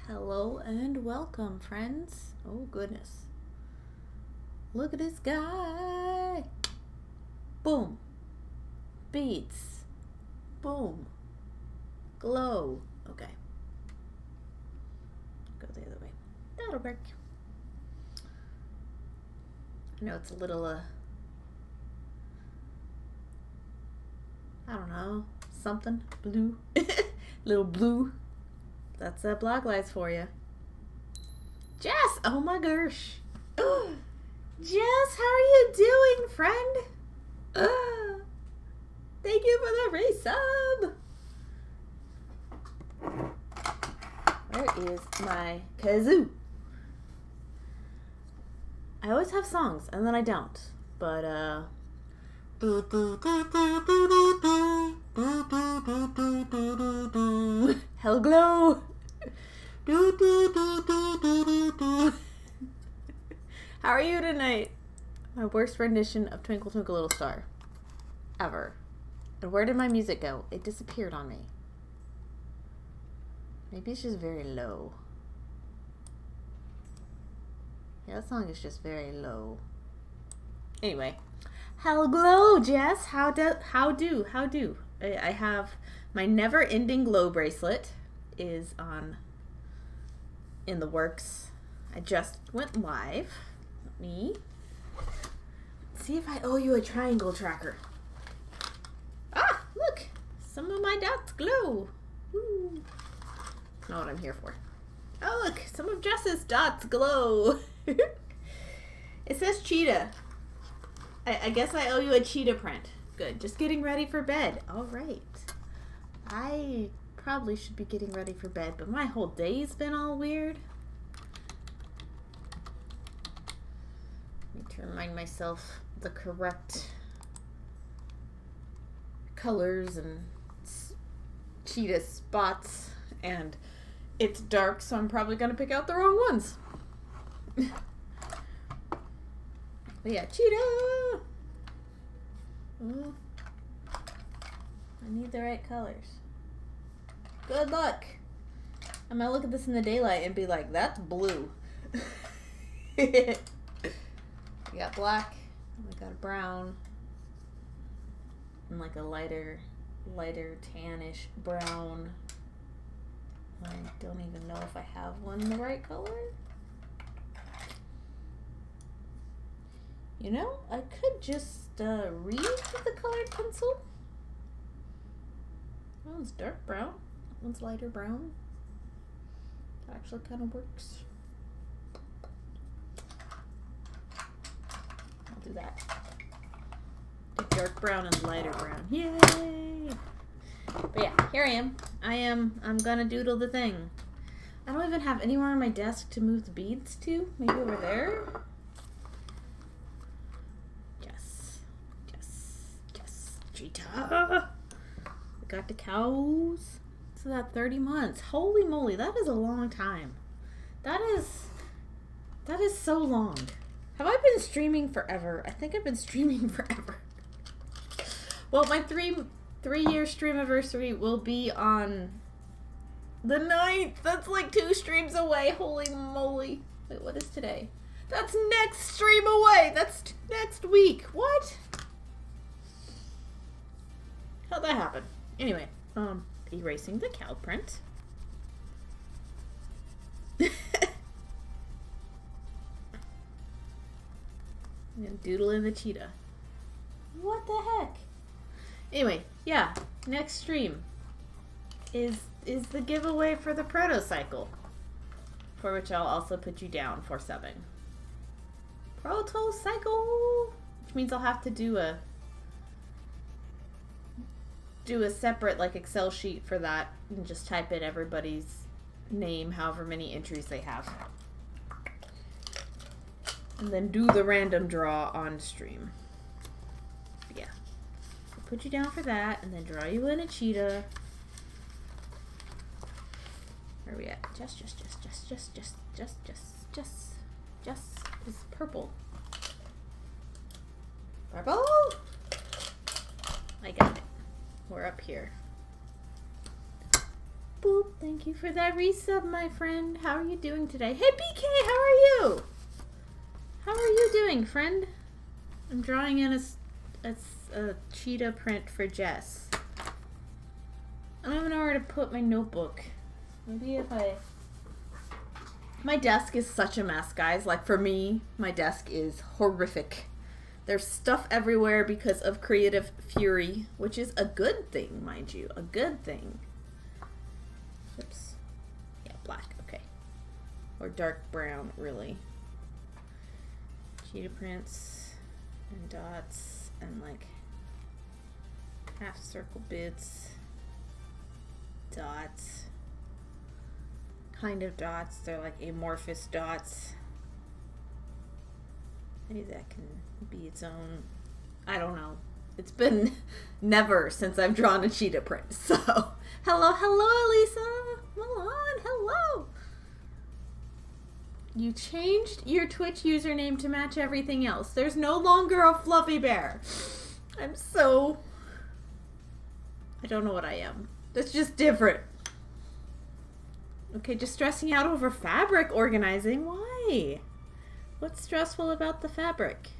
Hello and welcome, friends. Oh, goodness. Look at this guy. Boom. Beads. Boom. Glow. Okay. Go the other way. That'll work. I know it's a little, I don't know, something blue. Little blue. That's blog lights for you. Jess! Oh my gosh. Jess, how are you doing, friend? Thank you for the resub. Where is my kazoo? I always have songs, and then I don't. But, Hell glow. How are you tonight? My worst rendition of Twinkle Twinkle Little Star ever. And where did my music go? It disappeared on me. Maybe it's just very low. Yeah, that song is just very low. Anyway, hell glow, Jess. How do? I have my never-ending glow bracelet is in the works. I just went live. Let me see if I owe you a triangle tracker. Ah, look, some of my dots glow. Woo. That's not what I'm here for. Oh, look, some of Jess's dots glow. It says cheetah. I guess I owe you a cheetah print. Good. Just getting ready for bed. All right. I probably should be getting ready for bed, but my whole day's been all weird. I need to remind myself the correct colors and cheetah spots, and it's dark, so I'm probably going to pick out the wrong ones. But yeah, cheetah! Ooh. I need the right colors. Good luck! I might look at this in the daylight and be like, that's blue. We got black, we got a brown, and like a lighter tannish brown. I don't even know if I have one in the right color. You know, I could just read the colored pencil. That one's dark brown. That one's lighter brown. That actually kind of works. I'll do that. The dark brown and lighter brown. Yay! But yeah, here I am. I'm gonna doodle the thing. I don't even have anywhere on my desk to move the beads to. Maybe over there? Cheetah. We got the cows. So that 30 months. Holy moly, that is a long time. That is so long. Have I been streaming forever? I think I've been streaming forever. Well, my three-year stream anniversary will be on the 9th. That's like 2 streams away. Holy moly. Wait, what is today? That's next stream away. That's next week. What? How'd that happen? Anyway, erasing the cow print. And doodling the cheetah. What the heck? Anyway, yeah, next stream is the giveaway for the protocycle, for which I'll also put you down for subbing. Protocycle, which means I'll have to do a separate like Excel sheet for that and just type in everybody's name, however many entries they have, and then do the random draw on stream. But yeah, I'll put you down for that and then draw you in a cheetah. Where are we at? Just is purple. Purple. I got it. We're up here. Boop. Thank you for that resub, my friend. How are you doing today? Hey, BK, how are you? How are you doing, friend? I'm drawing in a cheetah print for Jess. I don't even know where to put my notebook. Maybe if I... My desk is such a mess, guys. Like, for me, my desk is horrific. There's stuff everywhere because of creative fury, which is a good thing, mind you. A good thing. Oops. Yeah, black. Okay. Or dark brown, really. Cheetah prints and dots and like half circle bits. Dots. Kind of dots. They're like amorphous dots. Maybe that can be its own. I don't know. It's been never since I've drawn a cheetah print. So, hello, Elisa. Milan, hello. You changed your Twitch username to match everything else. There's no longer a fluffy bear. I don't know what I am. That's just different. Okay, just stressing out over fabric organizing. Why? What's stressful about the fabric?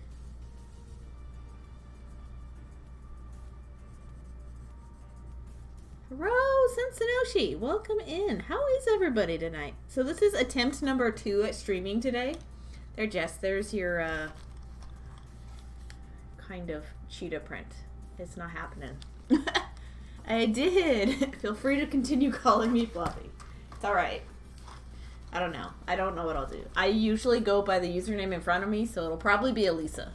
Hello, Sensinoshi. Welcome in. How is everybody tonight? So this is attempt number 2 at streaming today. There, Jess. There's your kind of cheetah print. It's not happening. I did. Feel free to continue calling me Fluffy. It's alright. I don't know. I don't know what I'll do. I usually go by the username in front of me, so it'll probably be Elisa.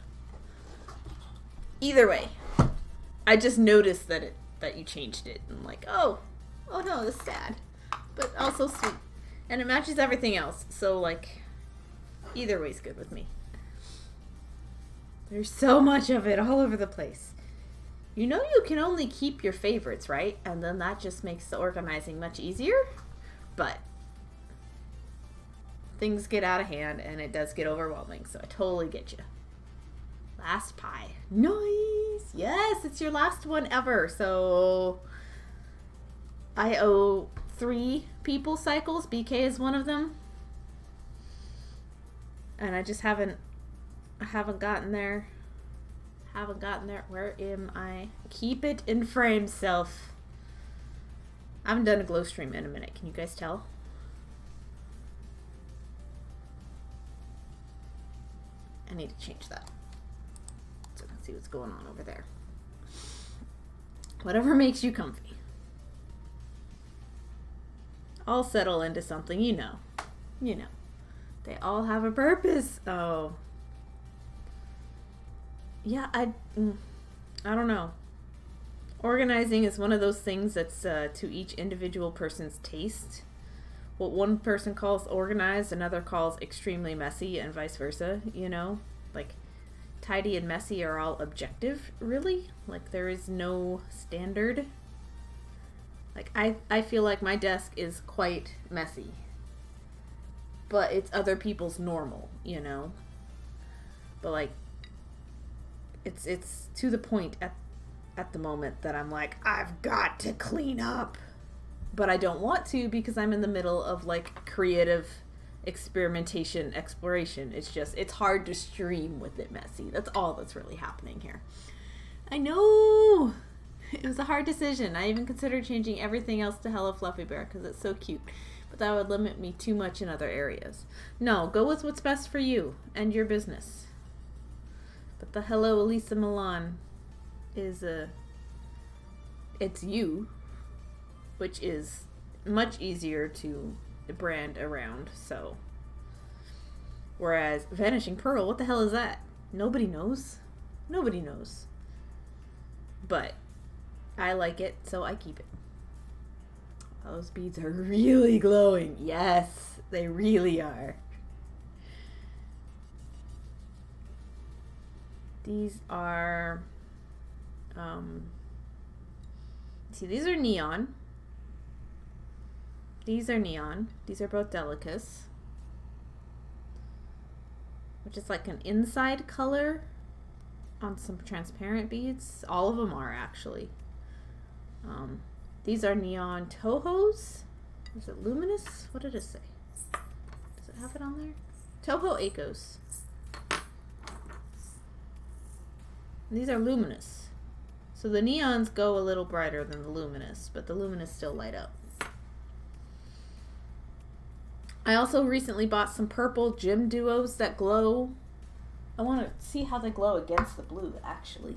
Either way, I just noticed that you changed it. And I'm like, oh no, this is sad. But also sweet. And it matches everything else. So, like, either way's good with me. There's so much of it all over the place. You know you can only keep your favorites, right? And then that just makes the organizing much easier. But things get out of hand and it does get overwhelming. So I totally get you. Last pie. Nice. Yes, it's your last one ever. So I owe 3 people cycles. BK is one of them. And I just haven't gotten there. Where am I? Keep it in frame, self. I haven't done a glow stream in a minute. Can you guys tell? I need to change that. So let's see what's going on over there. Whatever makes you comfy. I'll settle into something, you know. You know. They all have a purpose. Oh. Yeah, I don't know. Organizing is one of those things that's to each individual person's taste. What one person calls organized, another calls extremely messy, and vice versa, you know? Like, tidy and messy are all objective, really. Like, there is no standard. Like, I feel like my desk is quite messy. But it's other people's normal, you know? But, like, it's to the point at the moment that I'm like, I've got to clean up. But I don't want to because I'm in the middle of, like, creative experimentation, exploration. It's hard to stream with it messy. That's all that's really happening here. I know! It was a hard decision. I even considered changing everything else to Hello Fluffy Bear because it's so cute. But that would limit me too much in other areas. No, go with what's best for you and your business. But the Hello Elisa Milan is it's you, which is much easier to brand around, so. Whereas Vanishing Pearl, what the hell is that? Nobody knows. Nobody knows. But I like it, so I keep it. Those beads are really glowing. Yes, they really are. These are, see, these are neon. These are neon. These are both Delicas. Which is like an inside color on some transparent beads. All of them are, actually. These are neon Tohos. Is it luminous? What did it say? Does it have it on there? Toho Akos. These are luminous. So the neons go a little brighter than the luminous, but the luminous still light up. I also recently bought some purple gem duos that glow. I want to see how they glow against the blue, actually.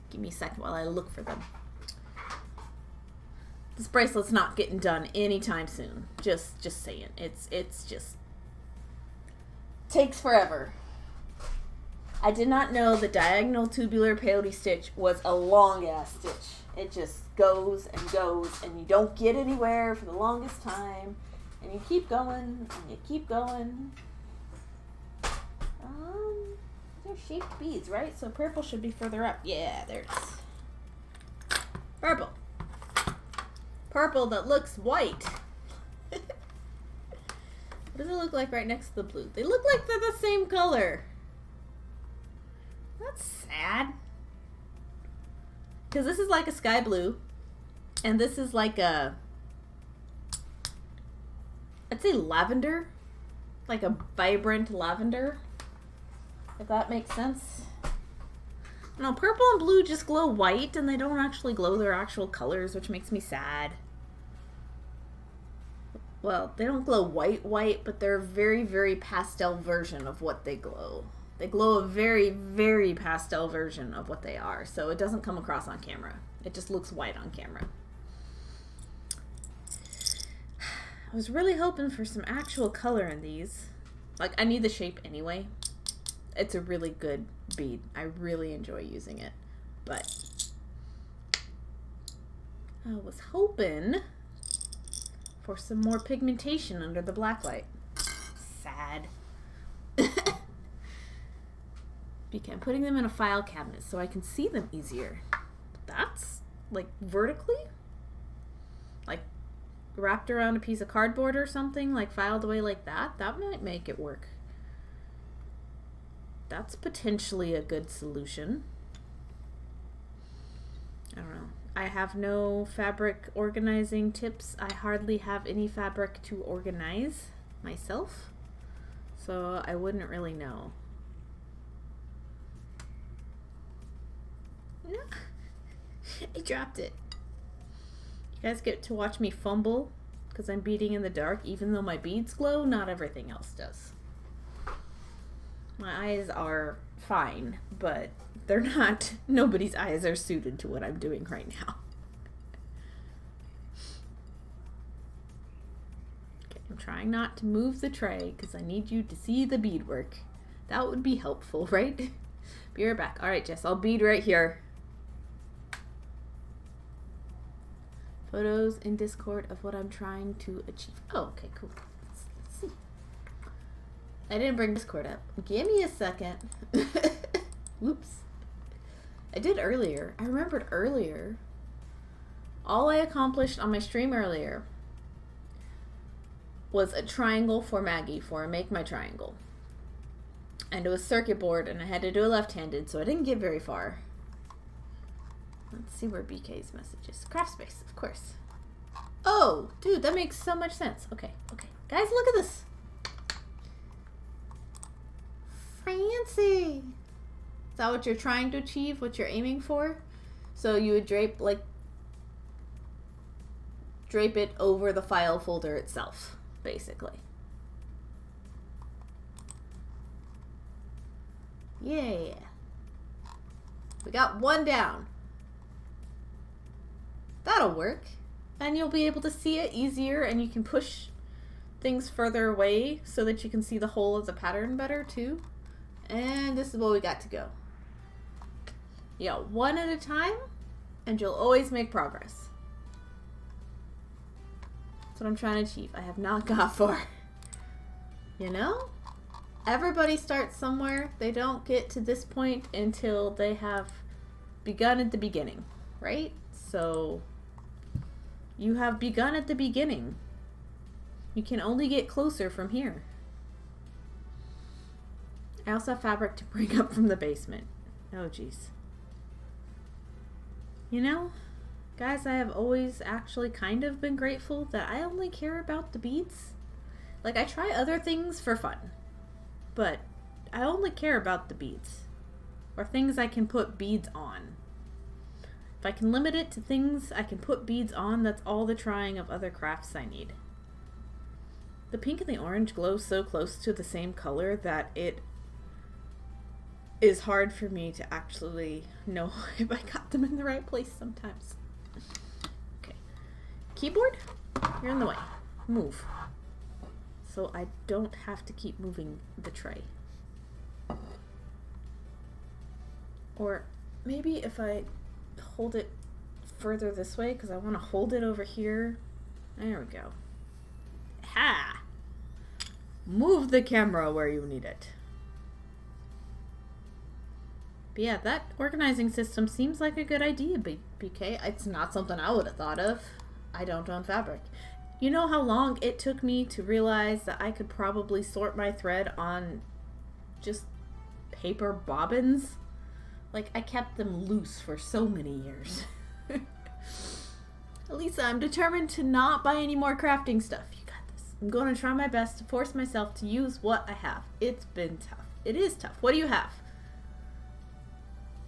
Give me a second while I look for them. This bracelet's not getting done anytime soon. Just saying. It's just takes forever. I did not know the diagonal tubular peyote stitch was a long ass stitch. It just goes and goes and you don't get anywhere for the longest time. And you keep going and you keep going. They're shaped beads, right? So purple should be further up. Yeah, there it is. Purple. Purple that looks white. What does it look like right next to the blue? They look like they're the same color. That's sad. Because this is like a sky blue. And this is like a... I'd say lavender. Like a vibrant lavender. If that makes sense. No, purple and blue just glow white and they don't actually glow their actual colors, which makes me sad. Well, they don't glow white, but they're a very, very pastel version of what they glow. They glow a very, very pastel version of what they are, so it doesn't come across on camera. It just looks white on camera. I was really hoping for some actual color in these. Like, I need the shape anyway. It's a really good bead. I really enjoy using it. But I was hoping for some more pigmentation under the black light. Sad. I'm putting them in a file cabinet so I can see them easier. That's like vertically? Like wrapped around a piece of cardboard or something, like filed away like that? That might make it work. That's potentially a good solution. I don't know. I have no fabric organizing tips. I hardly have any fabric to organize myself, so I wouldn't really know. No. I dropped it. You guys get to watch me fumble because I'm beading in the dark. Even though my beads glow, not everything else does. My eyes are fine, but they're not, nobody's eyes are suited to what I'm doing right now. Okay, I'm trying not to move the tray because I need you to see the beadwork. That would be helpful, right? Be right back. All right, Jess, I'll bead right here. Photos in Discord of what I'm trying to achieve. Oh, okay, cool. Let's see. I didn't bring Discord up. Give me a second. Whoops. I did earlier. I remembered earlier. All I accomplished on my stream earlier was a triangle for Maggie for Make My Triangle. And it was circuit board and I had to do it left-handed, so I didn't get very far. Let's see where BK's message is. Craft space, of course. Oh, dude, that makes so much sense. Okay, okay. Guys, look at this. Fancy. Is that what you're trying to achieve? What you're aiming for? So you would drape it over the file folder itself, basically. Yeah. We got one down. That'll work. And you'll be able to see it easier and you can push things further away so that you can see the whole of the pattern better too. And this is what we got to go. You got one at a time and you'll always make progress. That's what I'm trying to achieve. I have not got far. You know? Everybody starts somewhere. They don't get to this point until they have begun at the beginning, right? So you have begun at the beginning. You can only get closer from here. I also have fabric to bring up from the basement. Oh, geez. You know, Guys, I have always actually kind of been grateful that I only care about the beads. Like, I try other things for fun, but I only care about the beads. Or things I can put beads on. If I can limit it to things I can put beads on, that's all the trying of other crafts I need. The pink and the orange glow so close to the same color that it is hard for me to actually know if I got them in the right place sometimes. Okay. Keyboard, you're in the way. Move. So I don't have to keep moving the tray. Or maybe if I hold it further this way, because I want to hold it over here. There we go. Ha! Move the camera where you need it. But yeah, that organizing system seems like a good idea, BK. It's not something I would have thought of. I don't own fabric. You know how long it took me to realize that I could probably sort my thread on just paper bobbins? Like, I kept them loose for so many years. Elisa, I'm determined to not buy any more crafting stuff. You got this. I'm going to try my best to force myself to use what I have. It's been tough. It is tough. What do you have?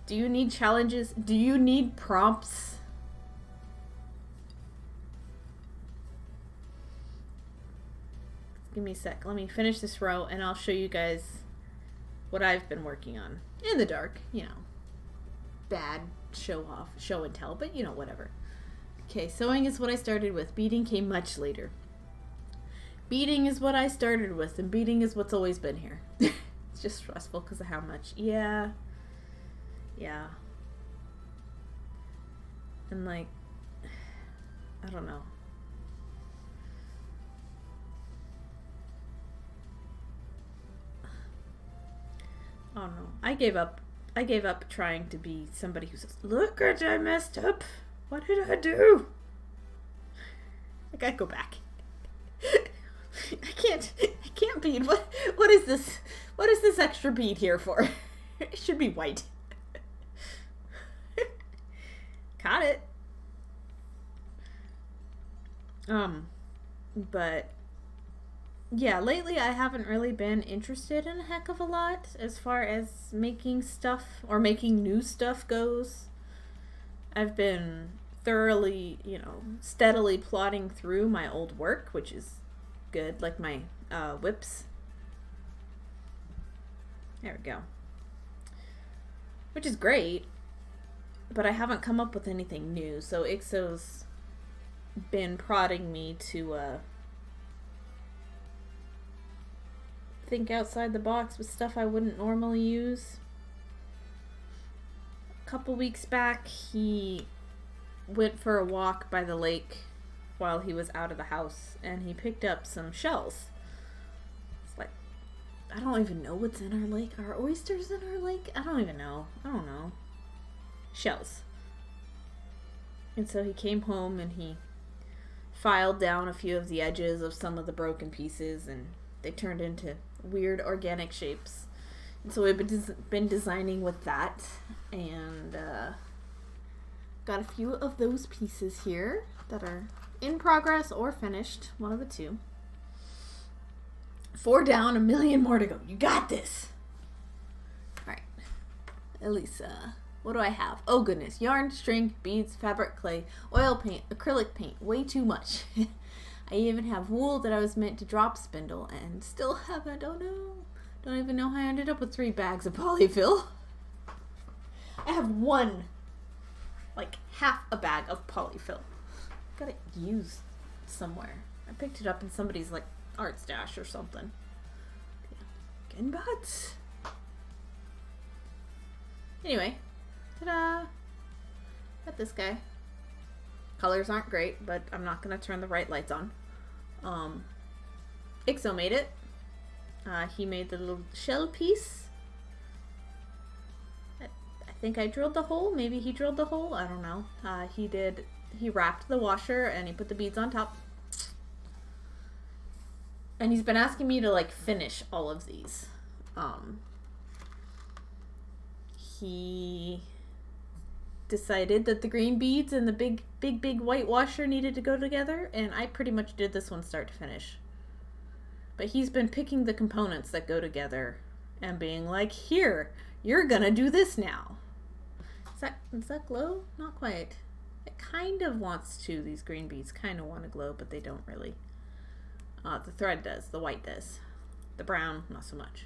Do you need challenges? Do you need prompts? Give me a sec. Let me finish this row and I'll show you guys what I've been working on. In the dark, you know. Bad show and tell, but you know, whatever. Okay, sewing is what I started with. Beading came much later. Beading is what I started with, and beading is what's always been here. It's just stressful because of how much. Yeah. And like, I don't know. Oh no, I gave up trying to be somebody who says, look what I messed up. What did I do? I gotta go back. I can't bead. What is this? What is this extra bead here for? It should be white. Caught it. But yeah, lately I haven't really been interested in a heck of a lot as far as making stuff or making new stuff goes. I've been thoroughly, steadily plodding through my old work, which is good, like my whips. There we go. Which is great, but I haven't come up with anything new, so Ixo's been prodding me to think outside the box with stuff I wouldn't normally use. A couple weeks back, he went for a walk by the lake while he was out of the house, and he picked up some shells. It's like, I don't even know what's in our lake. Are oysters in our lake? I don't even know. I don't know. Shells. And so he came home and he filed down a few of the edges of some of the broken pieces, and they turned into weird organic shapes. And so we've been designing with that, and got a few of those pieces here that are in progress or finished, one of the two. 4 down, 1 million more to go. You got this. All right, Elisa, what do I have? Oh goodness, yarn, string, beads, fabric, clay, oil paint, acrylic paint, way too much. I even have wool that I was meant to drop spindle and still haven't. Oh no. Don't even know how I ended up with 3 bags of polyfill. I have one, like half a bag of polyfill. Got it used somewhere. I picked it up in somebody's like art stash or something. Again, but anyway, ta-da! Got this guy. Colors aren't great, but I'm not gonna turn the bright lights on. Ixo made it. He made the little shell piece. I think I drilled the hole. Maybe he drilled the hole. I don't know. He wrapped the washer and he put the beads on top. And he's been asking me to like finish all of these. decided that the green beads and the big white washer needed to go together, and I pretty much did this one start to finish. But he's been picking the components that go together and being like, here, you're gonna do this now. Does that glow? Not quite. It kind of wants to. These green beads kind of want to glow, but they don't really. The thread does. The white does. The brown, not so much.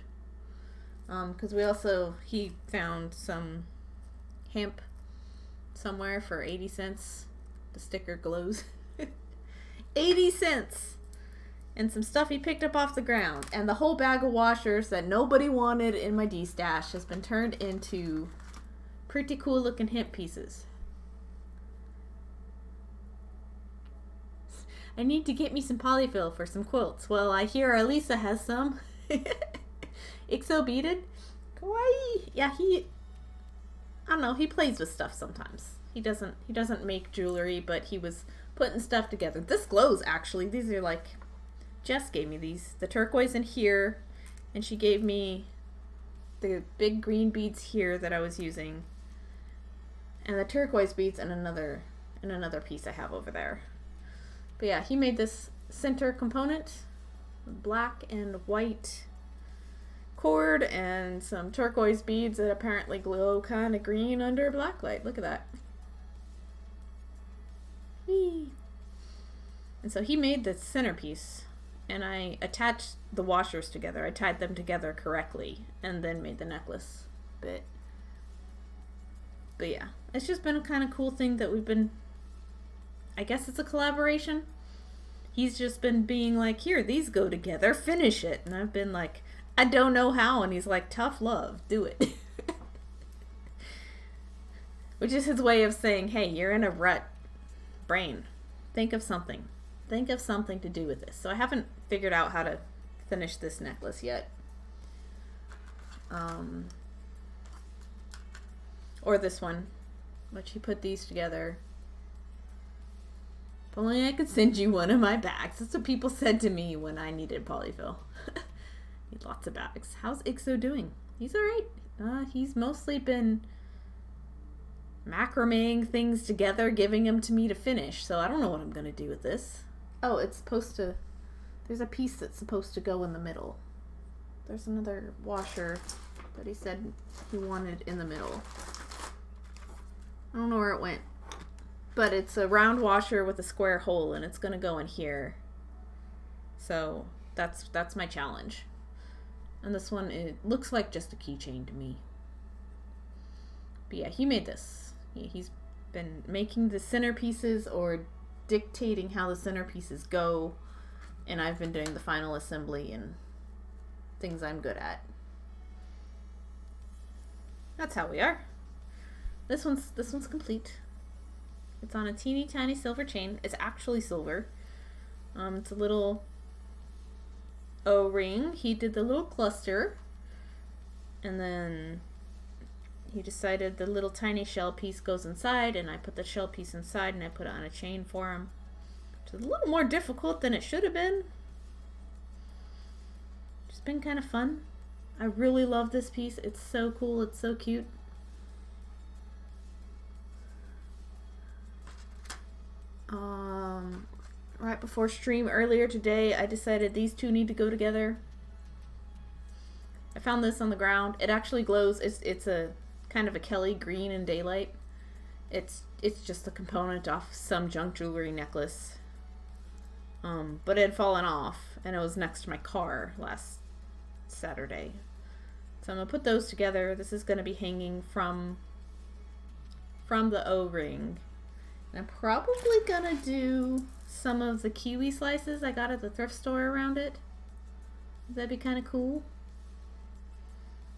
Because he found some hemp somewhere for 80 cents. The sticker glows. 80 cents! And some stuff he picked up off the ground. And the whole bag of washers that nobody wanted in my D-stash has been turned into pretty cool looking hemp pieces. I need to get me some polyfill for some quilts. Well, I hear Elisa has some. Ixo beaded. Kawaii. Yeah, I don't know, he plays with stuff sometimes. He doesn't make jewelry, but he was putting stuff together. This glows, actually. These are like, Jess gave me these. The turquoise in here, and she gave me the big green beads here that I was using, and the turquoise beads in another piece I have over there. But yeah, he made this center component, black and white cord, and some turquoise beads that apparently glow kind of green under black light. Look at that. Whee! And so he made the centerpiece, and I attached the washers together. I tied them together correctly, and then made the necklace bit. But yeah, it's just been a kind of cool thing that we've been, I guess it's a collaboration. He's just been being like, here, these go together, finish it. And I've been like, I don't know how. And he's like, tough love, do it. Which is his way of saying, hey, you're in a rut. Brain, think of something. Think of something to do with this. So I haven't figured out how to finish this necklace yet. Or this one. But he put these together. If only I could send you one of my bags. That's what people said to me when I needed polyfill. Need lots of bags. How's Ixo doing? He's alright. He's mostly been macrameing things together, giving them to me to finish. So I don't know what I'm going to do with this. Oh, it's supposed to... There's a piece that's supposed to go in the middle. There's another washer that he said he wanted in the middle. I don't know where it went. But it's a round washer with a square hole, and it's going to go in here. So that's my challenge. And this one, it looks like just a keychain to me. But yeah, he made this. He's been making the centerpieces or dictating how the centerpieces go, and I've been doing the final assembly and things I'm good at. That's how we are. This one's complete. It's on a teeny tiny silver chain. It's actually silver. It's a little O-ring. He did the little cluster, and then he decided the little tiny shell piece goes inside, and I put the shell piece inside, and I put it on a chain for him. Which is a little more difficult than it should have been. It's been kind of fun. I really love this piece. It's so cool. It's so cute. Right before stream earlier today, I decided these two need to go together. I found this on the ground. It actually glows. It's a kind of a Kelly green in daylight. It's just a component off some junk jewelry necklace. But it had fallen off, and it was next to my car last Saturday. So I'm gonna put those together. This is gonna be hanging from the O-ring. And I'm probably gonna do some of the kiwi slices I got at the thrift store around it. That'd be kind of cool.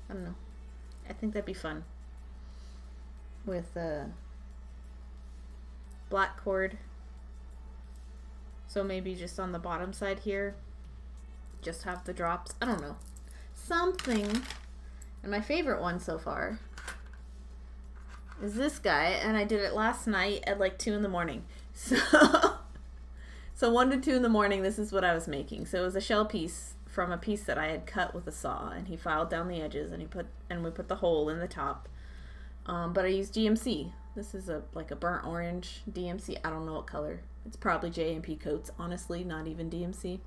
I don't know. I think that'd be fun. With black cord. So maybe just on the bottom side here, just have the drops. I don't know. Something. And my favorite one so far is this guy, and I did it last night at like 2 in the morning. So 1 to 2 in the morning, this is what I was making. So it was a shell piece from a piece that I had cut with a saw, and he filed down the edges, and we put the hole in the top. But I used GMC. This is like a burnt orange DMC. I don't know what color. It's probably J&P coats, honestly, not even DMC.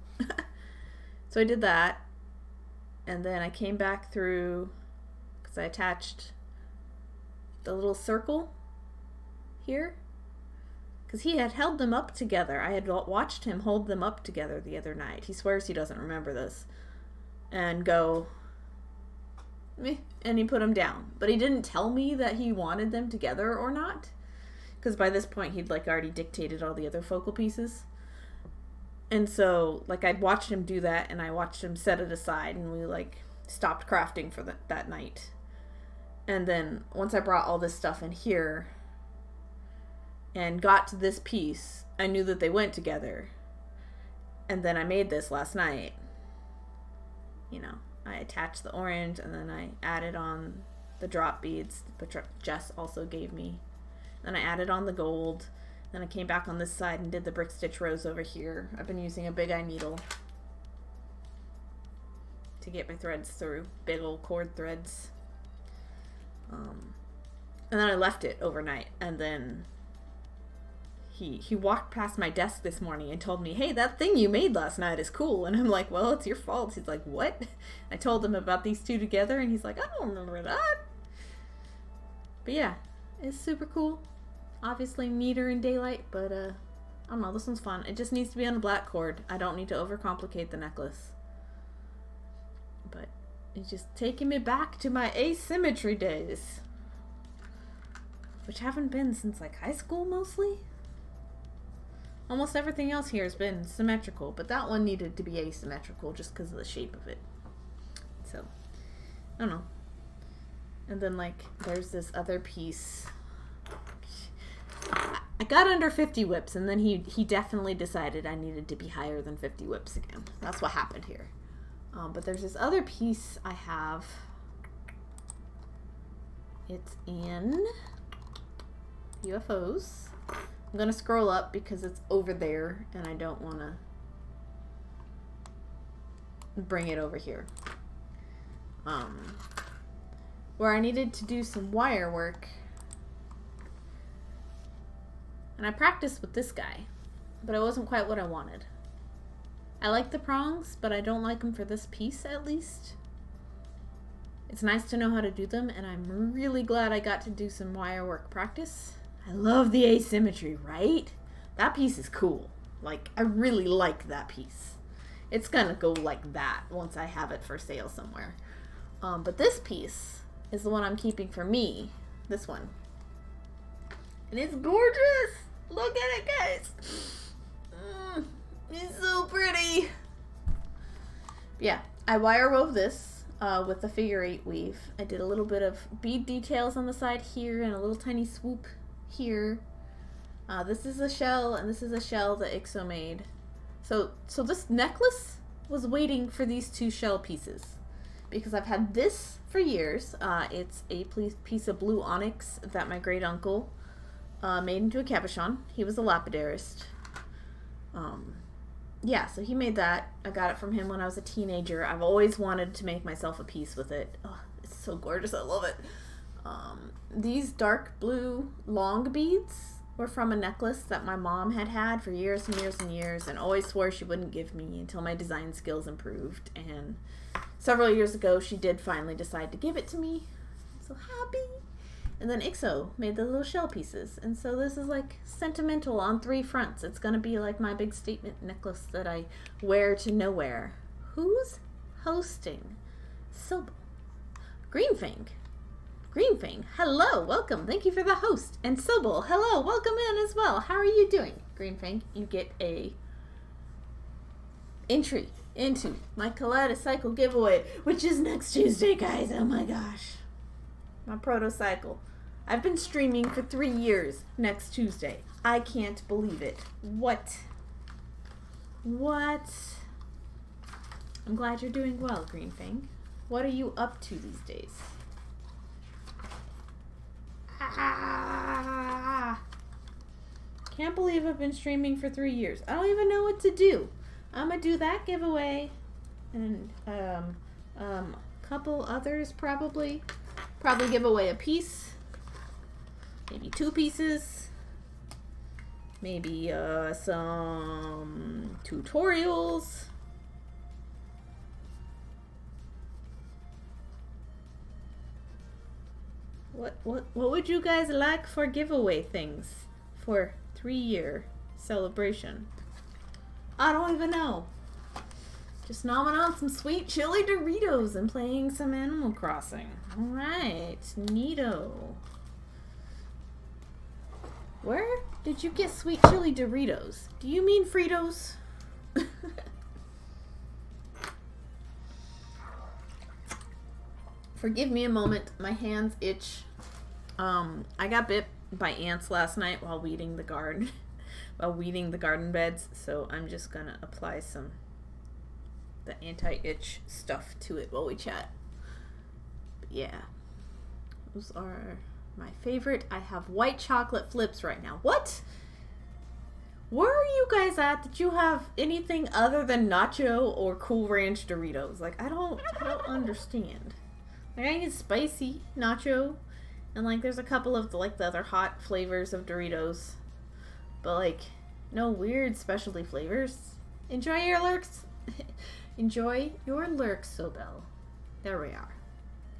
So I did that. And then I came back through, because I attached the little circle here. Because he had held them up together. I had watched him hold them up together the other night. He swears he doesn't remember this. And go, meh, and he put them down. But he didn't tell me that he wanted them together or not. Because by this point, he'd like already dictated all the other focal pieces. And so, like, I'd watched him do that, and I watched him set it aside, and we, like, stopped crafting for that night. And then, once I brought all this stuff in here and got to this piece, I knew that they went together. And then I made this last night. You know, I attached the orange, and then I added on the drop beads that Jess also gave me. Then I added on the gold. Then I came back on this side and did the brick stitch rows over here. I've been using a big eye needle to get my threads through. Big old cord threads. And then I left it overnight. And then he walked past my desk this morning and told me, hey, that thing you made last night is cool. And I'm like, well, it's your fault. He's like, what? I told him about these two together, and he's like, I don't remember that. But yeah, it's super cool. Obviously neater in daylight, but I don't know, this one's fun. It just needs to be on a black cord. I don't need to overcomplicate the necklace. But it's just taking me back to my asymmetry days, which haven't been since like high school mostly. Almost everything else here has been symmetrical, but that one needed to be asymmetrical just because of the shape of it. So, I don't know. And then like there's this other piece. I got under 50 whips, and then he definitely decided I needed to be higher than 50 whips again. That's what happened here. But there's this other piece I have. It's in UFOs. I'm going to scroll up because it's over there, and I don't want to bring it over here. Where I needed to do some wire work. And I practiced with this guy, but it wasn't quite what I wanted. I like the prongs, but I don't like them for this piece, at least. It's nice to know how to do them, and I'm really glad I got to do some wire work practice. I love the asymmetry, right? That piece is cool. Like, I really like that piece. It's gonna go like that once I have it for sale somewhere. But this piece is the one I'm keeping for me. This one. And it's gorgeous! Look at it, guys! It's so pretty! Yeah, I wire wove this with the figure 8 weave. I did a little bit of bead details on the side here and a little tiny swoop here. This is a shell, and this is a shell that IXO made. So this necklace was waiting for these two shell pieces because I've had this for years. It's a piece of blue onyx that my great uncle made into a cabochon. He was a lapidarist. Yeah, so he made that. I got it from him when I was a teenager. I've always wanted to make myself a piece with it. Oh, it's so gorgeous. I love it. These dark blue long beads were from a necklace that my mom had for years and years and years, and always swore she wouldn't give me until my design skills improved. And several years ago, she did finally decide to give it to me. I'm so happy. And then IXO made the little shell pieces. And so this is like sentimental on 3 fronts. It's going to be like my big statement necklace that I wear to nowhere. Who's hosting? So, Greenfang. Greenfang, hello, welcome. Thank you for the host. And Sobel, hello, welcome in as well. How are you doing? Greenfang, you get a entry into my Kaleidocycle giveaway, which is next Tuesday, guys. Oh my gosh. My protocycle. I've been streaming for 3 years next Tuesday. I can't believe it. What? I'm glad you're doing well, Greenfang. What are you up to these days? Can't believe I've been streaming for 3 years. I don't even know what to do. I'm gonna do that giveaway and couple others probably give away a piece Maybe 2 pieces. Maybe some tutorials. What would you guys like for giveaway things for 3-year celebration? I don't even know. Just gnawing on some sweet chili Doritos and playing some Animal Crossing. Alright, neato. Where did you get sweet chili Doritos? Do you mean Fritos? Forgive me a moment, my hands itch. I got bit by ants last night while weeding the garden, beds, so I'm just gonna apply the anti-itch stuff to it while we chat. But yeah, those are my favorite. I have white chocolate flips right now. What? Where are you guys at that you have anything other than nacho or Cool Ranch Doritos? Like, I don't understand. Like, I need spicy nacho, and like there's a couple of like the other hot flavors of Doritos, but like no weird specialty flavors. Enjoy your lurks. Enjoy your lurks, Sobel. There we are.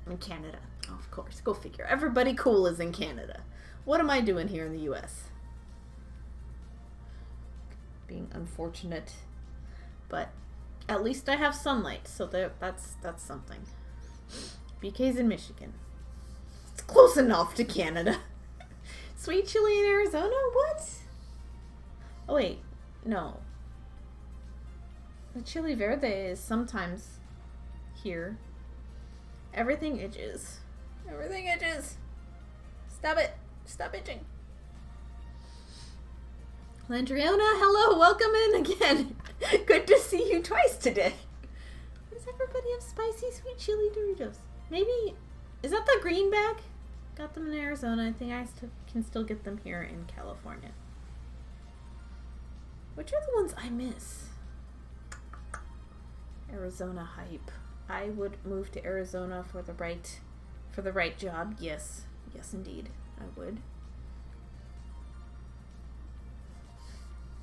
In Canada. Oh, of course. Go figure. Everybody cool is in Canada. What am I doing here in the US? Being unfortunate. But at least I have sunlight, so that's something. BK's in Michigan. It's close enough to Canada. Sweet chili in Arizona? What? Oh wait, no. The chili verde is sometimes here. Everything itches. Everything itches. Stop it. Stop itching. Landriona, hello. Welcome in again. Good to see you twice today. Does everybody have spicy sweet chili Doritos? Maybe, is that the green bag? Got them in Arizona. I think I can still get them here in California. Which are the ones I miss? Arizona hype. I would move to Arizona for the right job. Yes. Yes, indeed. I would.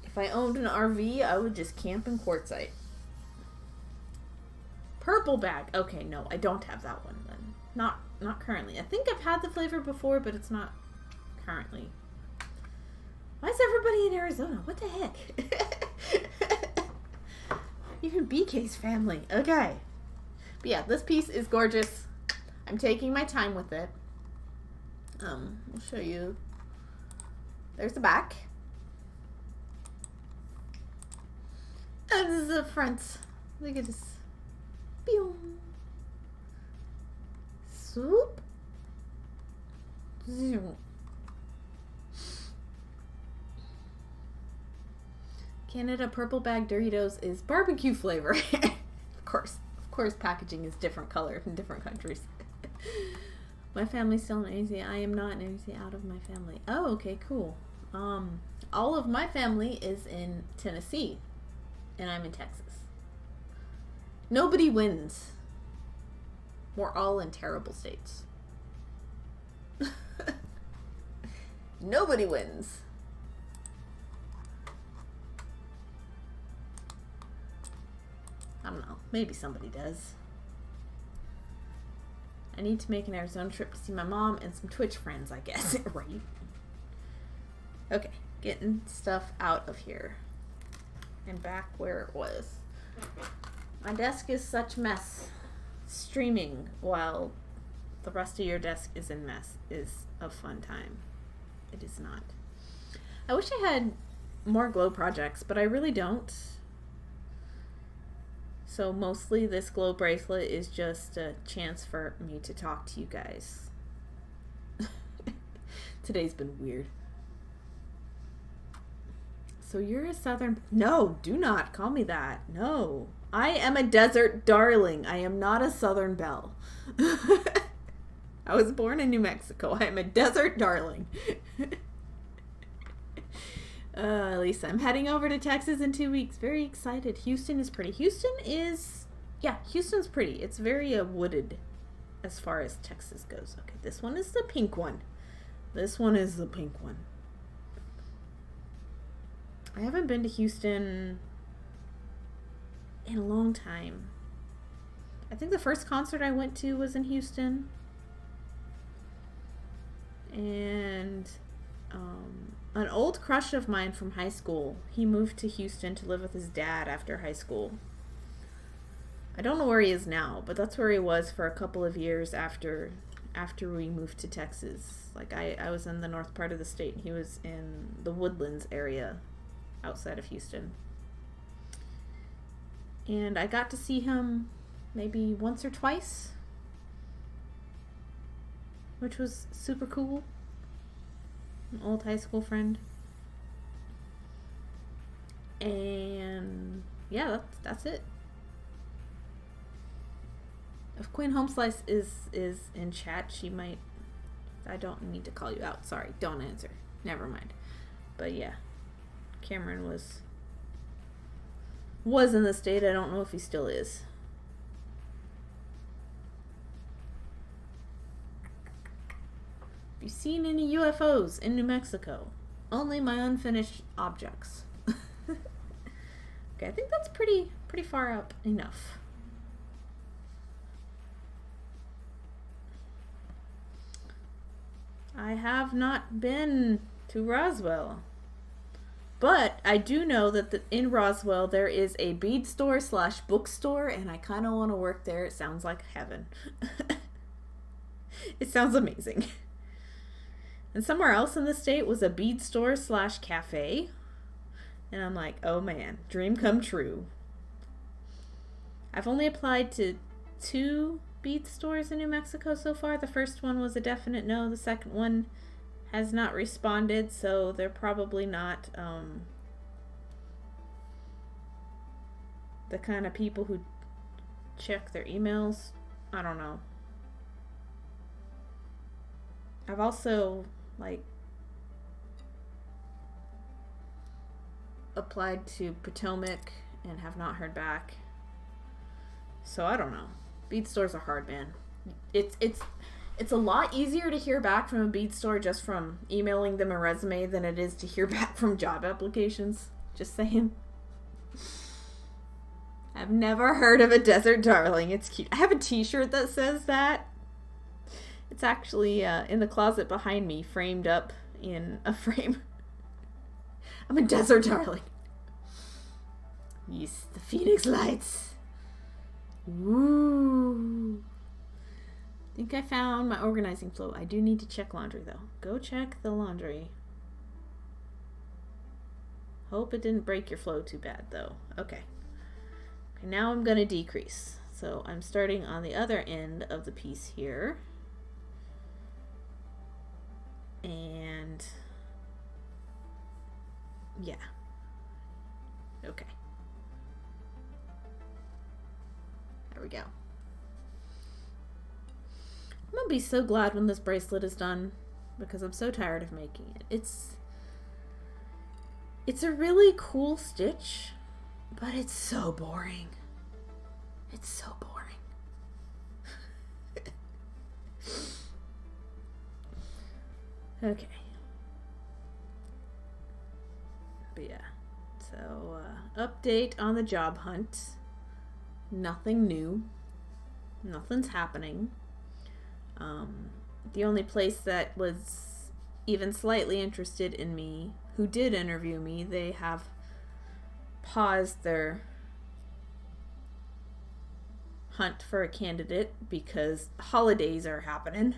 If I owned an RV, I would just camp in Quartzsite. Purple bag. Okay, no, I don't have that one then. Not currently. I think I've had the flavor before, but it's not currently. Why is everybody in Arizona? What the heck? Even BK's family. Okay. But yeah, this piece is gorgeous. I'm taking my time with it. I'll show you. There's the back. And this is the front. Look at this. Pew. Swoop. Zoom. Canada Purple Bag Doritos is barbecue flavor. Of course, packaging is different color in different countries. My family's still in AZ. I am not in AZ, out of my family. Oh, okay, cool. All of my family is in Tennessee, and I'm in Texas. Nobody wins. We're all in terrible states. Nobody wins. I don't know. Maybe somebody does. I need to make an Arizona trip to see my mom and some Twitch friends, I guess. Right? Okay. Getting stuff out of here. And back where it was. My desk is such mess. Streaming while the rest of your desk is in mess is a fun time. It is not. I wish I had more glow projects, but I really don't. So mostly this glow bracelet is just a chance for me to talk to you guys. Today's been weird. So you're a southern... No, do not call me that. No. I am a desert darling. I am not a southern belle. I was born in New Mexico. I am a desert darling. Lisa, I'm heading over to Texas in 2 weeks. Very excited. Houston is pretty. Houston's pretty. It's very wooded as far as Texas goes. Okay, this one is the pink one. This one is the pink one. I haven't been to Houston in a long time. I think the first concert I went to was in Houston. And an old crush of mine from high school, he moved to Houston to live with his dad after high school. I don't know where he is now, but that's where he was for a couple of years after we moved to Texas. Like I was in the north part of the state and he was in the Woodlands area outside of Houston. And I got to see him maybe once or twice, which was super cool. An old high school friend. And yeah, that's it. If Queen Homeslice is in chat, she might... I don't need to call you out. Sorry, don't answer. Never mind. But yeah, Cameron was in the state. I don't know if he still is. Have you seen any UFOs in New Mexico? Only my unfinished objects. Okay, I think that's pretty far up enough. I have not been to Roswell. But I do know that in Roswell there is a bead store / bookstore, and I kind of want to work there. It sounds like heaven. It sounds amazing. And somewhere else in the state was a bead store / cafe. And I'm like, oh man, dream come true. I've only applied to 2 bead stores in New Mexico so far. The first one was a definite no. The second one has not responded, so they're probably not the kind of people who check their emails. I don't know. I've also applied to Potomac and have not heard back. So I don't know. Bead stores are hard, man. It's a lot easier to hear back from a bead store just from emailing them a resume than it is to hear back from job applications. Just saying. I've never heard of a desert darling. It's cute. I have a t-shirt that says that. It's actually in the closet behind me, framed up in a frame. I'm a desert darling. Yes, the Phoenix Lights. Woo. I think I found my organizing flow. I do need to check laundry, though. Go check the laundry. Hope it didn't break your flow too bad, though. Okay. Now I'm going to decrease. So I'm starting on the other end of the piece here. And yeah. Okay. There we go. I'm gonna be so glad when this bracelet is done because I'm so tired of making it. It's a really cool stitch, but it's so boring. It's so boring. Okay. But yeah. So, update on the job hunt. Nothing new. Nothing's happening. The only place that was even slightly interested in me, who did interview me, they have paused their hunt for a candidate because holidays are happening.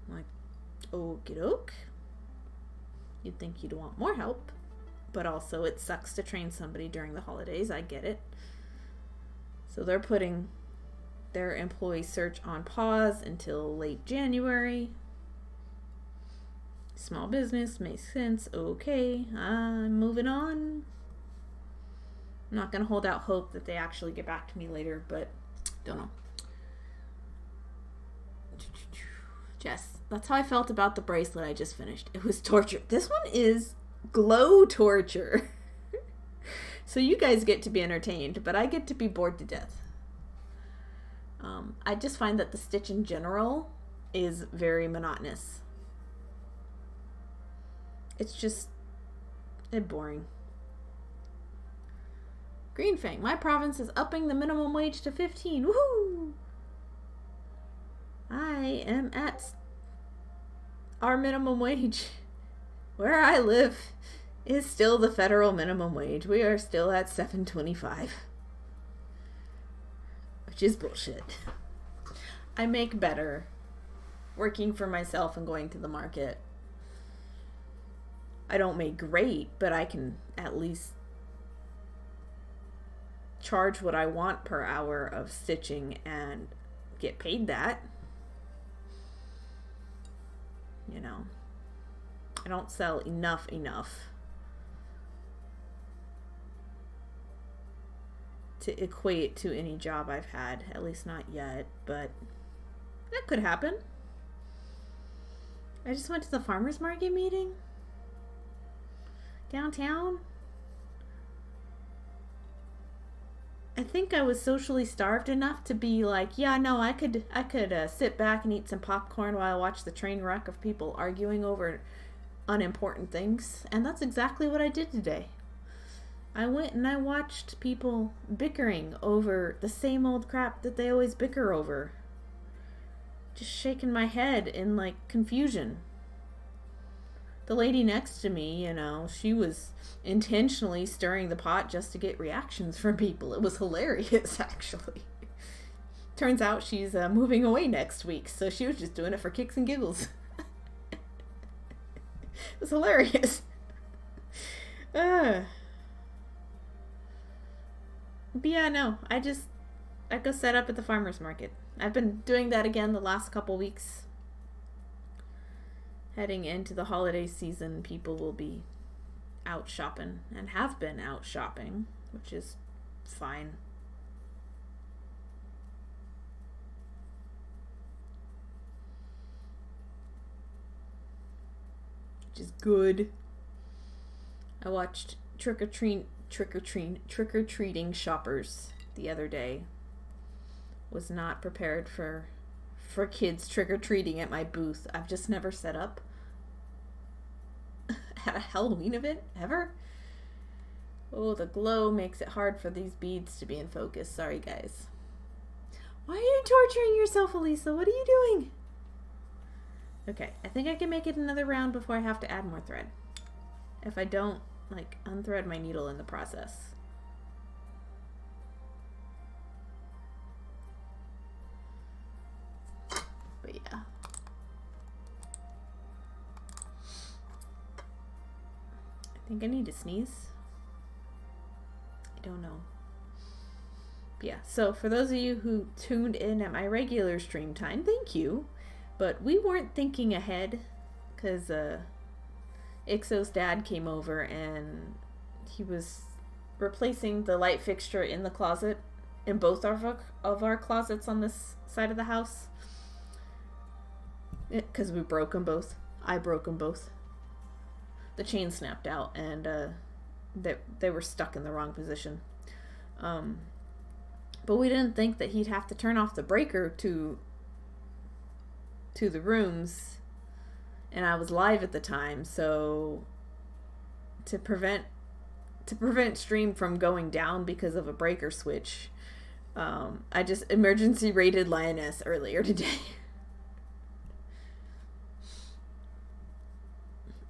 I'm like, okie doke. You'd think you'd want more help, but also it sucks to train somebody during the holidays. I get it. So they're putting their employee search on pause until late January. Small business makes sense. Okay, I'm moving on. I'm not going to hold out hope that they actually get back to me later, but don't know. Jess, that's how I felt about the bracelet I just finished. It was torture. This one is glow torture. So you guys get to be entertained, but I get to be bored to death. I just find that the stitch in general is very monotonous. It's just boring. Green Fang, my province is upping the minimum wage to 15. Woohoo! I am at our minimum wage. Where I live is still the federal minimum wage. We are still at $7.25, which is bullshit. I make better working for myself and going to the market. I don't make great, but I can at least charge what I want per hour of stitching and get paid that. You know, I don't sell enough to equate to any job I've had, at least not yet, but that could happen. I just went to the farmers market meeting downtown. I think I was socially starved enough to be like, yeah, no, I could sit back and eat some popcorn while I watch the train wreck of people arguing over unimportant things. And that's exactly what I did today. I went and I watched people bickering over the same old crap that they always bicker over. Just shaking my head in like confusion. The lady next to me, you know, she was intentionally stirring the pot just to get reactions from people. It was hilarious, actually. Turns out she's moving away next week, so she was just doing it for kicks and giggles. It was hilarious. But yeah, no, I go set up at the farmer's market. I've been doing that again the last couple weeks. Heading into the holiday season, people will be out shopping and have been out shopping, which is fine. Which is good. I watched trick-or-treating shoppers the other day. Was not prepared for kids trick-or-treating at my booth. I've just never set up at a Halloween event ever. Oh, the glow makes it hard for these beads to be in focus. Sorry, guys. Why are you torturing yourself, Elisa? What are you doing? Okay, I think I can make it another round before I have to add more thread. If I don't, like, unthread my needle in the process. But yeah. I think I need to sneeze. I don't know. But yeah, so for those of you who tuned in at my regular stream time, thank you. But we weren't thinking ahead because Ixo's dad came over and he was replacing the light fixture in the closet, in both of our closets on this side of the house. Because we broke them both. I broke them both. The chain snapped out and they were stuck in the wrong position. But we didn't think that he'd have to turn off the breaker to the rooms, and I was live at the time, so to prevent stream from going down because of a breaker switch, I just emergency rated Lioness earlier today.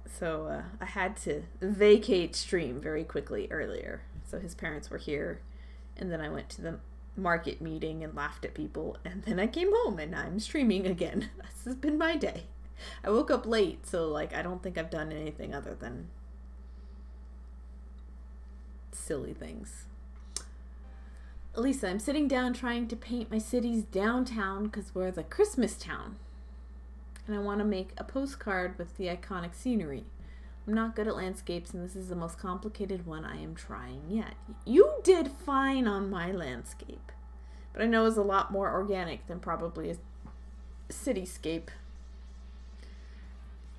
So I had to vacate stream very quickly earlier. So his parents were here, and then I went to the market meeting and laughed at people, and then I came home and I'm streaming again. This has been my day. I woke up late, so like I don't think I've done anything other than silly things. Elisa, I'm sitting down trying to paint my city's downtown because we're the Christmas town. And I want to make a postcard with the iconic scenery. I'm not good at landscapes, and this is the most complicated one I am trying yet. You did fine on my landscape, but I know it's a lot more organic than probably a cityscape.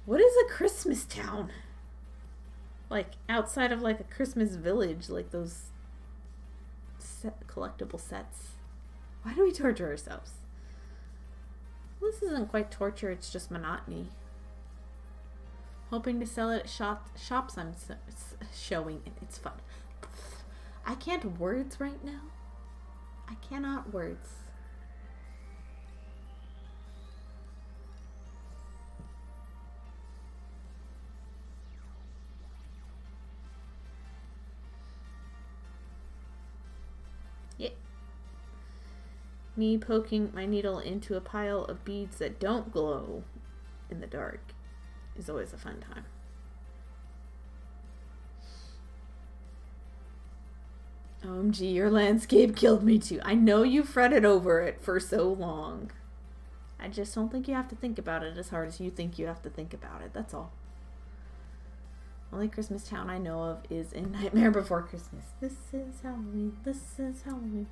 What is a Christmas town? Like, outside of like a Christmas village, like those collectible sets. Why do we torture ourselves? This isn't quite torture, it's just monotony. Hoping to sell it at shops I'm showing. It's fun. I can't words right now. I cannot words. Yeah. Me poking my needle into a pile of beads that don't glow in the dark is always a fun time. OMG, your landscape killed me too. I know you fretted over it for so long. I just don't think you have to think about it as hard as you think you have to think about it. That's all. Only Christmas town I know of is in Nightmare Before Christmas. This is Halloween. This is Halloween.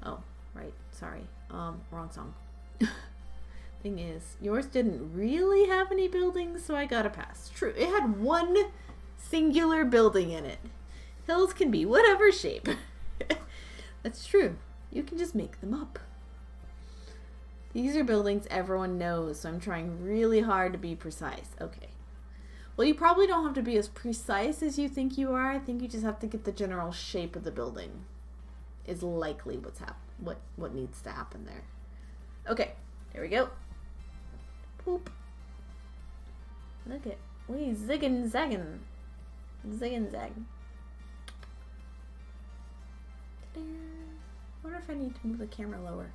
Oh, right. Sorry. Wrong song. Thing is, yours didn't really have any buildings, so I got a pass. True. It had one singular building in it. Hills can be whatever shape. That's true. You can just make them up. These are buildings everyone knows, so I'm trying really hard to be precise. Okay. Well, you probably don't have to be as precise as you think you are. I think you just have to get the general shape of the building. Is likely what needs to happen there. Okay, there we go. Poop. Look at we ziggin' zaggin'. Ziggin' zag. I wonder if I need to move the camera lower.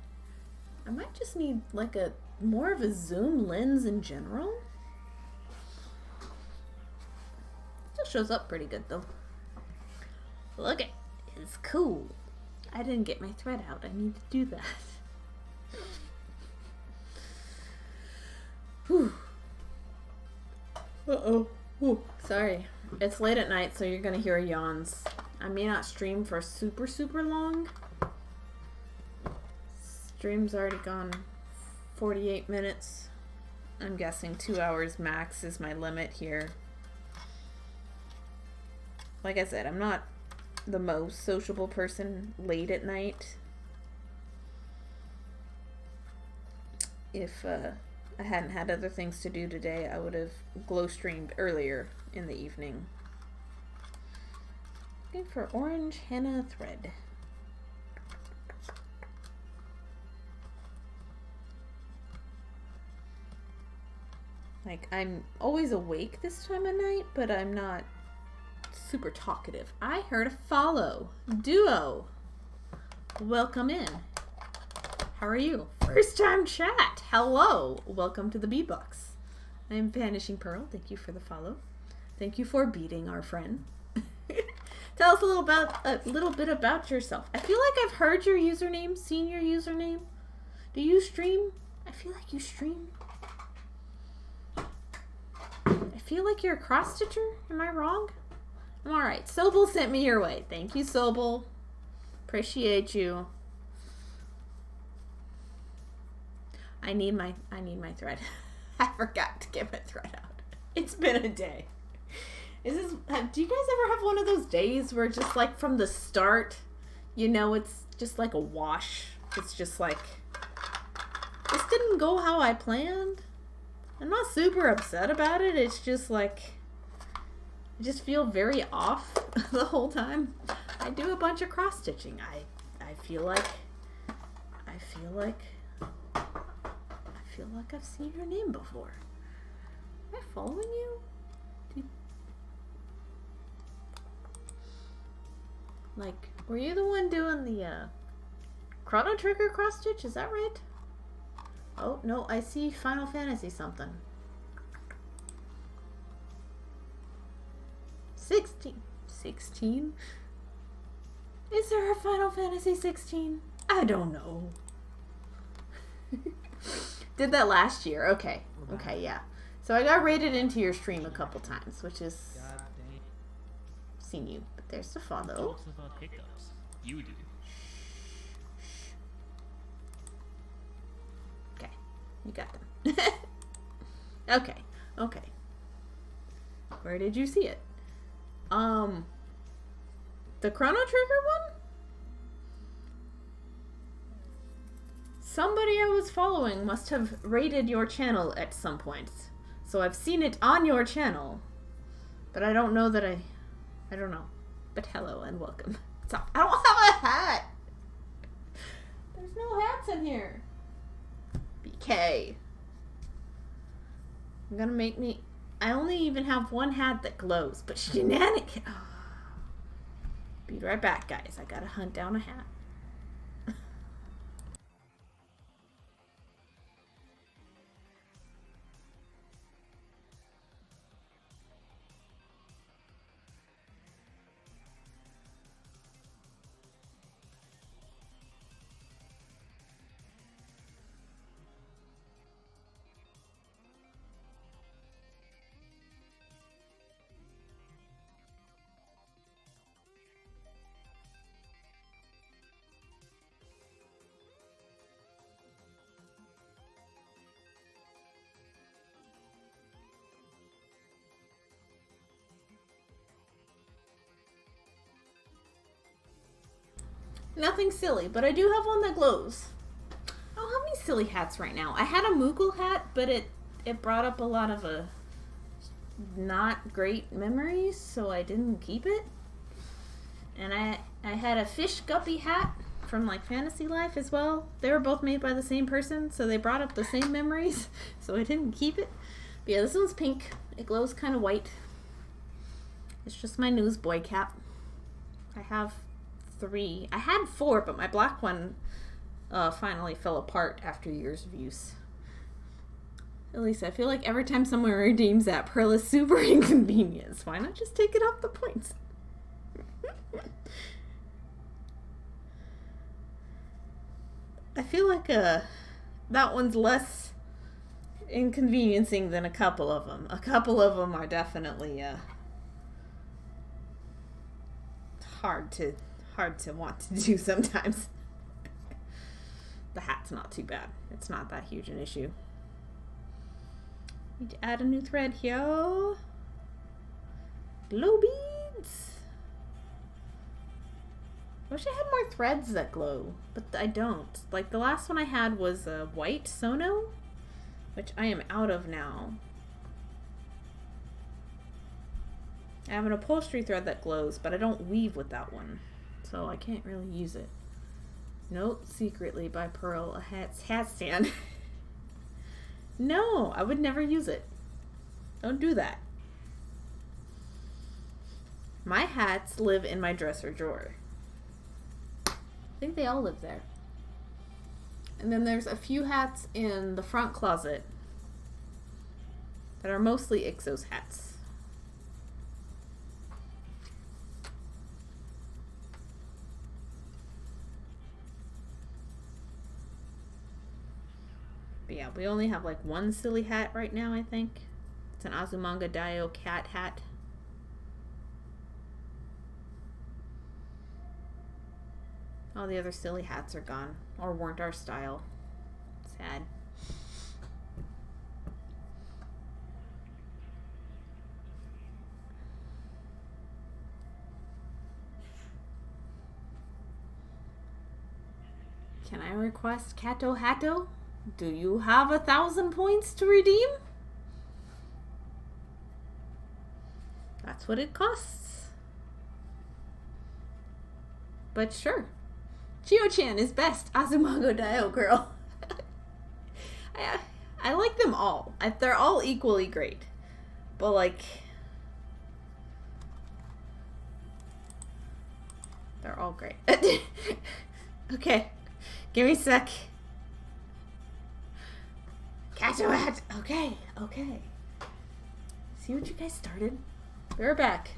I might just need like a more of a zoom lens in general. Still shows up pretty good though. Look at it's cool. I didn't get my thread out. I need to do that. Whew. Uh-oh. Ooh, sorry. It's late at night, so you're gonna hear yawns. I may not stream for super long. Stream's already gone 48 minutes. I'm guessing 2 hours max is my limit here. Like I said, I'm not the most sociable person late at night. If I hadn't had other things to do today, I would have glow streamed earlier in the evening. Looking for orange henna thread. Like, I'm always awake this time of night, but I'm not super talkative. I heard a follow. Duo. Welcome in. How are you? First time chat. Hello. Welcome to the Bead Box. I'm Vanishing Pearl. Thank you for the follow. Thank you for beating our friend. Tell us a little bit about yourself. I feel like I've heard your username, seen your username. Do you stream? I feel like you stream. I feel like you're a cross stitcher. Am I wrong? I'm alright. Sobel sent me your way. Thank you, Sobel. Appreciate you. I need my thread. I forgot to get my thread out. It's been a day. Do you guys ever have one of those days where just like from the start, you know, it's just like a wash? It's just like, this didn't go how I planned. I'm not super upset about it. It's just like, I just feel very off the whole time. I do a bunch of cross stitching. I feel like I've seen your name before. Am I following you? Like, were you the one doing the Chrono Trigger cross stitch? Is that right? Oh, no, I see Final Fantasy something. 16? Is there a Final Fantasy 16? I don't know. Did that last year. Okay. Okay, yeah. So I got rated into your stream a couple times, which is... seen you. But there's the follow. Talks about hiccups. You do. Okay. You got them. Okay. Okay. Where did you see it? The Chrono Trigger one? Somebody I was following must have rated your channel at some point. So I've seen it on your channel, but I don't know that I don't know. But hello and welcome. So I don't have a hat. There's no hats in here. BK. I'm gonna make me. I only even have one hat that glows, but shenanigans. Oh. Be right back, guys. I gotta hunt down a hat. Nothing silly, but I do have one that glows. I don't have any silly hats right now. I had a Moogle hat, but it brought up a lot of not great memories, so I didn't keep it. And I had a Fish Guppy hat from like Fantasy Life as well. They were both made by the same person, so they brought up the same memories, so I didn't keep it. But yeah, this one's pink. It glows kind of white. It's just my newsboy cap. I have 3. I had 4, but my black one finally fell apart after years of use. At least I feel like every time someone redeems that, Pearl is super inconvenient. Why not just take it off the points? I feel like that one's less inconveniencing than a couple of them. A couple of them are definitely hard to want to do sometimes. The hat's not too bad. It's not that huge an issue. Need to add a new thread here. Glow beads. Wish I had more threads that glow, but I don't. Like the last one I had was a white Sono, which I am out of now. I have an upholstery thread that glows, but I don't weave with that one, so I can't really use it. Note secretly by Pearl, a hat stand. No, I would never use it. Don't do that. My hats live in my dresser drawer. I think they all live there. And then there's a few hats in the front closet that are mostly Ixos hats. But yeah, we only have like one silly hat right now, I think. It's an Azumanga Daioh cat hat. All the other silly hats are gone, or weren't our style. Sad. Can I request Kato Hatto? Do you have 1,000 points to redeem? That's what it costs. But sure. Chio-chan is best Azumanga Daioh girl. I like them all. They're all equally great. But like, they're all great. Okay. Give me a sec. Kato hat. Okay. See what you guys started? We're back.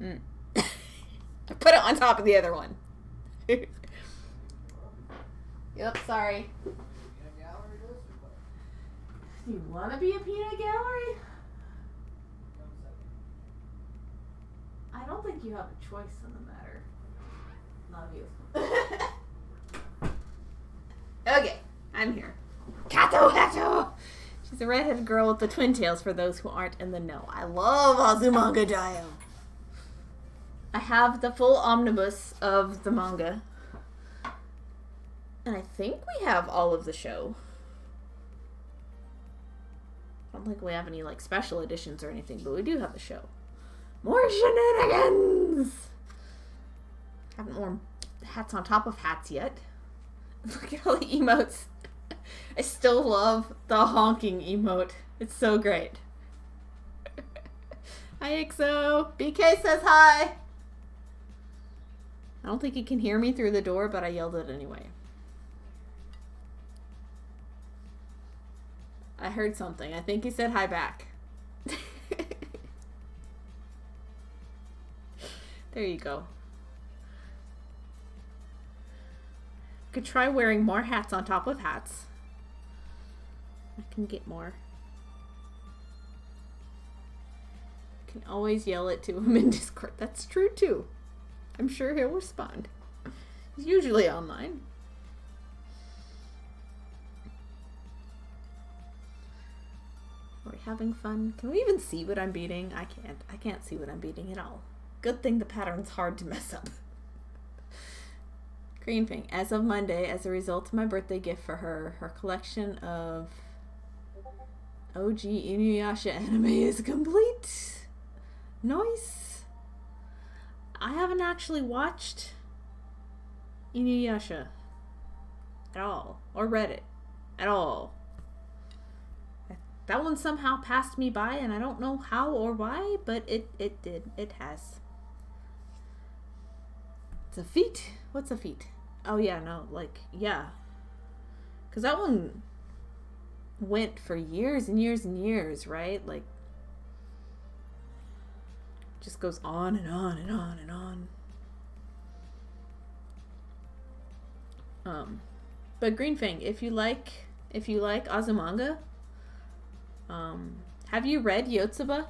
Mm. I put it on top of the other one. Yep, sorry. Do you want to be a peanut gallery? I don't think you have a choice in the matter. Love you. Okay, I'm here. Kato Hato! She's a redheaded girl with the twin tails for those who aren't in the know. I love Azumanga Daioh. I have the full omnibus of the manga. And I think we have all of the show. I don't think we have any like special editions or anything, but we do have the show. More shenanigans! Haven't worn hats on top of hats yet. Look at all the emotes. I still love the honking emote. It's so great. Hi, XO. BK says hi. I don't think he can hear me through the door, but I yelled it anyway. I heard something. I think he said hi back. There you go. Could try wearing more hats on top of hats. I can get more. Can always yell it to him in Discord. That's true too. I'm sure he'll respond. He's usually online. Are we having fun? Can we even see what I'm beating? I can't. I can't see what I'm beating at all. Good thing the pattern's hard to mess up. Green Pink. As of Monday, as a result of my birthday gift for her, her collection of OG Inuyasha anime is complete. Nice. I haven't actually watched Inuyasha at all, or read it at all. That one somehow passed me by, and I don't know how or why, but it did. It has. It's a feat. What's a feat? Oh yeah, no, like, yeah. Because that one went for years and years and years, right? Like, just goes on and on and on and on. But Green Fang, if you like Azumanga, have you read Yotsuba?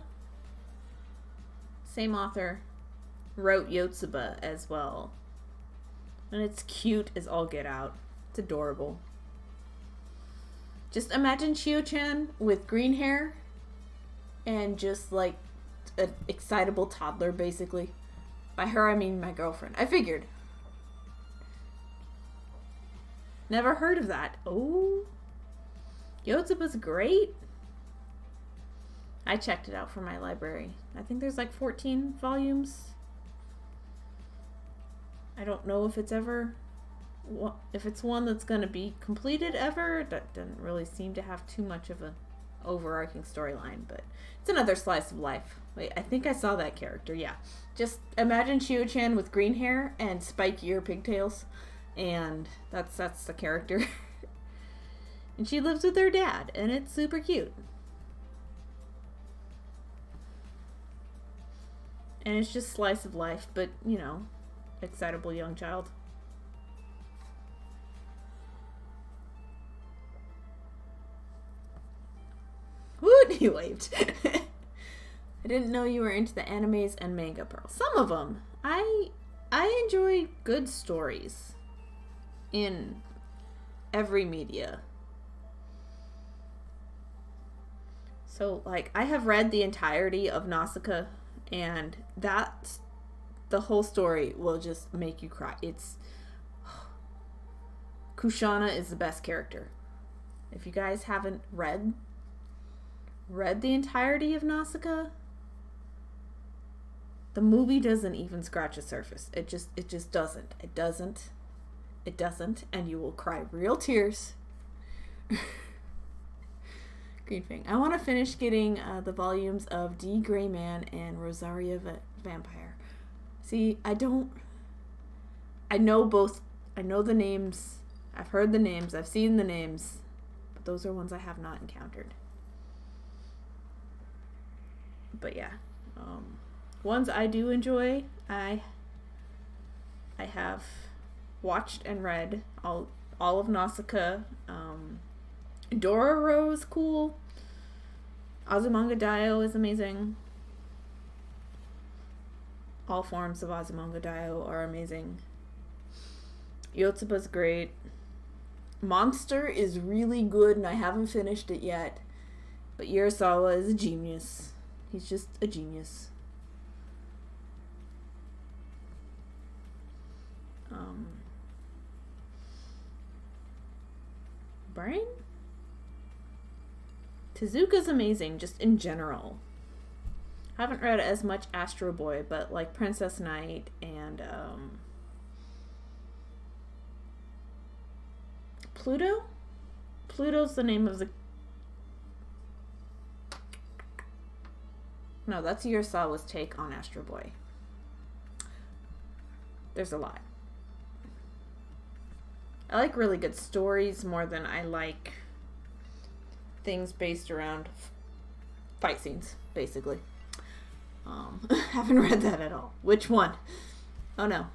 Same author wrote Yotsuba as well. And it's cute as all get out. It's adorable. Just imagine Chio-chan with green hair and just like an excitable toddler, basically. By her, I mean my girlfriend. I figured. Never heard of that. Oh. Yotsuba's great. I checked it out for my library. I think there's like 14 volumes. I don't know if it's one that's going to be completed ever. That doesn't really seem to have too much of a overarching storyline, but it's another slice of life. Wait, I think I saw that character. Yeah. Just imagine Chio-chan with green hair and spikier pigtails, and that's the character. And she lives with her dad, and it's super cute. And it's just slice of life, but, you know, excitable young child. Woot! He waved. I didn't know you were into the animes and manga, Pearl. Some of them. I enjoy good stories in every media. So, like, I have read the entirety of Nausicaa, and that, the whole story will just make you cry. Kushana is the best character. If you guys haven't read the entirety of Nausicaa, the movie doesn't even scratch the surface. It just doesn't. It doesn't, and you will cry real tears. Green Fang. I want to finish getting the volumes of D. Gray Man and Rosaria Vampire. See, I know both. I know the names. I've heard the names. I've seen the names. But those are ones I have not encountered. But yeah. ones I do enjoy, I have watched and read all of Nausicaa. Dororo is cool. Azumanga Daioh is amazing. All forms of Azumanga Daioh are amazing. Yotsuba's great. Monster is really good, and I haven't finished it yet. But Urasawa is a genius. He's just a genius. Brain? Tezuka's amazing, just in general. I haven't read as much Astro Boy, but like Princess Knight and Pluto? Pluto's the name of the... No, that's Urasawa's take on Astro Boy. There's a lot. I like really good stories more than I like things based around fight scenes, basically. Haven't read that at all. Which one? Oh no.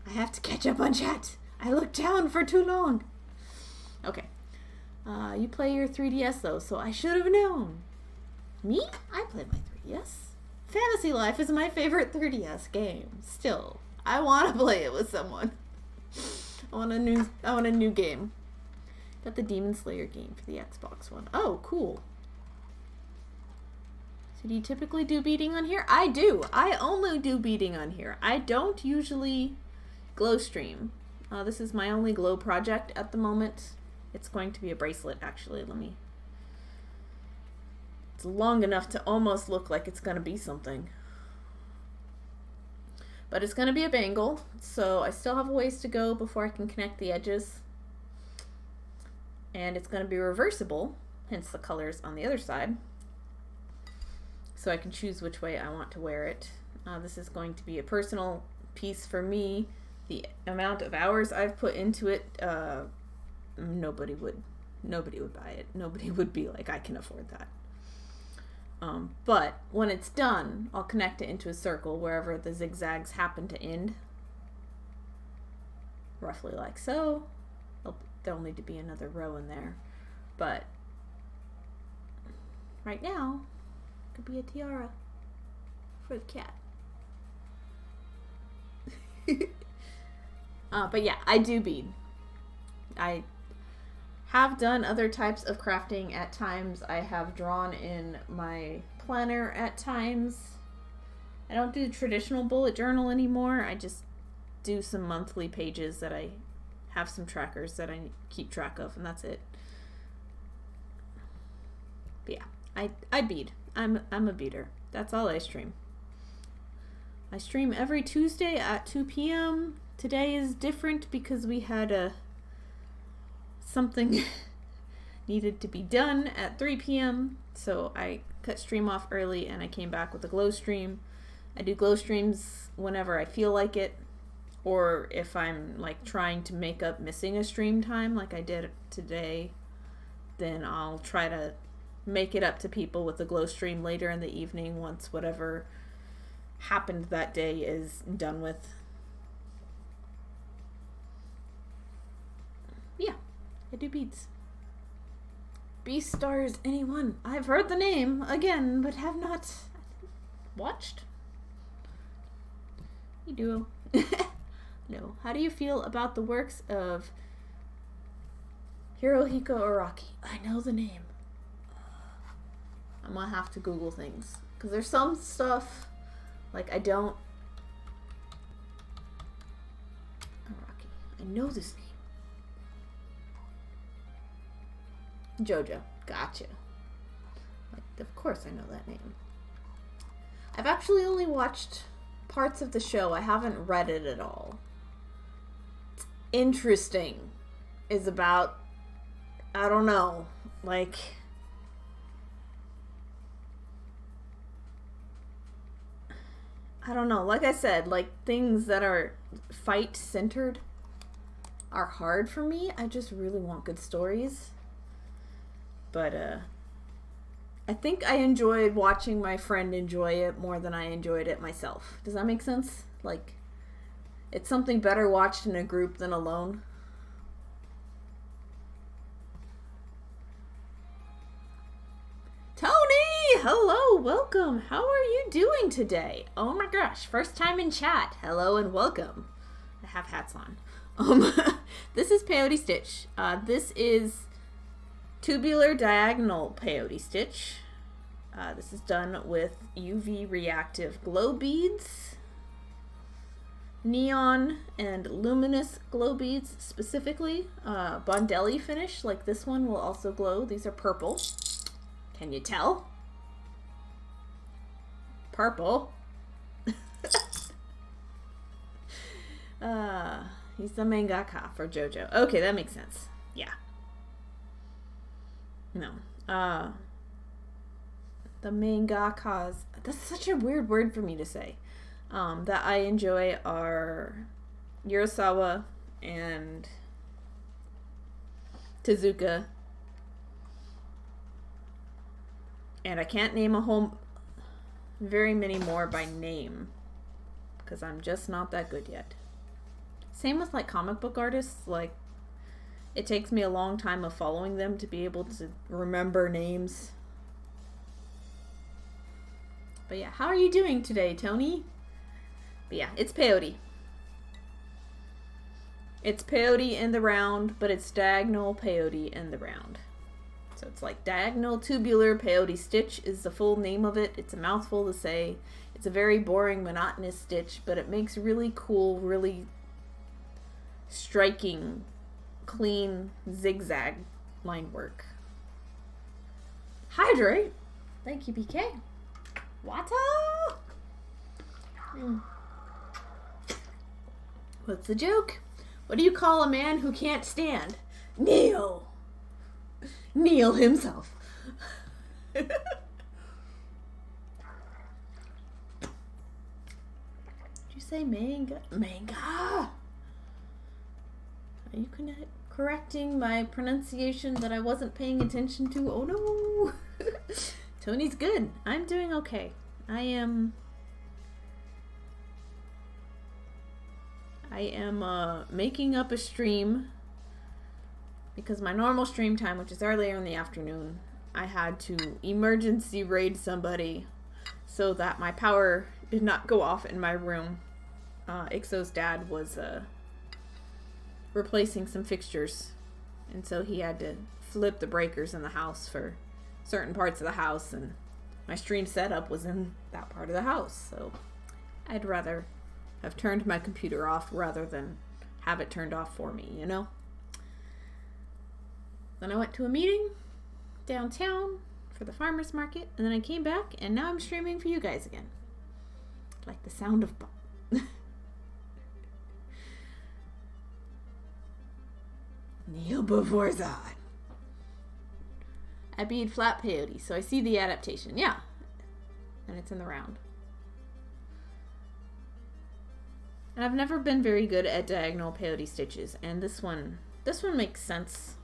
I have to catch up on chat. I looked down for too long. Okay. You play your 3DS though, so I should have known. Me? I play my 3DS. Fantasy Life is my favorite 3DS game. Still, I want to play it with someone. I want a new game. Got the Demon Slayer game for the Xbox One. Oh, cool. So do you typically do beading on here? I do. I only do beading on here. I don't usually glow stream. This is my only glow project at the moment. It's going to be a bracelet, actually. It's long enough to almost look like it's going to be something. But it's going to be a bangle, so I still have a ways to go before I can connect the edges. And it's going to be reversible, hence the colors on the other side. So I can choose which way I want to wear it. This is going to be a personal piece for me. The amount of hours I've put into it, nobody would buy it. Nobody would be like, I can afford that. But when it's done, I'll connect it into a circle wherever the zigzags happen to end. Roughly like so. There'll need to be another row in there. But right now, it could be a tiara for the cat. But yeah, I do bead. I have done other types of crafting at times. I have drawn in my planner at times. I don't do the traditional bullet journal anymore. I just do some monthly pages that I have some trackers that I keep track of, and that's it. But yeah, I bead. I'm a beader. That's all I stream. I stream every Tuesday at 2 p.m. Today is different because we had something needed to be done at 3 p.m. So I cut stream off early and I came back with a glow stream. I do glow streams whenever I feel like it, or if I'm like trying to make up missing a stream time like I did today, then I'll try to make it up to people with a glow stream later in the evening once whatever happened that day is done with. Yeah, I do beads. Beastars, anyone? I've heard the name again, but have not watched. You do. No. How do you feel about the works of Hirohiko Araki? I know the name. I'm gonna have to Google things. Because there's some stuff, like I don't... Araki. I know this name. JoJo. Gotcha. Like, of course I know that name. I've actually only watched parts of the show. I haven't read it at all. It's interesting. Is about... I don't know. Like... I don't know. Like I said, like things that are fight-centered are hard for me. I just really want good stories. But, I think I enjoyed watching my friend enjoy it more than I enjoyed it myself. Does that make sense? Like, it's something better watched in a group than alone. Tony! Hello, welcome. How are you doing today? Oh my gosh, first time in chat. Hello and welcome. I have hats on. This is peyote stitch. This is tubular diagonal peyote stitch. This is done with UV reactive glow beads, neon and luminous glow beads specifically. Bondelli finish like this one will also glow. These are purple. Can you tell? Purple. He's the mangaka for JoJo. Okay, that makes sense. Yeah. No. The mangakas, that's such a weird word for me to say, that I enjoy are Urasawa and Tezuka. And I can't name very many more by name because I'm just not that good yet. Same with like comic book artists. Like, it takes me a long time of following them to be able to remember names. But yeah, how are you doing today, Tony? But yeah, it's peyote. It's peyote in the round, but it's diagonal peyote in the round. So it's like diagonal tubular peyote stitch is the full name of it. It's a mouthful to say. It's a very boring, monotonous stitch, but it makes really cool, really striking, clean zigzag line work. Hydrate. Thank you, BK. Water. What's the joke? What do you call a man who can't stand? Neil. Neil himself. Did you say manga? Manga. Are you correcting my pronunciation that I wasn't paying attention to? Oh no. Tony's good. I'm doing okay. I am making up a stream because my normal stream time, which is earlier in the afternoon, I had to emergency raid somebody so that my power did not go off in my room. Ixo's dad was replacing some fixtures, and so he had to flip the breakers in the house for certain parts of the house, and my stream setup was in that part of the house, so I'd rather have turned my computer off rather than have it turned off for me, you know? Then I went to a meeting downtown for the farmer's market, and then I came back, and now I'm streaming for you guys again. Like the sound of Neil before Zod. I bead flat peyote, so I see the adaptation. Yeah. And it's in the round. And I've never been very good at diagonal peyote stitches, and this one makes sense.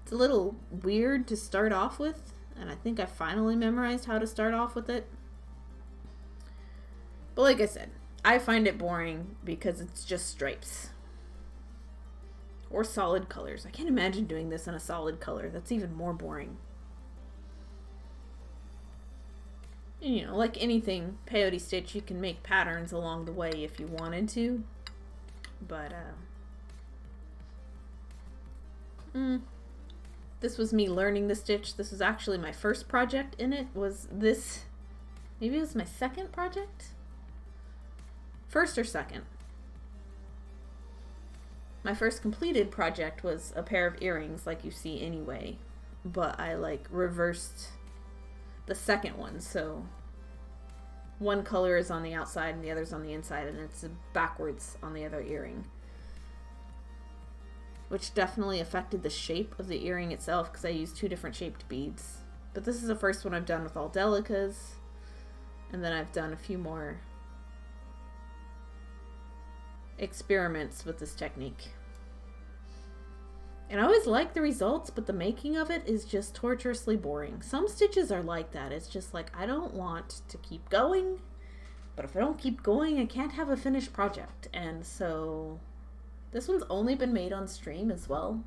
It's a little weird to start off with, and I think I finally memorized how to start off with it. But like I said, I find it boring because it's just stripes. Or solid colors. I can't imagine doing this in a solid color. That's even more boring. And, you know, like anything, peyote stitch, you can make patterns along the way if you wanted to. But, this was me learning the stitch. This was actually my first project in it. Maybe it was my second project? First or second. My first completed project was a pair of earrings, like you see anyway. But I, like, reversed the second one, so one color is on the outside and the other's on the inside, and it's backwards on the other earring. Which definitely affected the shape of the earring itself, because I used two different shaped beads. But this is the first one I've done with all delicas, and then I've done a few more experiments with this technique. And I always like the results, but the making of it is just torturously boring. Some stitches are like that. It's just like, I don't want to keep going, but if I don't keep going, I can't have a finished project. And so this one's only been made on stream as well.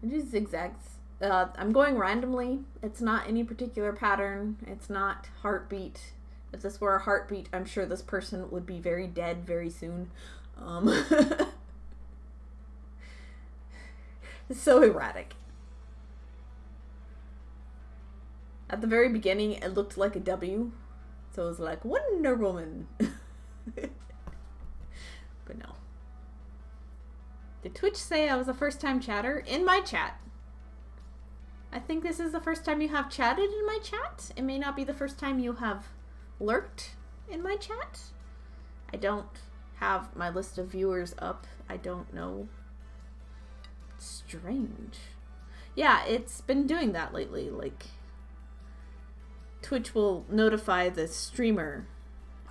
I do zigzags. I'm going randomly. It's not any particular pattern. It's not heartbeat. If this were a heartbeat, I'm sure this person would be very dead very soon. It's so erratic. At the very beginning, it looked like a W. So it was like, Wonder Woman. But no. Did Twitch say I was a first-time chatter? In my chat. I think this is the first time you have chatted in my chat. It may not be the first time you have lurked in my chat. I don't have my list of viewers up. I don't know. Strange. Yeah, it's been doing that lately. Like, Twitch will notify the streamer,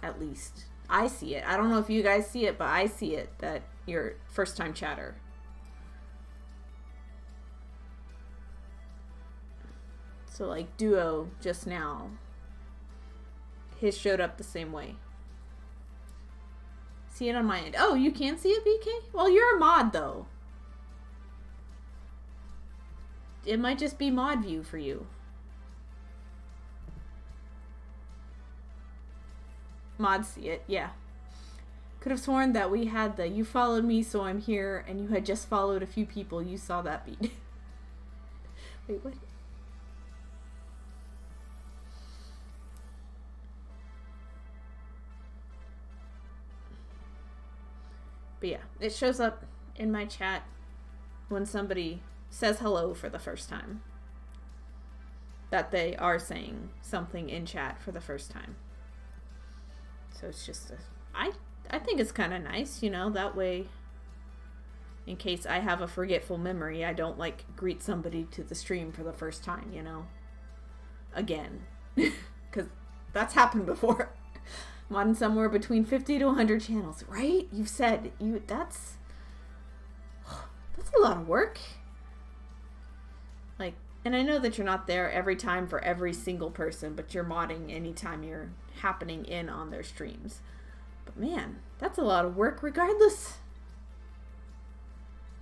at least. I see it. I don't know if you guys see it, but I see it, that you're first time chatter. So like Duo just now, his showed up the same way. See it on my end. Oh, you can see it, BK? Well, you're a mod, though. It might just be mod view for you. Mods see it, yeah. Could have sworn that we had the you followed me, so I'm here, and you had just followed a few people. You saw that beat. Wait, what? But yeah, it shows up in my chat when somebody says hello for the first time. That they are saying something in chat for the first time. So it's just I think it's kind of nice, you know, that way in case I have a forgetful memory, I don't like greet somebody to the stream for the first time, you know, again, because that's happened before. I'm on somewhere between 50 to 100 channels, right? You've said that's a lot of work. Like, and I know that you're not there every time for every single person, but you're modding anytime you're happening in on their streams. But man, that's a lot of work regardless.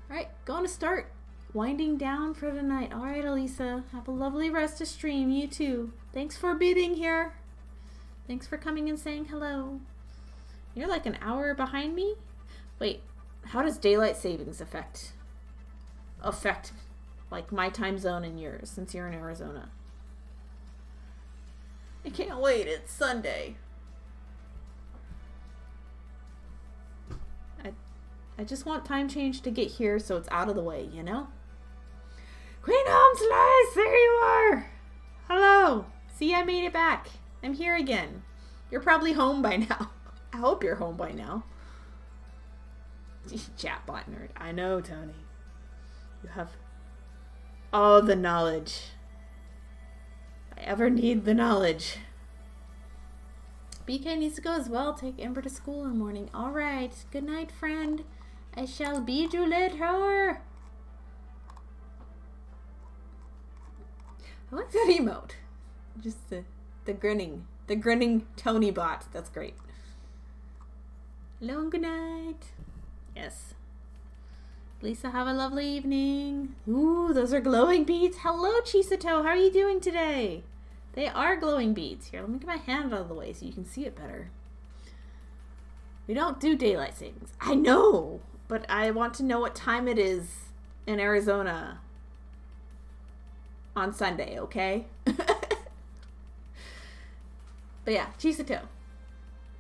All right, going to start winding down for tonight. All right, Elisa, have a lovely rest of stream. You too. Thanks for being here. Thanks for coming and saying hello. You're like an hour behind me? Wait, how does daylight savings affect like my time zone and yours, since you're in Arizona? I can't wait, it's Sunday. I just want time change to get here so it's out of the way, you know? Queen Home Slice, there you are! Hello! See, I made it back. I'm here again. You're probably home by now. I hope you're home by now. Chatbot nerd. I know, Tony. You have all the knowledge. If I ever need the knowledge. BK needs to go as well. Take Amber to school in the morning. Alright. Good night, friend. I shall bid you later. I like that emote. Just the grinning Tony bot. That's great. Hello and good night. Yes. Lisa, have a lovely evening. Ooh, those are glowing beads. Hello, Chisato. How are you doing today? They are glowing beads. Here, let me get my hand out of the way so you can see it better. We don't do daylight savings. I know, but I want to know what time it is in Arizona on Sunday, okay? But yeah, Chisato.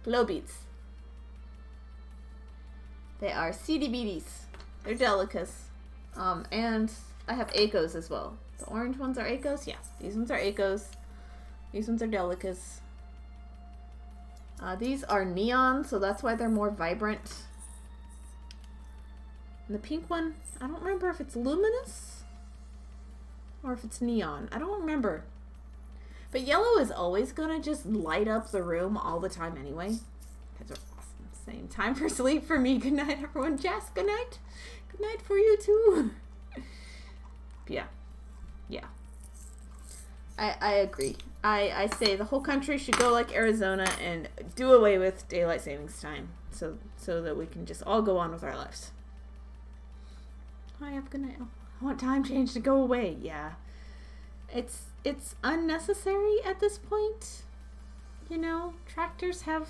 Glow beads. They are seedy beaties. They're delicas. And I have Acos as well. The orange ones are Acos? Yeah, these ones are Acos. These ones are delicas. These are neon, so that's why they're more vibrant. And the pink one, I don't remember if it's luminous or if it's neon. I don't remember. But yellow is always gonna just light up the room all the time anyway. These are awesome. Same time for sleep for me. Good night, everyone. Jess, good night. Good night for you too. Yeah. Yeah. I agree. I say the whole country should go like Arizona and do away with daylight savings time so that we can just all go on with our lives. Hi, have a good night. I want time change to go away. Yeah. It's unnecessary at this point. You know, tractors have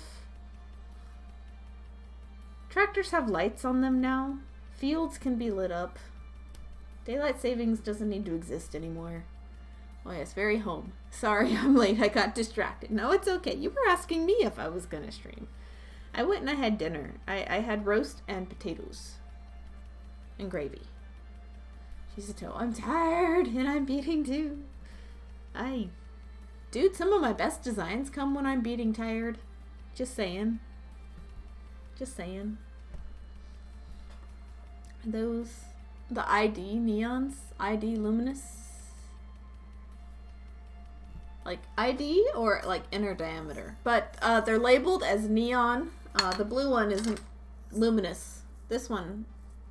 lights on them now. Fields can be lit up. Daylight savings doesn't need to exist anymore. Oh yes, very home. Sorry, I'm late. I got distracted. No, it's okay. You were asking me if I was gonna stream. I went and I had dinner. I had roast and potatoes. And gravy. She's a toe. I'm tired and I'm beating too. Dude, some of my best designs come when I'm beating tired. Just saying. Just saying. The ID neons, ID luminous. Like ID or like inner diameter. But they're labeled as neon. The blue one isn't luminous. This one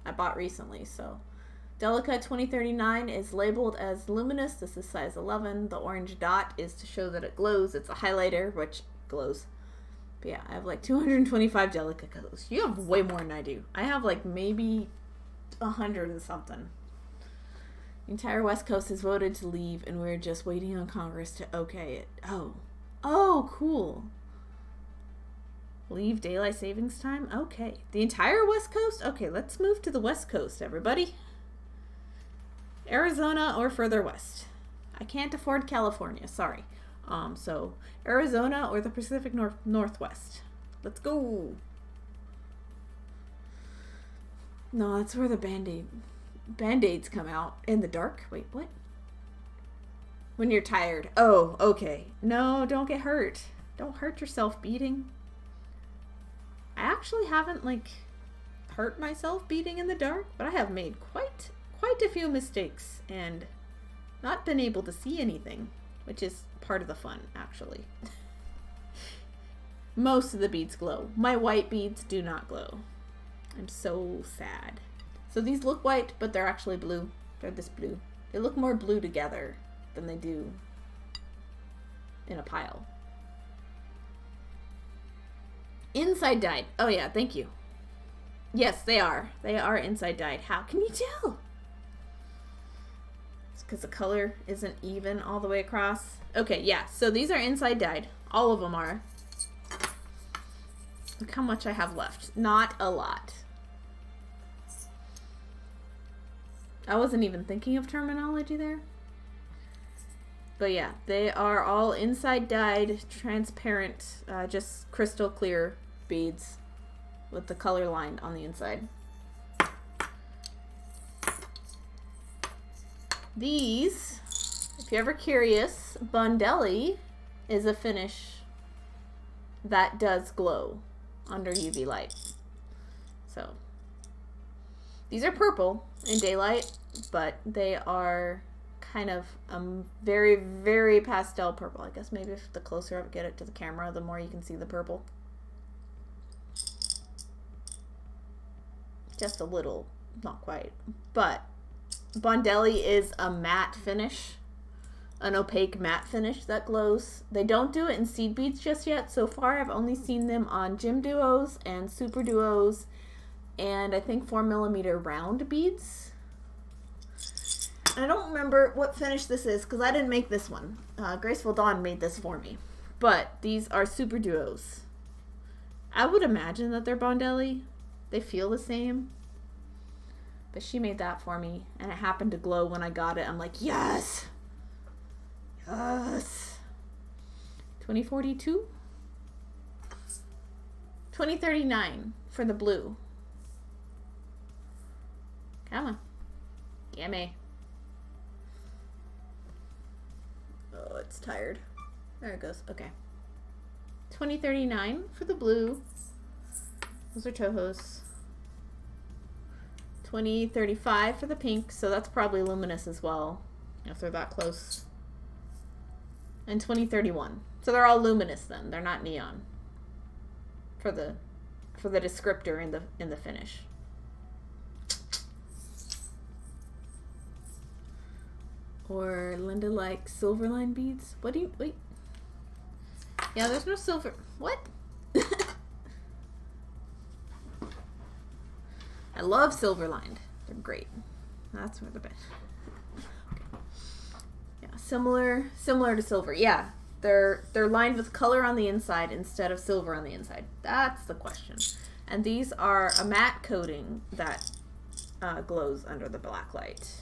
I bought recently, so. Delica 2039 is labeled as luminous. This is size 11. The orange dot is to show that it glows. It's a highlighter, which glows. But yeah, I have like 225 Delica colors. You have way more than I do. I have like maybe 100 and something. The entire West Coast has voted to leave, and we're just waiting on Congress to okay it. Oh, cool. Leave daylight savings time? Okay. The entire West Coast? Okay, let's move to the West Coast, everybody. Arizona or further west. I can't afford California, sorry. So Arizona or the Pacific Northwest. Let's go. No, that's where the Band-Aids come out. In the dark? Wait, what? When you're tired. Oh, okay. No, don't get hurt. Don't hurt yourself beating. I actually haven't, like, hurt myself beating in the dark, but I have made quite a few mistakes and not been able to see anything, which is part of the fun, actually. Most of the beads glow. My white beads do not glow. I'm so sad. So these look white, but they're actually blue. They're this blue. They look more blue together than they do in a pile. Inside dyed. Oh yeah, thank you. Yes, they are. They are inside dyed. How can you tell? It's because the color isn't even all the way across. Okay, yeah. So these are inside dyed. All of them are. Look how much I have left. Not a lot. I wasn't even thinking of terminology there. But yeah, they are all inside dyed, transparent, just crystal clear beads with the color line on the inside. These, if you're ever curious, Bundelli is a finish that does glow under UV light. So these are purple in daylight, but they are kind of very, very pastel purple. I guess maybe if the closer I get it to the camera, the more you can see the purple. Just a little, not quite. But Bundelli is a matte finish, an opaque matte finish that glows. They don't do it in seed beads just yet. So far, I've only seen them on gem duos and super duos, and I think 4mm round beads. I don't remember what finish this is because I didn't make this one. Graceful Dawn made this for me. But these are super duos. I would imagine that they're Bundelli. They feel the same. But she made that for me, and it happened to glow when I got it. I'm like, yes! Yes! 2042? 2039 for the blue. Come on. Gimme. Oh, it's tired. There it goes. Okay. 2039 for the blue. Those are Tohos. 2035 for the pink, so that's probably luminous as well, if they're that close. And 2031. So they're all luminous then. They're not neon. For for the descriptor in the finish. Or Linda likes silver line beads. What do you wait? Yeah, there's no silver. What? I love silver lined. They're great. That's where the best. Okay. Yeah, similar to silver. Yeah, they're lined with color on the inside instead of silver on the inside. That's the question. And these are a matte coating that glows under the black light.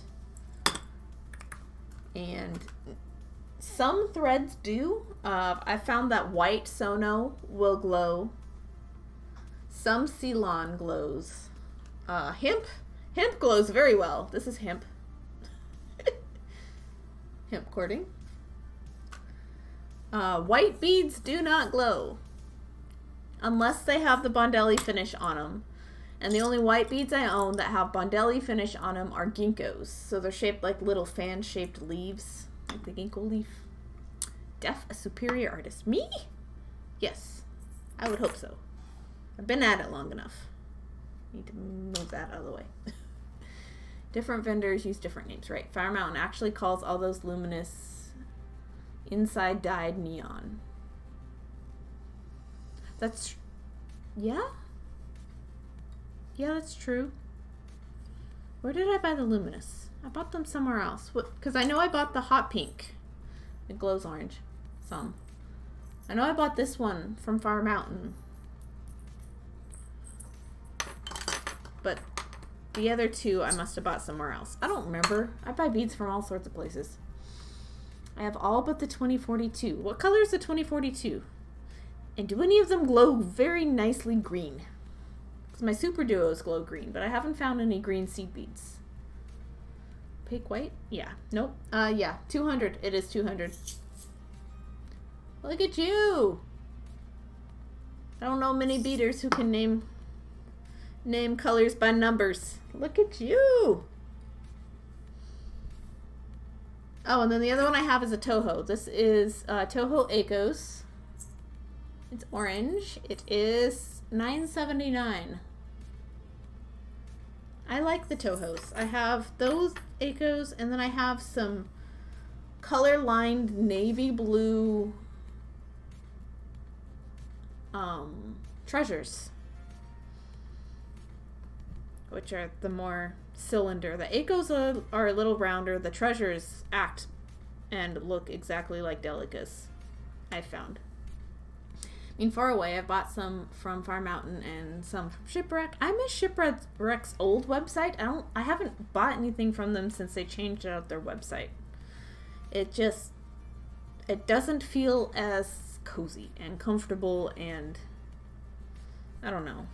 And some threads do. I found that white Sono will glow. Some Ceylon glows. Hemp glows very well. This is hemp. Hemp cording. White beads do not glow unless they have the Bondelli finish on them. And the only white beads I own that have Bondelli finish on them are ginkgos. So they're shaped like little fan-shaped leaves, like the ginkgo leaf. Def, a superior artist. Me? Yes, I would hope so. I've been at it long enough. Need to move that out of the way. Different vendors use different names, right? Fire Mountain actually calls all those luminous inside dyed neon. That's, yeah? Yeah, that's true. Where did I buy the luminous? I bought them somewhere else. Because I know I bought the hot pink. It glows orange. Some. I know I bought this one from Fire Mountain. But the other two I must have bought somewhere else. I don't remember. I buy beads from all sorts of places. I have all but the 2042. What color is the 2042? And do any of them glow very nicely green? Because my super duos glow green, but I haven't found any green seed beads. Opaque white? Yeah. Nope. Yeah. 200. It is 200. Look at you! I don't know many beaders who can name colors by numbers. Look at you! Oh, and then the other one I have is a Toho. This is Toho Akos. It's orange. It is $9.79. I like the Tohos. I have those Akos, and then I have some color-lined navy blue treasures, which are the more cylinder. The Akos are a little rounder. The treasures act and look exactly like Delicas, I found. I mean, far away, I bought some from Fire Mountain and some from Shipwreck. I miss Shipwreck's old website. I haven't bought anything from them since they changed out their website. It doesn't feel as cozy and comfortable, and I don't know.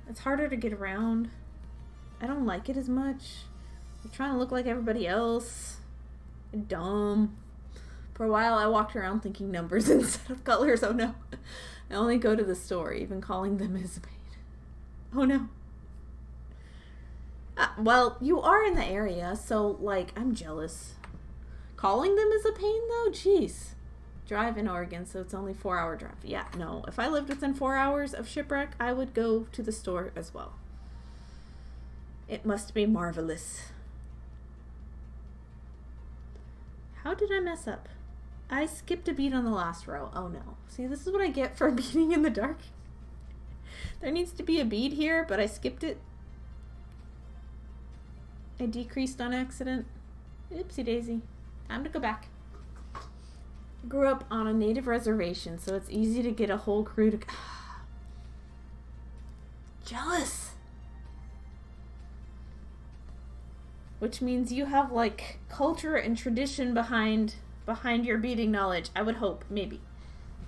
It's harder to get around. I don't like it as much. I'm trying to look like everybody else. I'm dumb. For a while, I walked around thinking numbers instead of colors. Oh no. I only go to the store. Even calling them is a pain. Oh no. Well, you are in the area, so, like, I'm jealous. Calling them is a pain, though? Jeez. Drive in Oregon, so it's only 4-hour drive. Yeah, no. If I lived within 4 hours of Shipwreck, I would go to the store as well. It must be marvelous. How did I mess up? I skipped a bead on the last row. Oh no. See, this is what I get for beading in the dark. There needs to be a bead here, but I skipped it. I decreased on accident. Oopsie daisy. Time to go back. I grew up on a native reservation, so it's easy to get a whole crew to... Jealous. Which means you have, like, culture and tradition behind your beading knowledge. I would hope. Maybe.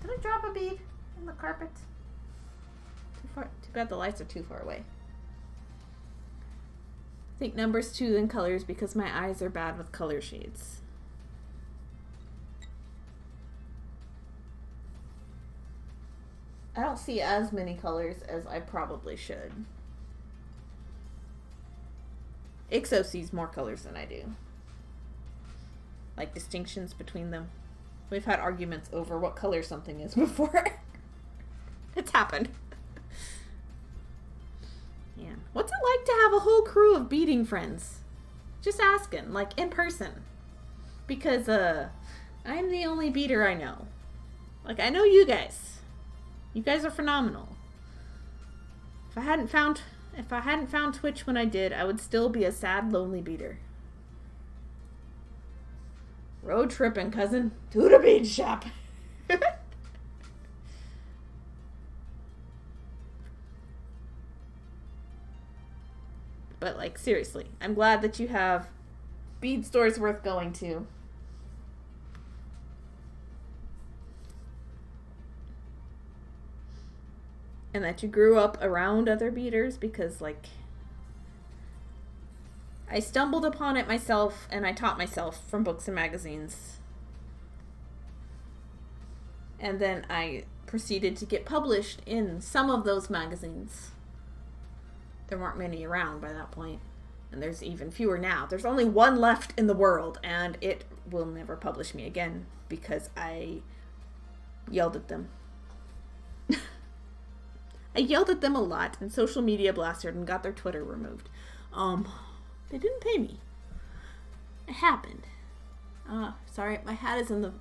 Did I drop a bead in the carpet? Too far. Too bad the lights are too far away. I think numbers 2 than colors because my eyes are bad with color shades. I don't see as many colors as I probably should. Ixo sees more colors than I do. Like distinctions between them. We've had arguments over what color something is before. It's happened. Man, what's it like to have a whole crew of beading friends? Just asking, like in person. Because I'm the only beader I know. Like, I know you guys. You guys are phenomenal. If I hadn't found Twitch when I did, I would still be a sad, lonely beater. Road tripping, cousin. To the bead shop. But, like, seriously, I'm glad that you have bead stores worth going to. And that you grew up around other beaders, because, like, I stumbled upon it myself and I taught myself from books and magazines. And then I proceeded to get published in some of those magazines. There weren't many around by that point, and there's even fewer now. There's only one left in the world, and it will never publish me again because I yelled at them. I yelled at them a lot, and social media blasted and got their Twitter removed. They didn't pay me. It happened. Sorry, my hat is in the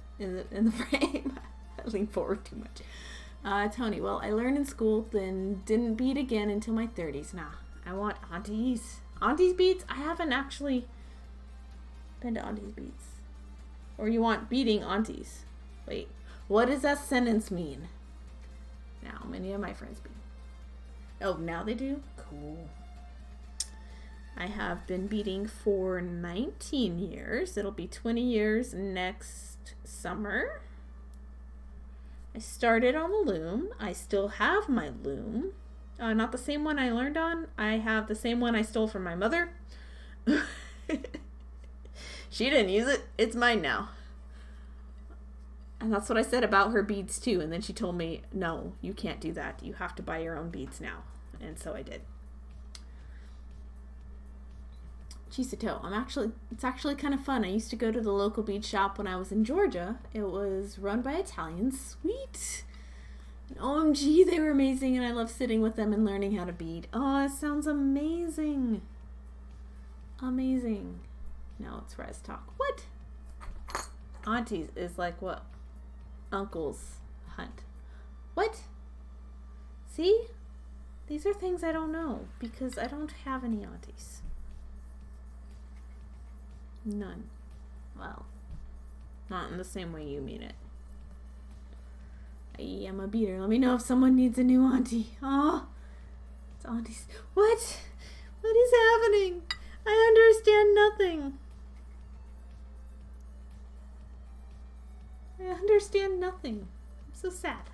frame. I lean forward too much. Tony, well, I learned in school, then didn't bead again until my 30s. Nah, I want aunties. Aunties beads? I haven't actually been to aunties beads. Or you want beading aunties. Wait, what does that sentence mean? Now, many of my friends bead. Oh, now they do? Cool. I have been beading for 19 years. It'll be 20 years next summer. I started on the loom. I still have my loom. Not the same one I learned on. I have the same one I stole from my mother. She didn't use it. It's mine now. And that's what I said about her beads too. And then she told me, no, you can't do that. You have to buy your own beads now. And so I did. Chisato. It's actually kind of fun. I used to go to the local bead shop when I was in Georgia. It was run by Italians. Sweet. And OMG, they were amazing, and I love sitting with them and learning how to bead. Oh, it sounds amazing. Amazing. Now it's Res Talk. What? Aunties is like what uncles hunt. What? See? These are things I don't know because I don't have any aunties. None. Well, not in the same way you mean it. I am a beater. Let me know if someone needs a new auntie. Oh, it's aunties. What? What is happening? I understand nothing. I understand nothing. I'm so sad.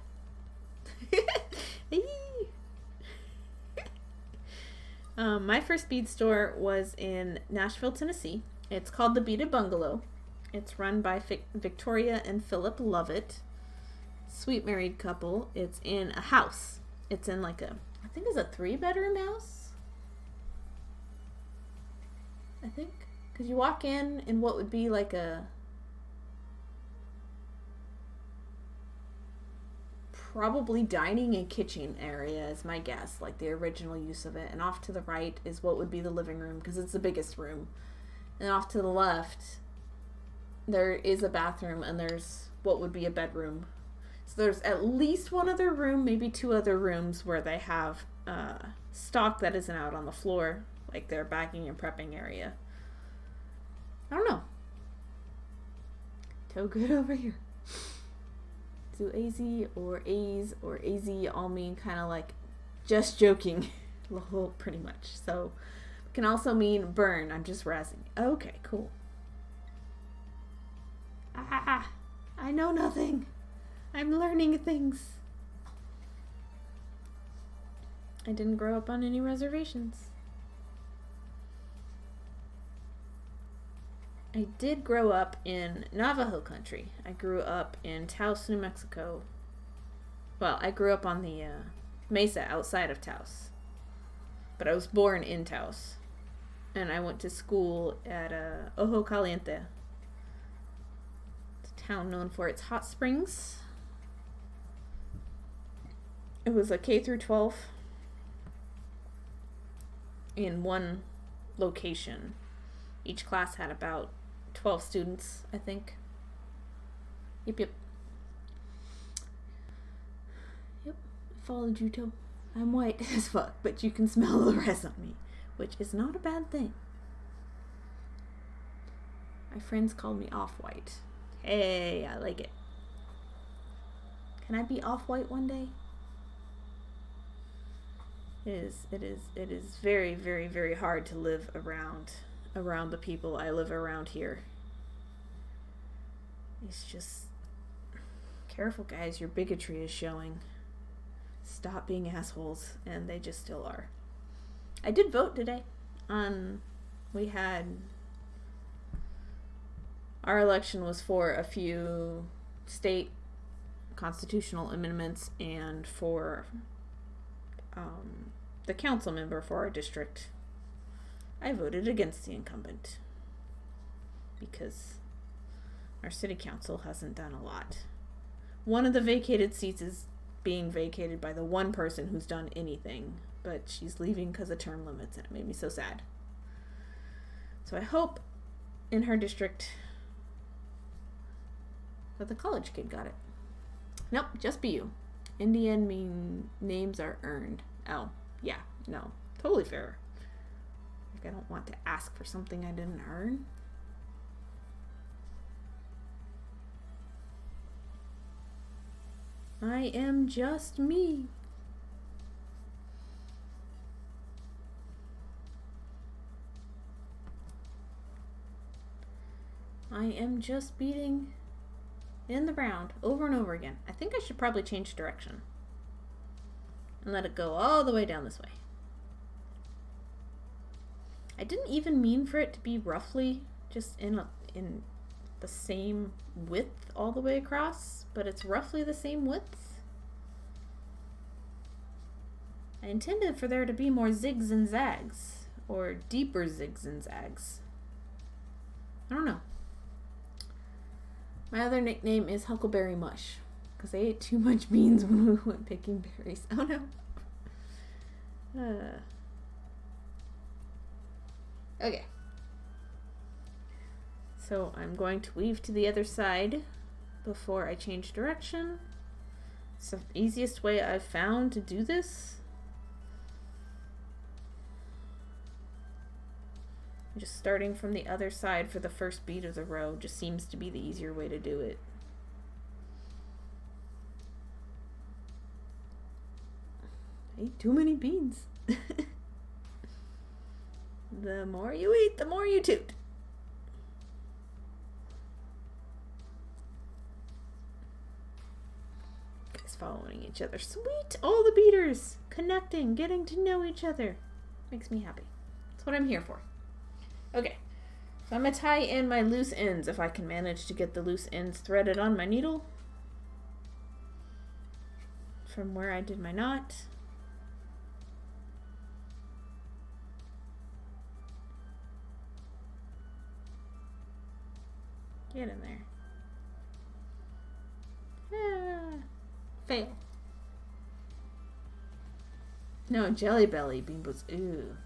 My first bead store was in Nashville, Tennessee. It's called the Beaded Bungalow. It's run by Victoria and Philip Lovett. Sweet married couple. It's in a house. It's in like I think it's a 3-bedroom house. I think. Because you walk in what would be like a probably dining and kitchen area is my guess, like the original use of it. And off to the right is what would be the living room because it's the biggest room. And off to the left, there is a bathroom and there's what would be a bedroom. So there's at least one other room, maybe 2 other rooms where they have stock that isn't out on the floor, like their bagging and prepping area. I don't know. Toe good over here. So AZ or A's or AZ all mean kind of like just joking, pretty much. So it can also mean burn. I'm just razzing. Okay, cool. I know nothing. I'm learning things. I didn't grow up on any reservations. I did grow up in Navajo country. I grew up in Taos, New Mexico. Well, I grew up on the mesa outside of Taos. But I was born in Taos. And I went to school at Ojo Caliente. It's a town known for its hot springs. It was a K through 12. in one location. Each class had about 12 students, I think. Yep. Yep, I followed you, too. I'm white as fuck, but you can smell the rest on me, which is not a bad thing. My friends called me off-white. Hey, I like it. Can I be off-white one day? It is very, very, very hard to live around the people I live around here. It's just, careful guys, your bigotry is showing. Stop being assholes, and they just still are. I did vote today. We had, our election was for a few state constitutional amendments and for the council member for our district. I voted against the incumbent because our city council hasn't done a lot. One of the vacated seats is being vacated by the one person who's done anything, but she's leaving because of term limits, and it made me so sad. So I hope in her district that the college kid got it. Nope, just BU. Indian names are earned. Oh, yeah, no, totally fair. Like, I don't want to ask for something I didn't earn. I am just me. I am just beating in the round over and over again. I think I should probably change direction and let it go all the way down this way. I didn't even mean for it to be roughly just in the same width all the way across, but it's roughly the same width. I intended for there to be more zigs and zags, or deeper zigs and zags. I don't know. My other nickname is Huckleberry Mush, because I ate too much beans when we went picking berries. Oh no. Okay. So I'm going to weave to the other side before I change direction. It's the easiest way I've found to do this. Just starting from the other side for the first beat of the row just seems to be the easier way to do it. I ate too many beans. The more you eat, the more you toot. Guys following each other. Sweet! All the beaters connecting, getting to know each other. Makes me happy. That's what I'm here for. Okay, so I'm going to tie in my loose ends if I can manage to get the loose ends threaded on my needle from where I did my knot. Get in there. Ah, fail. No, Jelly Belly Beanboos. Ooh.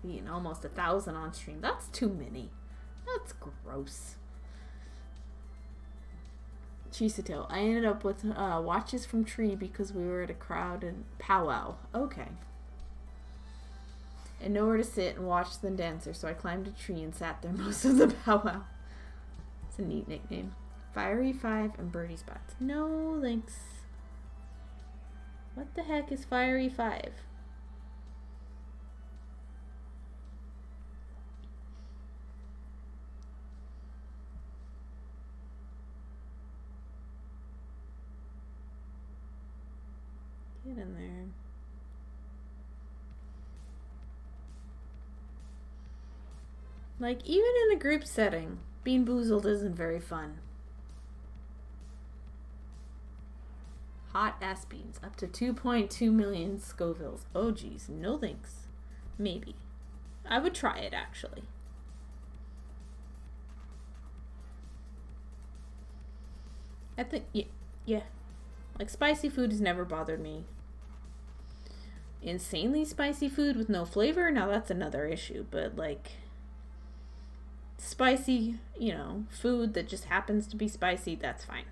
Eating almost 1,000 on stream. That's too many. That's gross. Chisito. I ended up with watches from Tree because we were at a crowded powwow. Okay. And nowhere to sit and watch the dancer, so I climbed a tree and sat there most of the powwow. It's a neat nickname. Fiery 5 and Birdie Spots. No thanks. What the heck is Fiery 5? Get in there. Like, even in a group setting, Bean Boozled isn't very fun. Hot ass beans. Up to 2.2 million Scovilles. Oh geez, no thanks. Maybe. I would try it, actually. I think, yeah. Like, spicy food has never bothered me. insanely spicy food with no flavor, now that's another issue. But like spicy, you know, food that just happens to be spicy, that's fine.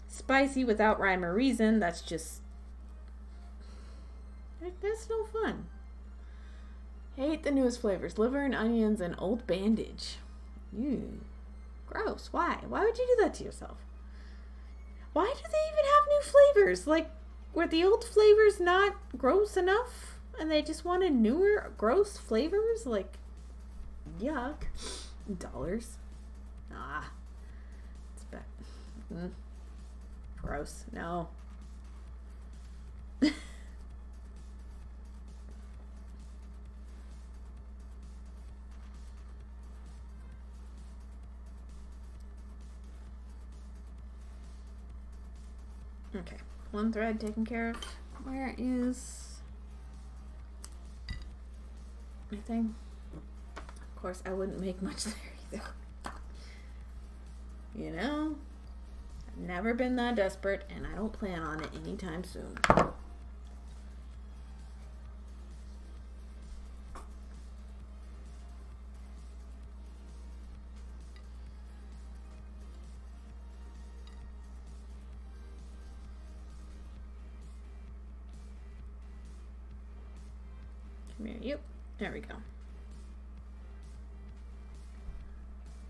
Spicy without rhyme or reason, that's no fun. Hate the newest flavors. Liver and onions and old bandage. Ew. Gross. Why? Why would you do that to yourself? Why do they even have new flavors? Like, were the old flavors not gross enough? And they just wanted newer, gross flavors? Like, yuck. Dollars. Ah. It's bad. Gross. No. Okay, one thread taken care of. Where is my thing? Of course, I wouldn't make much there either. You know, I've never been that desperate, and I don't plan on it anytime soon. Come here, you. There we go.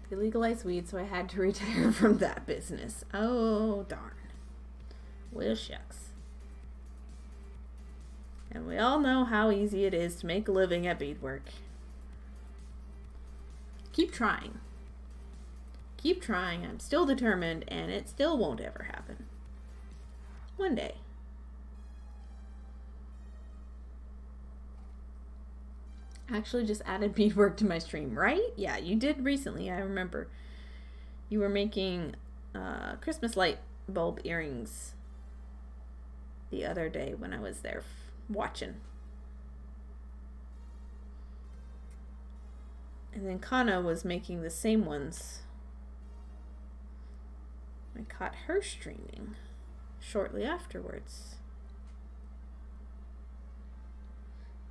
They legalized weed, so I had to retire from that business. Oh, darn. Well, shucks. And we all know how easy it is to make a living at beadwork. Keep trying. Keep trying. I'm still determined, and it still won't ever happen. One day. Actually just added beadwork to my stream, right? Yeah, you did recently. I remember you were making Christmas light bulb earrings the other day when I was there watching. And then Kana was making the same ones. I caught her streaming shortly afterwards.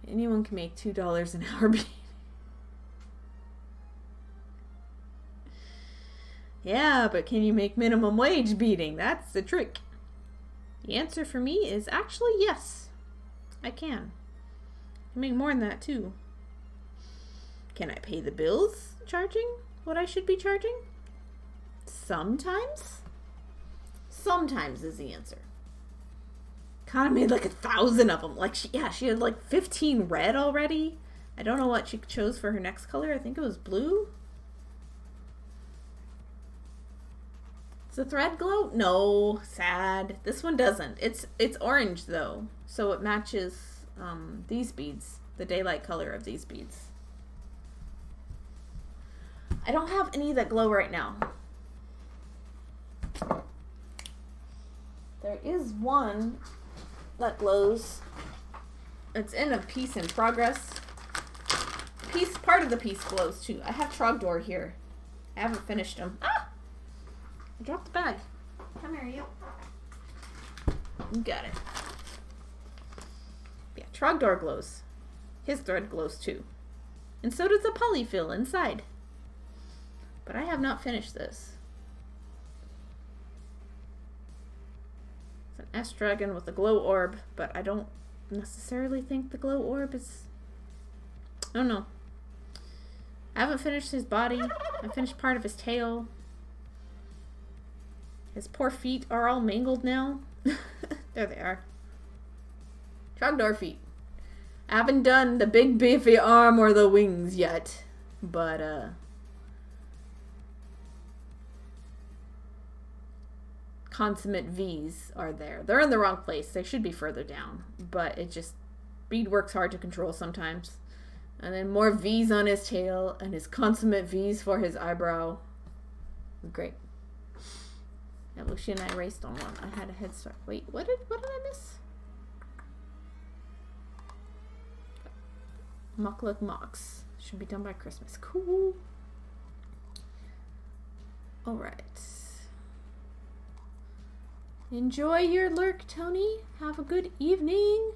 Anyone can make $2 an hour beading. Yeah, but can you make minimum wage beading? That's the trick. The answer for me is actually yes. I can. I can make more than that too. Can I pay the bills charging what I should be charging? Sometimes. Sometimes is the answer. Kind of made like 1,000 of them. Like, she had like 15 red already. I don't know what she chose for her next color. I think it was blue. Does the thread glow? No, sad. This one doesn't. It's orange though, so it matches these beads, the daylight color of these beads. I don't have any that glow right now. There is one that glows. It's in a piece in progress. Part of the piece glows too. I have Trogdor here. I haven't finished them. Ah! I dropped the bag. Come here, you. You got it. Yeah, Trogdor glows. His thread glows too. And so does the polyfill inside. But I have not finished this. It's an S-Dragon with a glow orb, but I don't necessarily think the glow orb is... I don't know. I haven't finished his body. I finished part of his tail. His poor feet are all mangled now. There they are. Trogdor feet. I haven't done the big beefy arm or the wings yet, but consummate V's are there. They're in the wrong place. They should be further down, but it just, beadwork's hard to control sometimes. And then more V's on his tail and his consummate V's for his eyebrow. Great. Yeah, Lucy and I raced on one. I had a head start. Wait, what did I miss? Mukluk Mox. Should be done by Christmas. Cool. Alright. Enjoy your lurk, Tony. Have a good evening.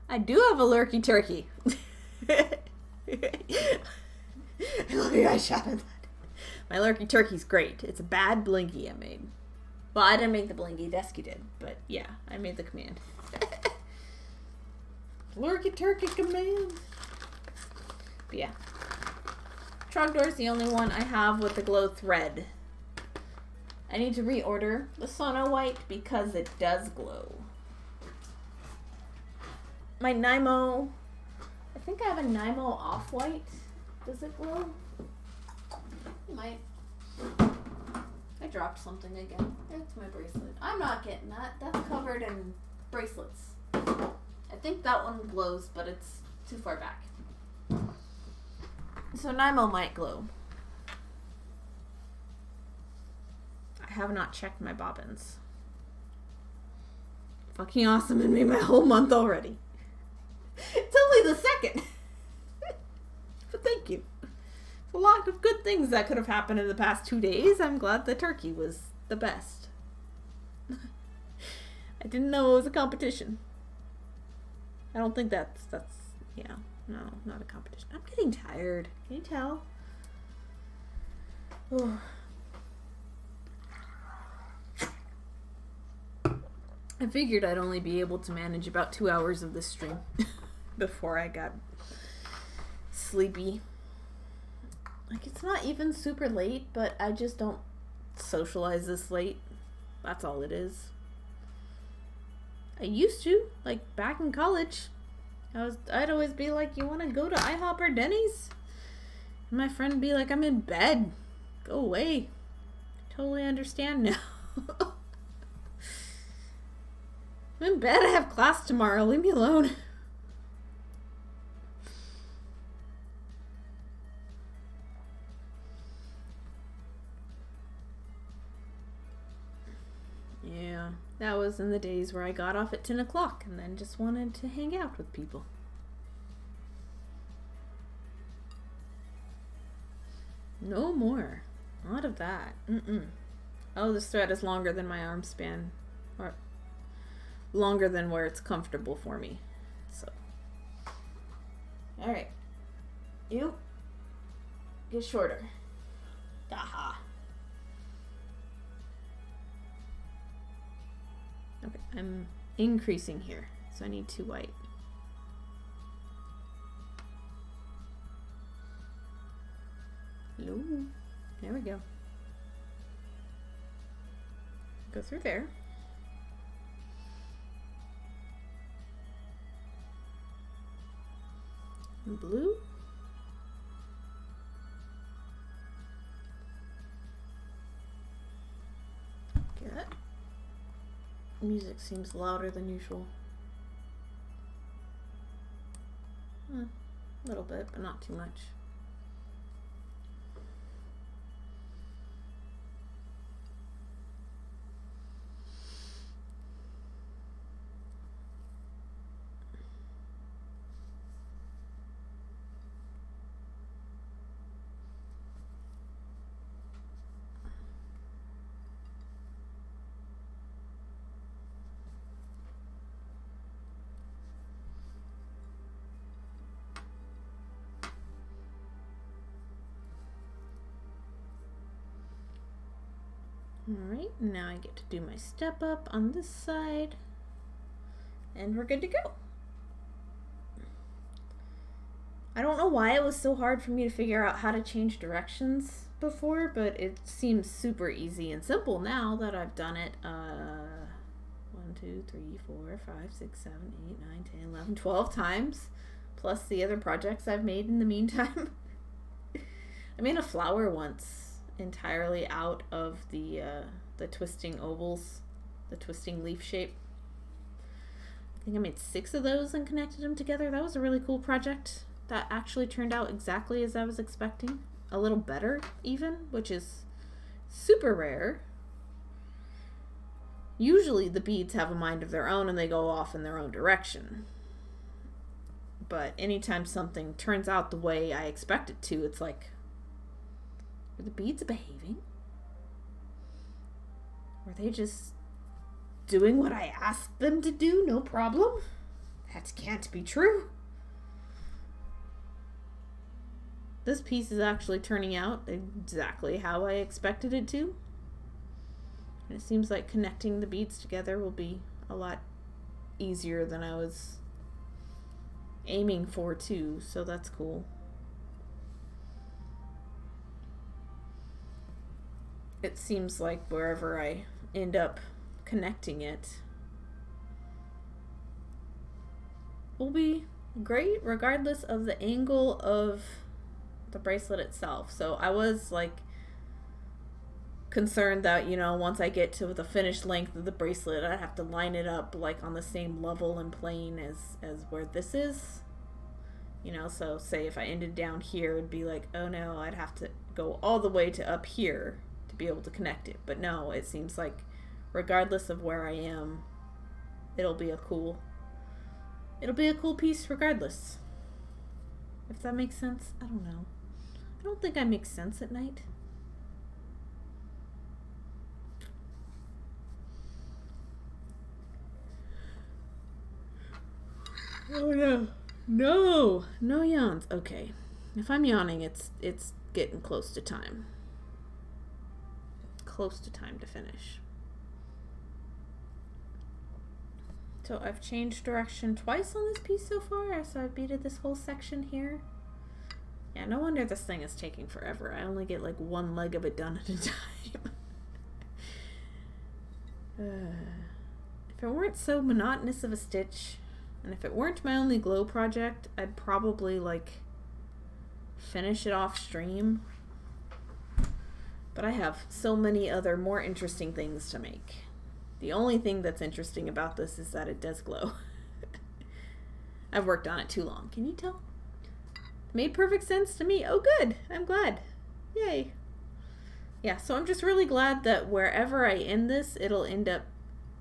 I do have a lurky turkey. I love your eye shot at that. My lurky turkey's great. It's a bad blinky I made. Well, I didn't make the blinky. Desky did. But yeah, I made the command. Lurky turkey command. But yeah. Trogdor's the only one I have with the glow thread. I need to reorder the Sono White because it does glow. My Nymo, I think I have a Nymo Off-White. Does it glow? It might. I dropped something again. It's my bracelet. I'm not getting that. That's covered in bracelets. I think that one glows, but it's too far back. So Nymo might glow. I have not checked my bobbins. Fucking awesome, and made my whole month already. It's only the 2nd. But thank you. A lot of good things that could have happened in the past 2 days. I'm glad the turkey was the best. I didn't know it was a competition. I don't think that's yeah, no, not a competition. I'm getting tired. Can you tell? Oh. I figured I'd only be able to manage about 2 hours of this stream before I got sleepy. Like, it's not even super late, but I just don't socialize this late. That's all it is. I used to, like, back in college. I'd always be like, you want to go to IHOP or Denny's? And my friend would be like, I'm in bed. Go away. Totally understand now. I'm in bed. I have class tomorrow. Leave me alone. Yeah, that was in the days where I got off at 10 o'clock and then just wanted to hang out with people. No more. Not of that. Oh, this thread is longer than my arm span. Or longer than where it's comfortable for me. So. Alright. You. Get shorter. Aha. Okay, I'm increasing here, so I need 2 white. Hello. There we go. Go through there. And blue. Good. Music seems louder than usual. A little bit, but not too much. Alright, now I get to do my step up on this side, and we're good to go. I don't know why it was so hard for me to figure out how to change directions before, but it seems super easy and simple now that I've done it 1, 2, 3, 4, 5, 6, 7, 8, 9, 10, 11, 12 times, plus the other projects I've made in the meantime. I made a flower once entirely out of the twisting ovals, the twisting leaf shape. I think I made 6 of those and connected them together. That was a really cool project. That actually turned out exactly as I was expecting. A little better even, which is super rare. Usually the beads have a mind of their own and they go off in their own direction. But anytime something turns out the way I expect it to, it's like, were the beads behaving? Were they just doing what I asked them to do? No problem? That can't be true. This piece is actually turning out exactly how I expected it to. And it seems like connecting the beads together will be a lot easier than I was aiming for too, so that's cool. It seems like wherever I end up connecting it will be great regardless of the angle of the bracelet itself. So I was like concerned that, you know, once I get to the finished length of the bracelet, I have to line it up like on the same level and plane as where this is. You know, so say if I ended down here, it'd be like, oh no, I'd have to go all the way to up here to be able to connect it. But no, it seems like regardless of where I am, it'll be a cool piece regardless. If that makes sense, I don't know. I don't think I make sense at night. Oh no. No yawns. Okay. If I'm yawning, it's getting close to time. Close to time to finish. So I've changed direction twice on this piece so far, so I've beaded this whole section here. Yeah, no wonder this thing is taking forever. I only get like one leg of it done at a time. If it weren't so monotonous of a stitch, and if it weren't my only glow project, I'd probably like finish it off stream. But I have so many other more interesting things to make. The only thing that's interesting about this is that it does glow. I've worked on it too long. Can you tell? It made perfect sense to me. Oh, good. I'm glad. Yay. Yeah, so I'm just really glad that wherever I end this, it'll end up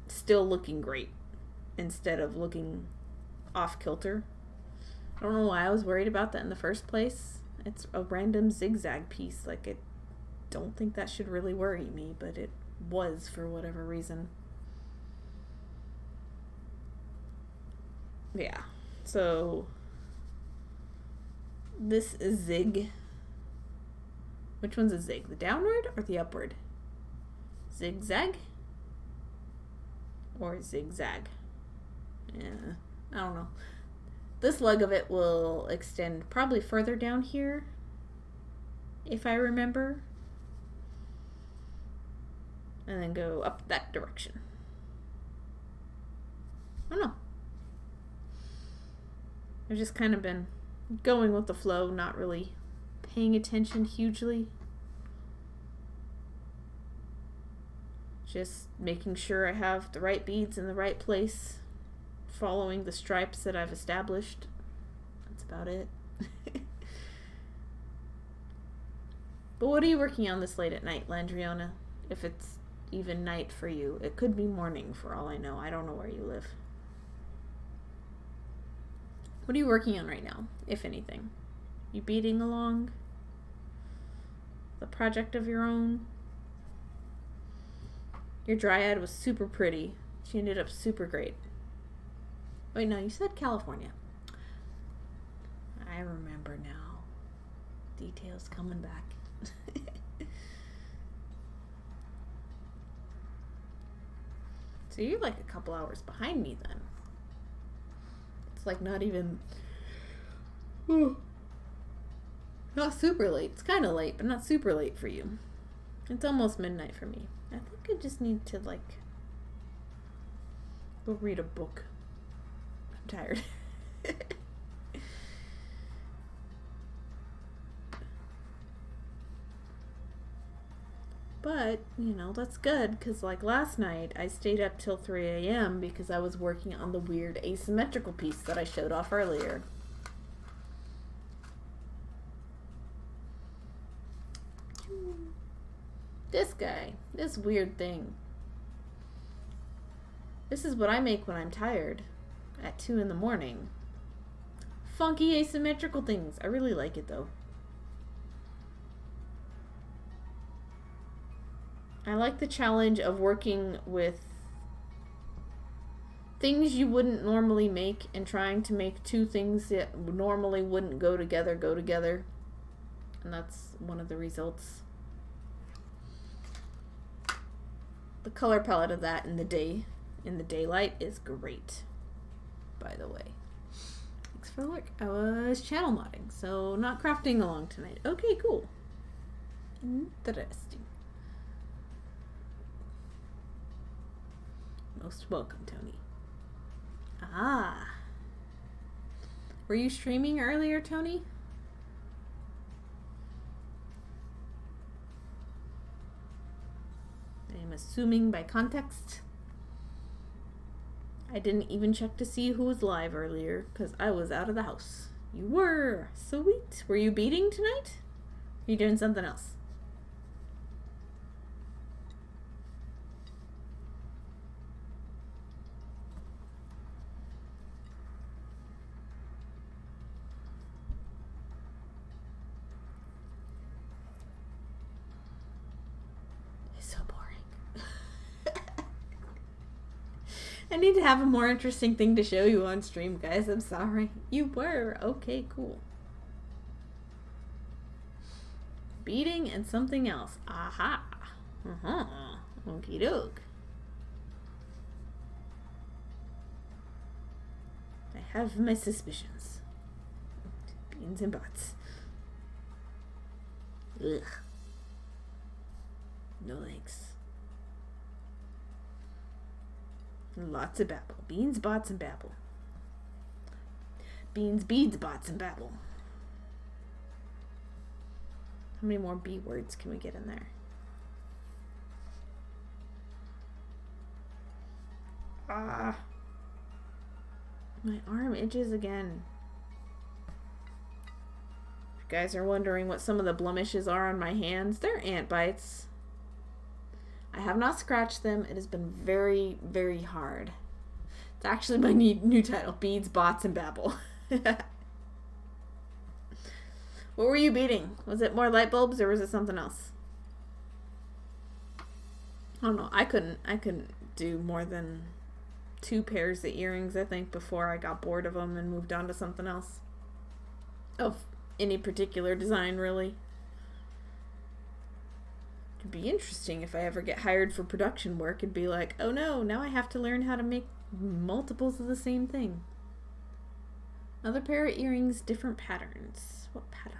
still looking great instead of looking off kilter. I don't know why I was worried about that in the first place. It's a random zigzag piece. Like, I don't think that should really worry me, but it was for whatever reason. Yeah, so this is zig. Which one's a zig? The downward or the upward? Zigzag? Or zigzag? Yeah, I don't know. This leg of it will extend probably further down here, if I remember. And then go up that direction. I don't know. I've just kind of been going with the flow, not really paying attention hugely. Just making sure I have the right beads in the right place, following the stripes that I've established. That's about it. But what are you working on this late at night, Landriona? If it's even night for you. It could be morning for all I know. I don't know where you live. What are you working on right now, if anything? You beading along? The project of your own? Your dryad was super pretty. She ended up super great. Wait, no, you said California. I remember now. Details coming back. So you're like a couple hours behind me then. It's like not even... Not super late. It's kind of late, but not super late for you. It's almost midnight for me. I think I just need to like go read a book. I'm tired. But, you know, that's good, because like last night I stayed up till 3 a.m. because I was working on the weird asymmetrical piece that I showed off earlier. This guy, this weird thing. This is what I make when I'm tired at 2 in the morning. Funky asymmetrical things. I really like it though. I like the challenge of working with things you wouldn't normally make and trying to make two things that normally wouldn't go together. And that's one of the results. The color palette of that in the daylight is great, by the way. Thanks for the look. I was channel modding, so not crafting along tonight. Okay, cool. Interesting. Most welcome, Tony. Ah. Were you streaming earlier, Tony? I'm assuming by context. I didn't even check to see who was live earlier because I was out of the house. You were. Sweet. Were you beading tonight? Are you doing something else? I need to have a more interesting thing to show you on stream, guys. I'm sorry. You were. Okay, cool. Beading and something else. Aha. Okie doke. I have my suspicions. Beans and bots. Ugh. No thanks. Lots of babble. Beans, bots, and babble. Beans, beads, bots, and babble. How many more B words can we get in there? Ah. My arm itches again. If you guys are wondering what some of the blemishes are on my hands, they're ant bites. I have not scratched them. It has been very, very hard. It's actually my new title. Beads, bots, and babble. What were you beading? Was it more light bulbs or was it something else? I don't know. I couldn't do more than 2 pairs of earrings, I think, before I got bored of them and moved on to something else. Of any particular design, really. Be interesting if I ever get hired for production work and be like, oh no, now I have to learn how to make multiples of the same thing. Another pair of earrings, different patterns. What pattern?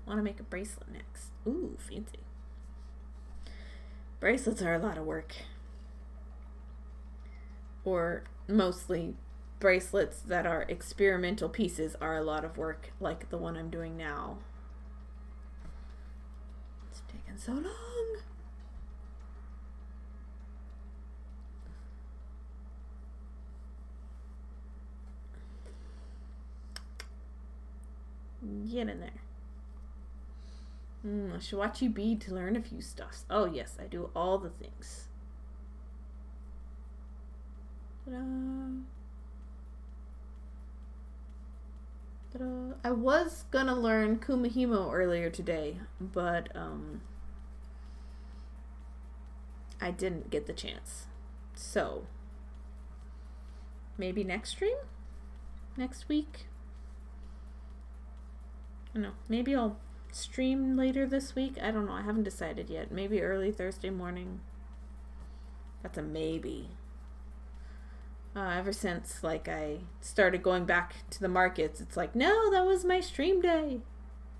Want to make a bracelet next. Ooh, fancy. Bracelets are a lot of work. Or mostly bracelets that are experimental pieces are a lot of work, like the one I'm doing now. So long. Get in there. I should watch you bead to learn a few stuffs. Oh yes, I do all the things. Ta-da. Ta-da. I was gonna learn Kumihimo earlier today, but I didn't get the chance. So, maybe next stream? Next week? I don't know. Maybe I'll stream later this week. I don't know. I haven't decided yet. Maybe early Thursday morning. That's a maybe. Ever since, like, I started going back to the markets, it's like, no, that was my stream day.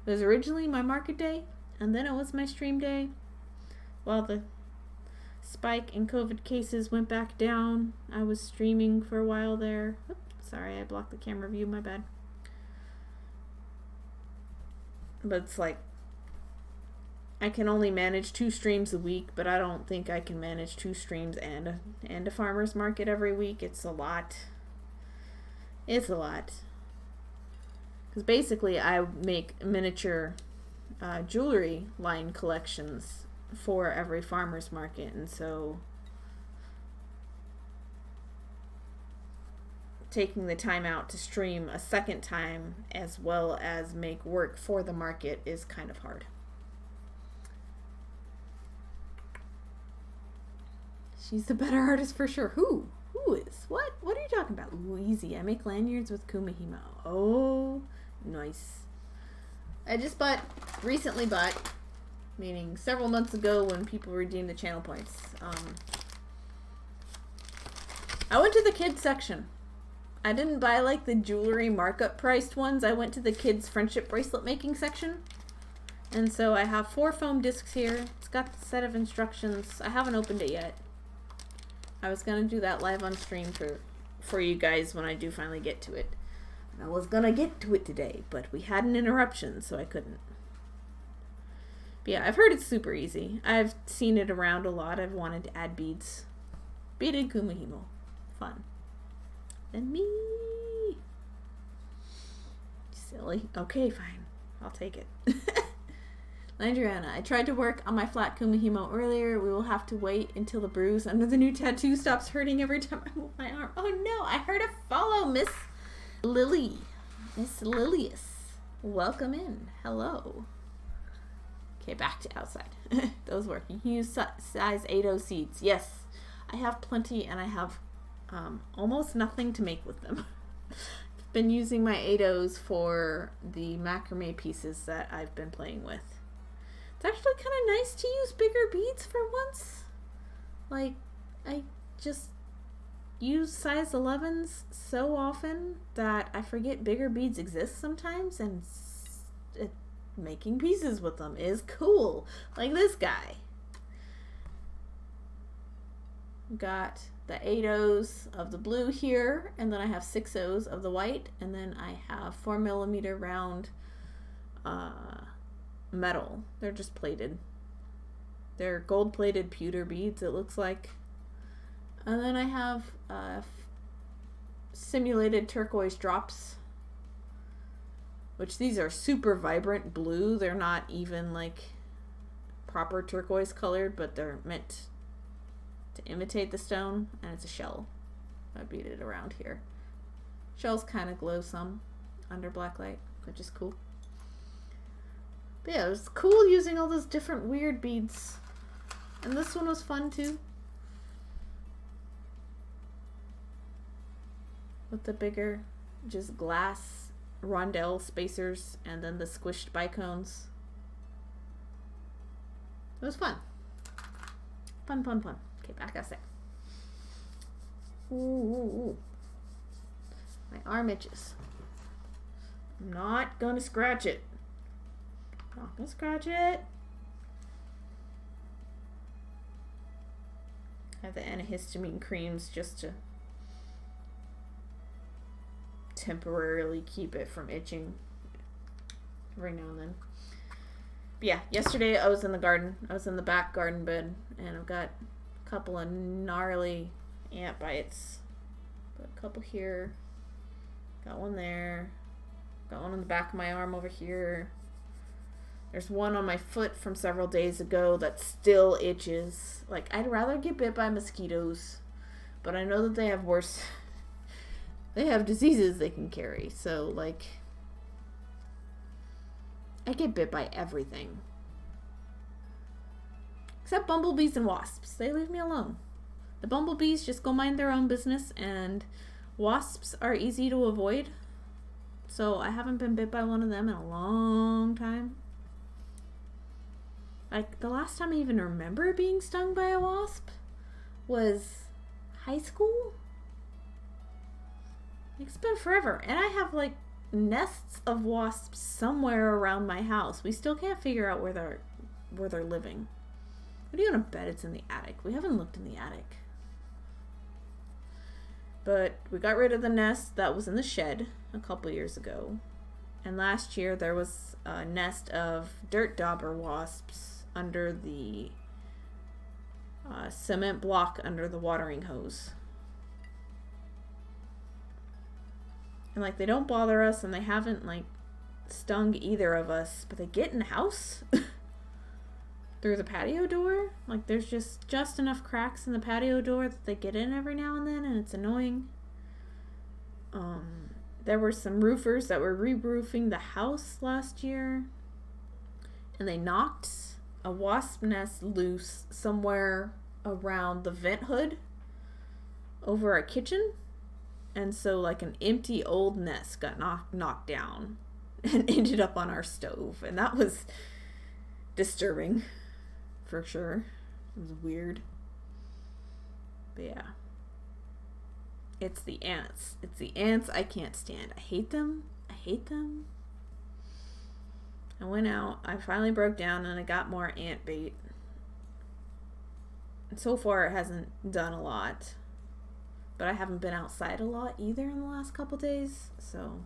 It was originally my market day, and then it was my stream day. While the spike in COVID cases went back down, I was streaming for a while there. Oops, sorry, I blocked the camera view, my bad. But it's like, I can only manage 2 streams a week, but I don't think I can manage 2 streams and a farmer's market every week. It's a lot. It's a lot. Because basically I make miniature jewelry line collections for every farmer's market, and so taking the time out to stream a second time as well as make work for the market is kind of hard. She's the better artist for sure. Who? Who is? What? What are you talking about? Ooh, easy. I make lanyards with Kumihimo. Oh, nice. I just recently bought, meaning several months ago when people redeemed the channel points. I went to the kids section. I didn't buy like the jewelry markup priced ones. I went to the kids friendship bracelet making section. And so I have 4 foam discs here. It's got the set of instructions. I haven't opened it yet. I was going to do that live on stream for you guys when I do finally get to it. And I was going to get to it today, but we had an interruption, so I couldn't. But yeah, I've heard it's super easy. I've seen it around a lot. I've wanted to add beads. Beaded Kumihimo. Fun. And me. Silly. Okay, fine. I'll take it. Landriana, I tried to work on my flat Kumihimo earlier. We will have to wait until the bruise under the new tattoo stops hurting every time I move my arm. Oh no, I heard a follow, Miss Lily. Miss Lilius. Welcome in. Hello. Okay, back to outside. Those work. You can use size 8-0 seeds. Yes, I have plenty and I have almost nothing to make with them. I've been using my 8-0s for the macrame pieces that I've been playing with. It's actually kind of nice to use bigger beads for once. Like, I just use size 11s so often that I forget bigger beads exist sometimes, and making pieces with them is cool. Like this guy. Got the 8-0s of the blue here, and then I have 6-0s of the white, and then I have 4mm round metal. They're just plated. They're gold-plated pewter beads, it looks like. And then I have simulated turquoise drops, which these are super vibrant blue. They're not even like proper turquoise colored, but they're meant to imitate the stone, and it's a shell. I beat it around here. Shells kind of glow some under black light, which is cool. But yeah, it was cool using all those different weird beads. And this one was fun too. With the bigger, just glass rondelle spacers, and then the squished bicones. It was fun. Fun, fun, fun. Okay, back outside. Ooh, ooh, ooh. My arm itches. I'm not gonna scratch it. Not gonna scratch it. I have the antihistamine creams just to temporarily keep it from itching every now and then. But yeah, yesterday I was in the garden. I was in the back garden bed, and I've got a couple of gnarly ant bites. Got a couple here. Got one there. Got one on the back of my arm over here. There's one on my foot from several days ago that still itches. Like, I'd rather get bit by mosquitoes, but I know that they have worse... They have diseases they can carry, so, like... I get bit by everything. Except bumblebees and wasps. They leave me alone. The bumblebees just go mind their own business, and wasps are easy to avoid. So I haven't been bit by one of them in a long time. Like, the last time I even remember being stung by a wasp was high school. It's been forever. And I have, like, nests of wasps somewhere around my house. We still can't figure out where they're living. What are you gonna bet it's in the attic? We haven't looked in the attic. But we got rid of the nest that was in the shed a couple years ago. And last year there was a nest of dirt dauber wasps under the cement block under the watering hose. And, like, they don't bother us, and they haven't, like, stung either of us, but they get in the house through the patio door. Like, there's just enough cracks in the patio door that they get in every now and then, and it's annoying. There were some roofers that were re-roofing the house last year, and they knocked a wasp nest loose somewhere around the vent hood over our kitchen. And so like an empty old nest got knocked down and ended up on our stove. And that was disturbing for sure. It was weird. But yeah. It's the ants. It's the ants I can't stand. I hate them. I hate them. I went out. I finally broke down and I got more ant bait. And so far it hasn't done a lot. But I haven't been outside a lot either in the last couple days. So.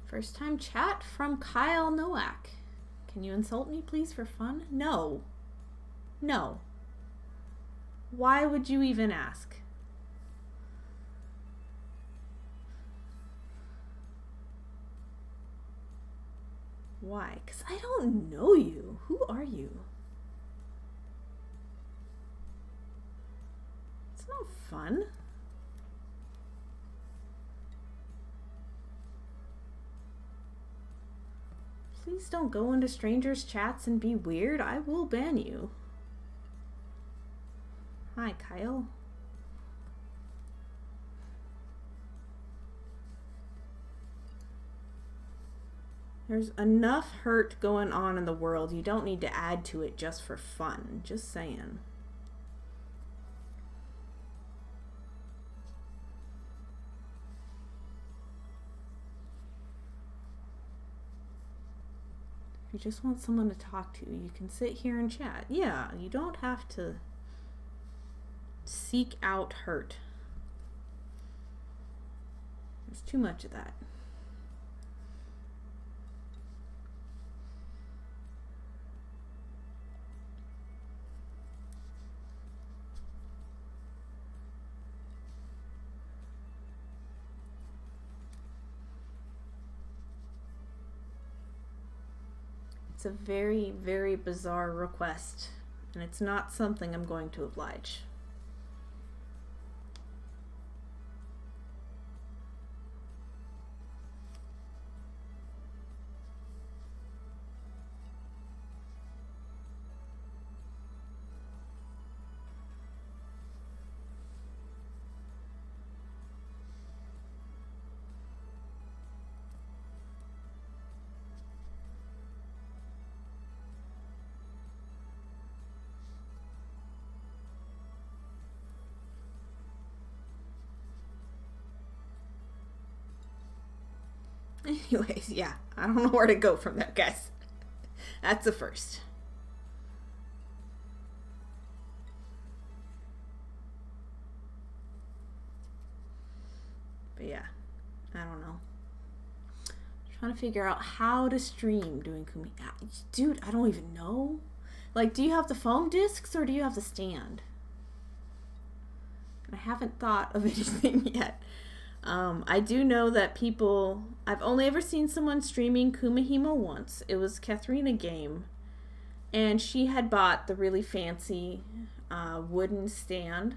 First time chat from Kyle Nowak. Can you insult me, please, for fun? No. No. Why would you even ask? Why? Because I don't know you. Who are you? It's not fun. Please don't go into strangers' chats and be weird. I will ban you. Hi, Kyle. There's enough hurt going on in the world. You don't need to add to it just for fun. Just saying. If you just want someone to talk to, you can sit here and chat. Yeah, you don't have to seek out hurt. There's too much of that. It's a very, very bizarre request, and it's not something I'm going to oblige. Anyways, yeah, I don't know where to go from there, guys. That's the first. But yeah, I don't know. Trying to figure out how to stream doing Kumi. Dude, I don't even know. Like, do you have the foam discs or do you have the stand? I haven't thought of anything yet. I do know that people... I've only ever seen someone streaming Kumahimo once. It was Katharina Game. And she had bought the really fancy wooden stand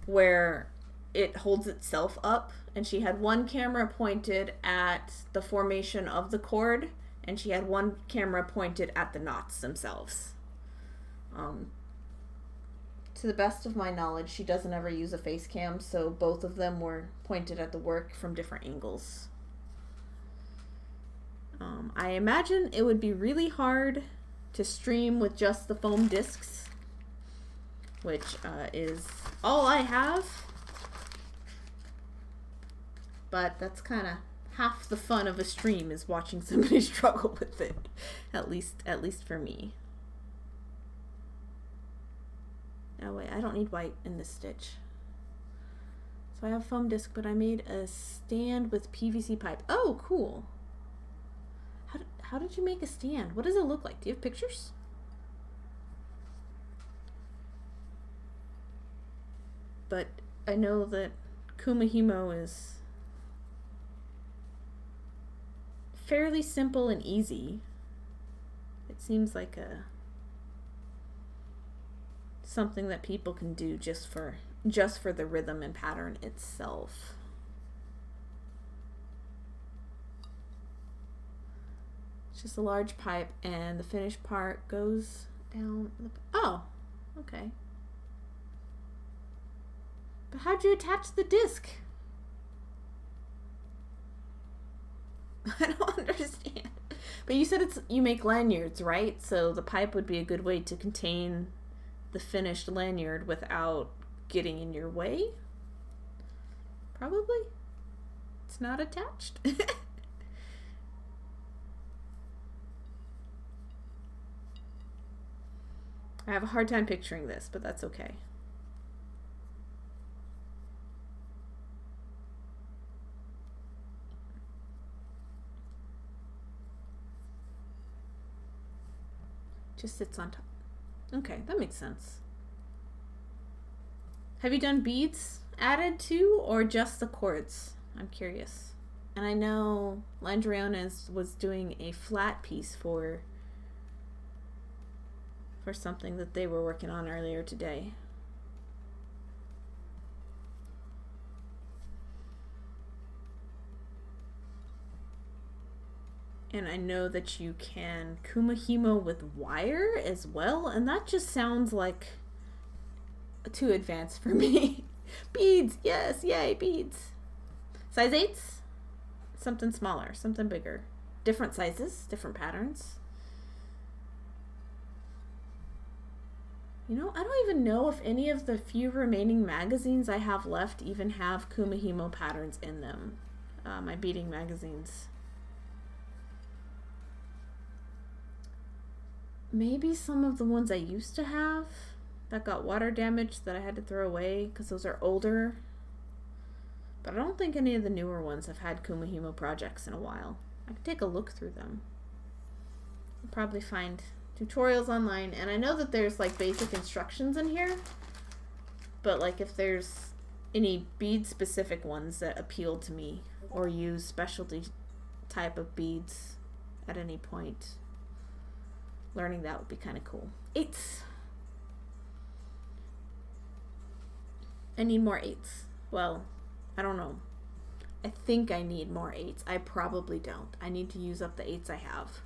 where it holds itself up. And she had one camera pointed at the formation of the cord. And she had one camera pointed at the knots themselves. To the best of my knowledge, she doesn't ever use a face cam, so both of them were pointed at the work from different angles. I imagine it would be really hard to stream with just the foam discs, which is all I have. But that's kind of half the fun of a stream, is watching somebody struggle with it, at least for me. Oh wait, I don't need white in this stitch. So I have foam disc, but I made a stand with PVC pipe. Oh, cool. How did you make a stand? What does it look like? Do you have pictures? But I know that Kumahimo is fairly simple and easy. It seems like something that people can do just for the rhythm and pattern itself. It's just a large pipe, and the finished part goes down the... Oh, okay. But how'd you attach the disc? I don't understand. But you said you make lanyards, right? So the pipe would be a good way to contain the finished lanyard without getting in your way? Probably. It's not attached. I have a hard time picturing this, but that's okay. Just sits on top. Okay, that makes sense. Have you done beads added to, or just the cords? I'm curious. And I know Landriana was doing a flat piece for something that they were working on earlier today. And I know that you can kumahimo with wire as well, and that just sounds like too advanced for me. Beads, yes, yay, beads. Size 8s? Something smaller, something bigger. Different sizes, different patterns. You know, I don't even know if any of the few remaining magazines I have left even have kumahimo patterns in them. My beading magazines. Maybe some of the ones I used to have that got water damage that I had to throw away because those are older. But I don't think any of the newer ones have had kumahimo projects in a while. I could take a look through them. I'll probably find tutorials online, and I know that there's like basic instructions in here, but like if there's any bead specific ones that appeal to me or use specialty type of beads at any point, learning that would be kind of cool. 8s. I need more 8s. Well, I don't know. I think I need more 8s. I probably don't. I need to use up the 8s I have.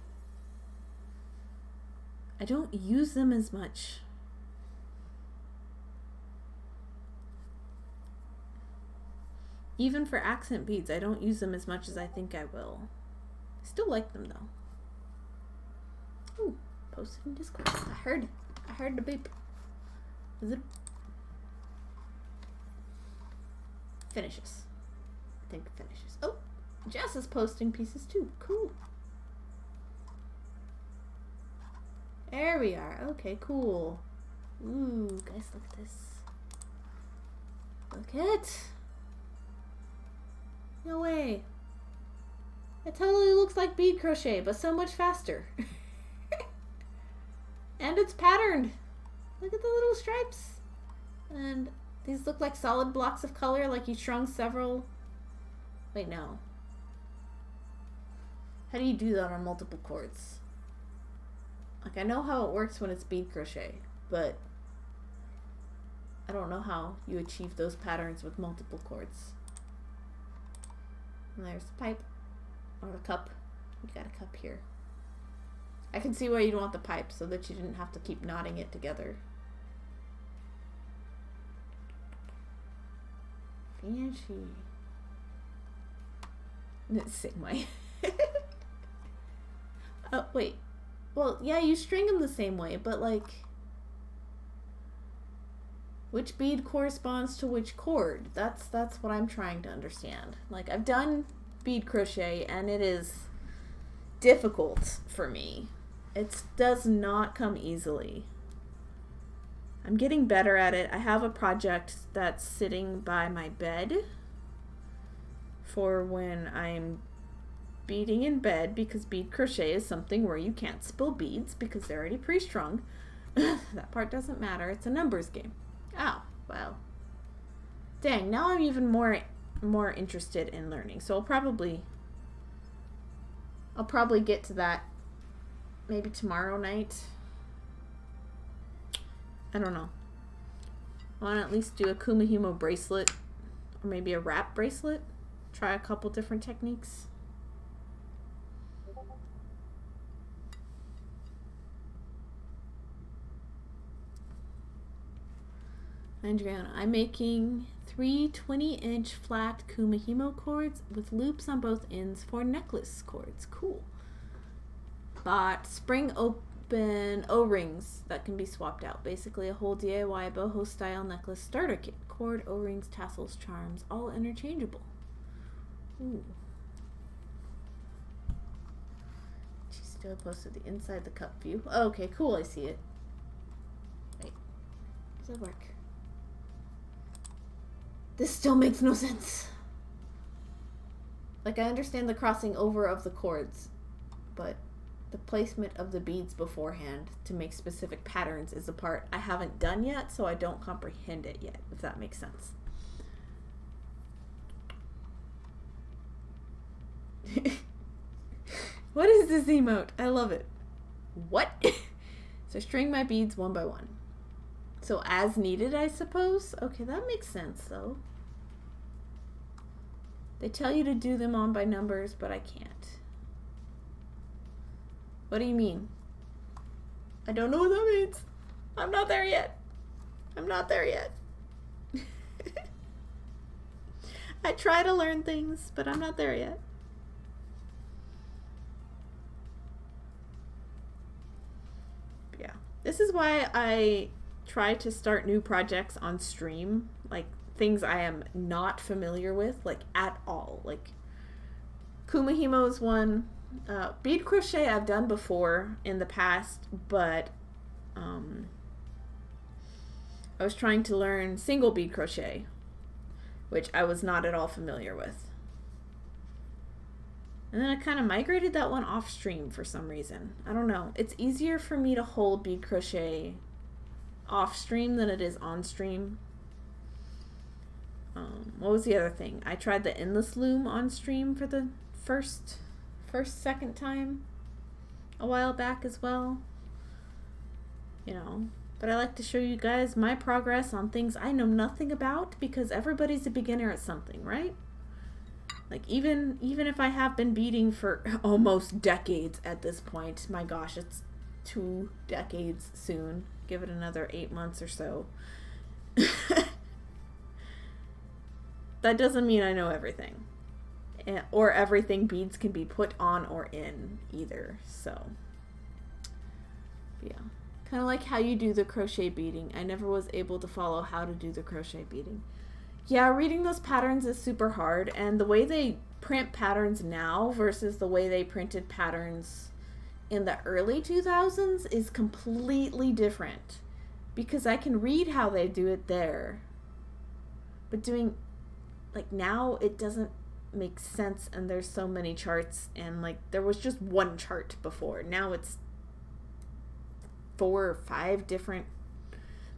I don't use them as much. Even for accent beads, I don't use them as much as I think I will. I still like them though. Ooh, posted in Discord. I heard the beep. Is it? Finishes. I think finishes. Oh, Jess is posting pieces too. Cool. There we are. Okay, cool. Ooh, guys, look at this. Look it. No way. It totally looks like bead crochet, but so much faster. And it's patterned. Look at the little stripes. And these look like solid blocks of color, like you strung several. Wait, no. How do you do that on multiple cords? Like, I know how it works when it's bead crochet, but I don't know how you achieve those patterns with multiple cords. And there's the pipe, or the cup. You got a cup here. I can see why you'd want the pipe, so that you didn't have to keep knotting it together. Fancy. Same way. Oh, wait. Well, yeah, you string them the same way, but like, which bead corresponds to which cord? That's what I'm trying to understand. Like, I've done bead crochet, and it is difficult for me. It does not come easily. I'm getting better at it. I have a project that's sitting by my bed for when I'm beading in bed, because bead crochet is something where you can't spill beads because they're already pre-strung. That part doesn't matter. It's a numbers game. Oh, well. Dang, now I'm even more interested in learning. So I'll probably get to that maybe tomorrow night. I don't know. I want to at least do a kumahimo bracelet, or maybe a wrap bracelet. Try a couple different techniques. Andriana, I'm making 3 20-inch flat kumihimo cords with loops on both ends for necklace cords. Cool. Bought spring open O-rings that can be swapped out. Basically a whole DIY boho style necklace starter kit. Cord, O-rings, tassels, charms, all interchangeable. Ooh. She still posted the inside the cup view. Oh, okay, cool, I see it. Wait, does that work? This still makes no sense. Like, I understand the crossing over of the cords, but the placement of the beads beforehand to make specific patterns is a part I haven't done yet, so I don't comprehend it yet, if that makes sense. What is this emote? I love it. What? So string my beads one by one. So as needed, I suppose? Okay, that makes sense, though. They tell you to do them on by numbers, but I can't. What do you mean? I don't know what that means. I'm not there yet. I'm not there yet. I try to learn things, but I'm not there yet. Yeah. This is why I try to start new projects on stream. Like, things I am not familiar with, like, at all. Like, kumihimo is one. Bead crochet I've done before in the past, but I was trying to learn single bead crochet, which I was not at all familiar with. And then I kind of migrated that one off stream for some reason. I don't know. It's easier for me to hold bead crochet off stream than it is on stream. What was the other thing? I tried the endless loom on stream for the second time a while back as well. You know, but I like to show you guys my progress on things I know nothing about, because everybody's a beginner at something, right? Like, even if I have been beading for almost decades at this point, my gosh, it's 2 decades soon. Give it another 8 months or so. That doesn't mean I know everything. Or everything beads can be put on or in either. So, yeah. Kind of like how you do the crochet beading. I never was able to follow how to do the crochet beading. Yeah, reading those patterns is super hard. And the way they print patterns now versus the way they printed patterns in the early 2000s is completely different. Because I can read how they do it there. But doing, like, now it doesn't make sense, and there's so many charts, and like there was just one chart before. Now it's 4 or 5 different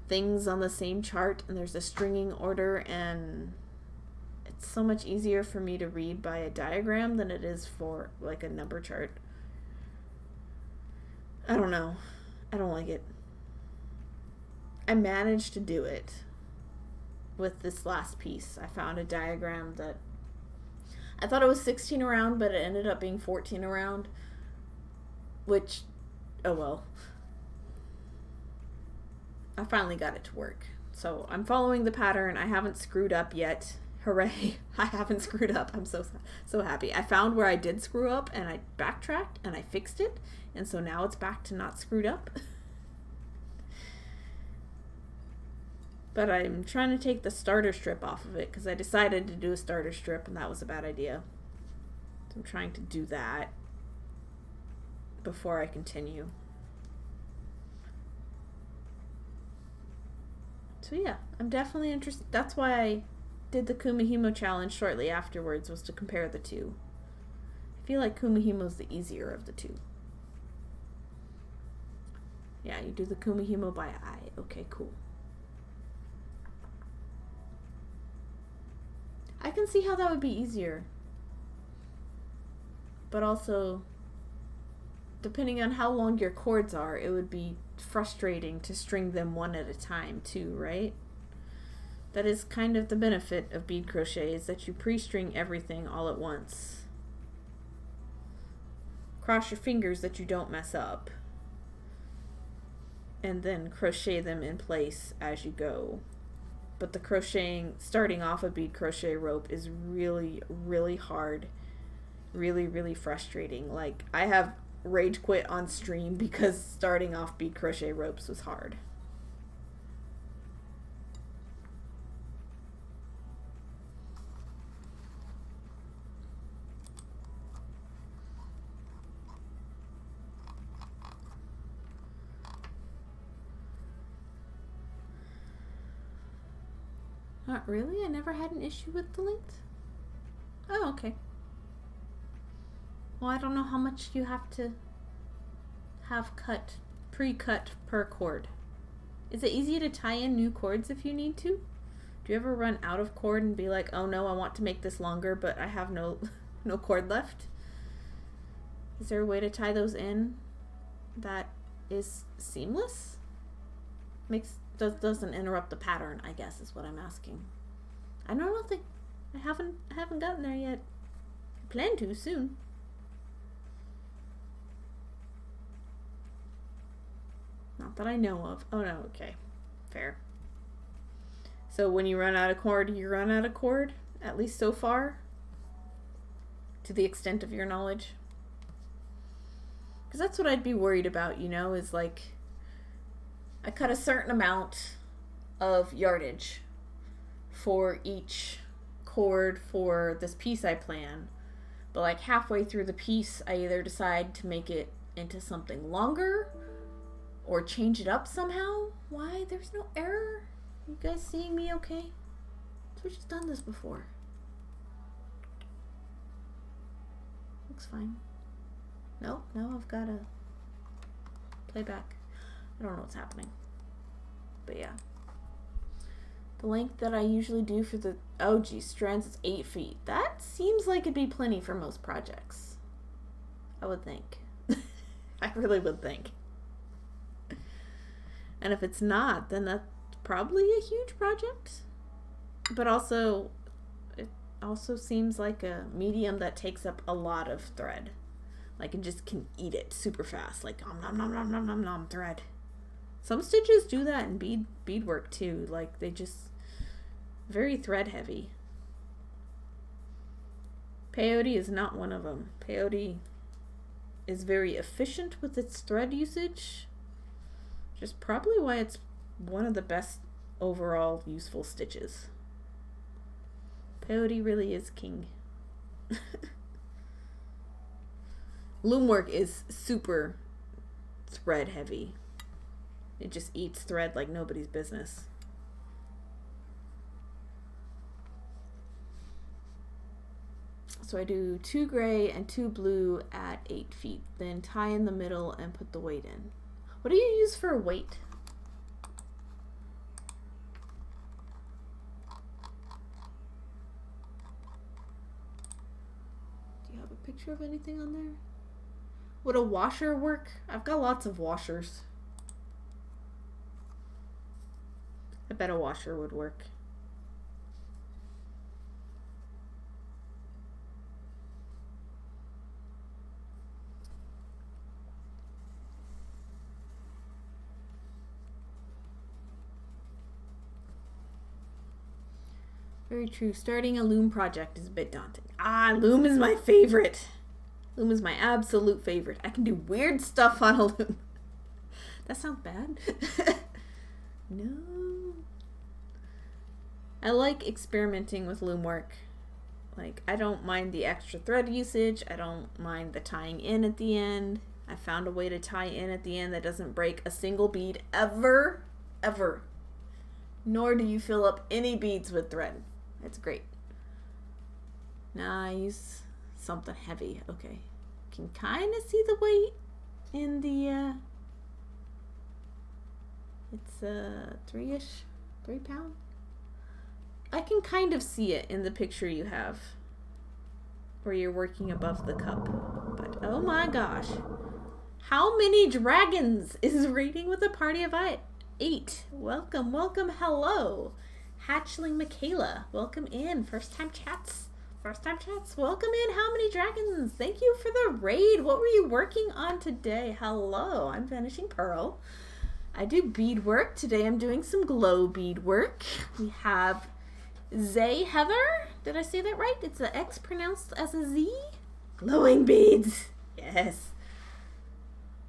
things on the same chart, and there's a stringing order, and it's so much easier for me to read by a diagram than it is for like a number chart. I don't know. I don't like it. I managed to do it with this last piece. I found a diagram that I thought it was 16 around, but it ended up being 14 around, which, oh well. I finally got it to work. So I'm following the pattern. I haven't screwed up yet. Hooray. I haven't screwed up. I'm so happy. I found where I did screw up, and I backtracked and I fixed it. And so now it's back to not screwed up. But I'm trying to take the starter strip off of it because I decided to do a starter strip, and that was a bad idea. So I'm trying to do that before I continue. So yeah, I'm definitely interested. That's why I did the kumihimo challenge shortly afterwards, was to compare the two. I feel like kumihimo's the easier of the two. Yeah, you do the kumihimo by eye. Okay, cool. I can see how that would be easier. But also, depending on how long your cords are, it would be frustrating to string them one at a time too, right? That is kind of the benefit of bead crochet, is that you pre-string everything all at once. Cross your fingers that you don't mess up. And then crochet them in place as you go. but the crocheting, starting off a bead crochet rope is really, really hard. Really, really frustrating. Like, I have rage quit on stream because starting off bead crochet ropes was hard. Not really? I never had an issue with the length? Oh, okay. Well, I don't know how much you have to have cut, pre-cut per cord. Is it easy to tie in new cords if you need to? Do you ever run out of cord and be like, oh no, I want to make this longer, but I have no cord left? Is there a way to tie those in that is seamless? Doesn't interrupt the pattern, I guess, is what I'm asking. I don't think I haven't gotten there yet. I plan to soon. Not that I know of. Oh no, okay. Fair. So when you run out of cord, you run out of cord, at least so far, to the extent of your knowledge. Because that's what I'd be worried about, you know, is like, I cut a certain amount of yardage for each cord for this piece I plan. But like halfway through the piece, I either decide to make it into something longer or change it up somehow. Why? There's no error. You guys seeing me okay? We've just done this before. Looks fine. Nope, now I've got to play back. I don't know what's happening. But yeah. The length that I usually do for the strands is 8 feet. That seems like it'd be plenty for most projects. I would think. I really would think. And if it's not, then that's probably a huge project. But also, it also seems like a medium that takes up a lot of thread. Like, it just can eat it super fast. Like, nom nom nom nom nom nom thread. Some stitches do that in beadwork too. Like, they just very thread heavy. Peyote is not one of them. Peyote is very efficient with its thread usage, which is probably why it's one of the best overall useful stitches. Peyote really is king. Loom work is super thread heavy. It just eats thread like nobody's business. So I do 2 gray and 2 blue at 8 feet. Then tie in the middle and put the weight in. What do you use for weight? Do you have a picture of anything on there? Would a washer work? I've got lots of washers. I bet a washer would work. Very true. Starting a loom project is a bit daunting. Loom is my favorite. Loom is my absolute favorite. I can do weird stuff on a loom. That sounds bad. No. I like experimenting with loom work. Like, I don't mind the extra thread usage. I don't mind the tying in at the end. I found a way to tie in at the end that doesn't break a single bead ever. Ever. Nor do you fill up any beads with thread. It's great. Now I use something heavy. Okay. Can kind of see the weight in the, it's 3-ish, 3 pound. I can kind of see it in the picture you have where you're working above the cup. But oh my gosh. How many dragons is raiding with a party of 8? Welcome, welcome, hello. Hatchling Michaela, welcome in. First time chats. Welcome in. How many dragons? Thank you for the raid. What were you working on today? Hello, I'm Vanishing Pearl. I do bead work. Today I'm doing some glow bead work. We have Zay Heather. Did I say that right? It's an X pronounced as a Z. Glowing beads. Yes.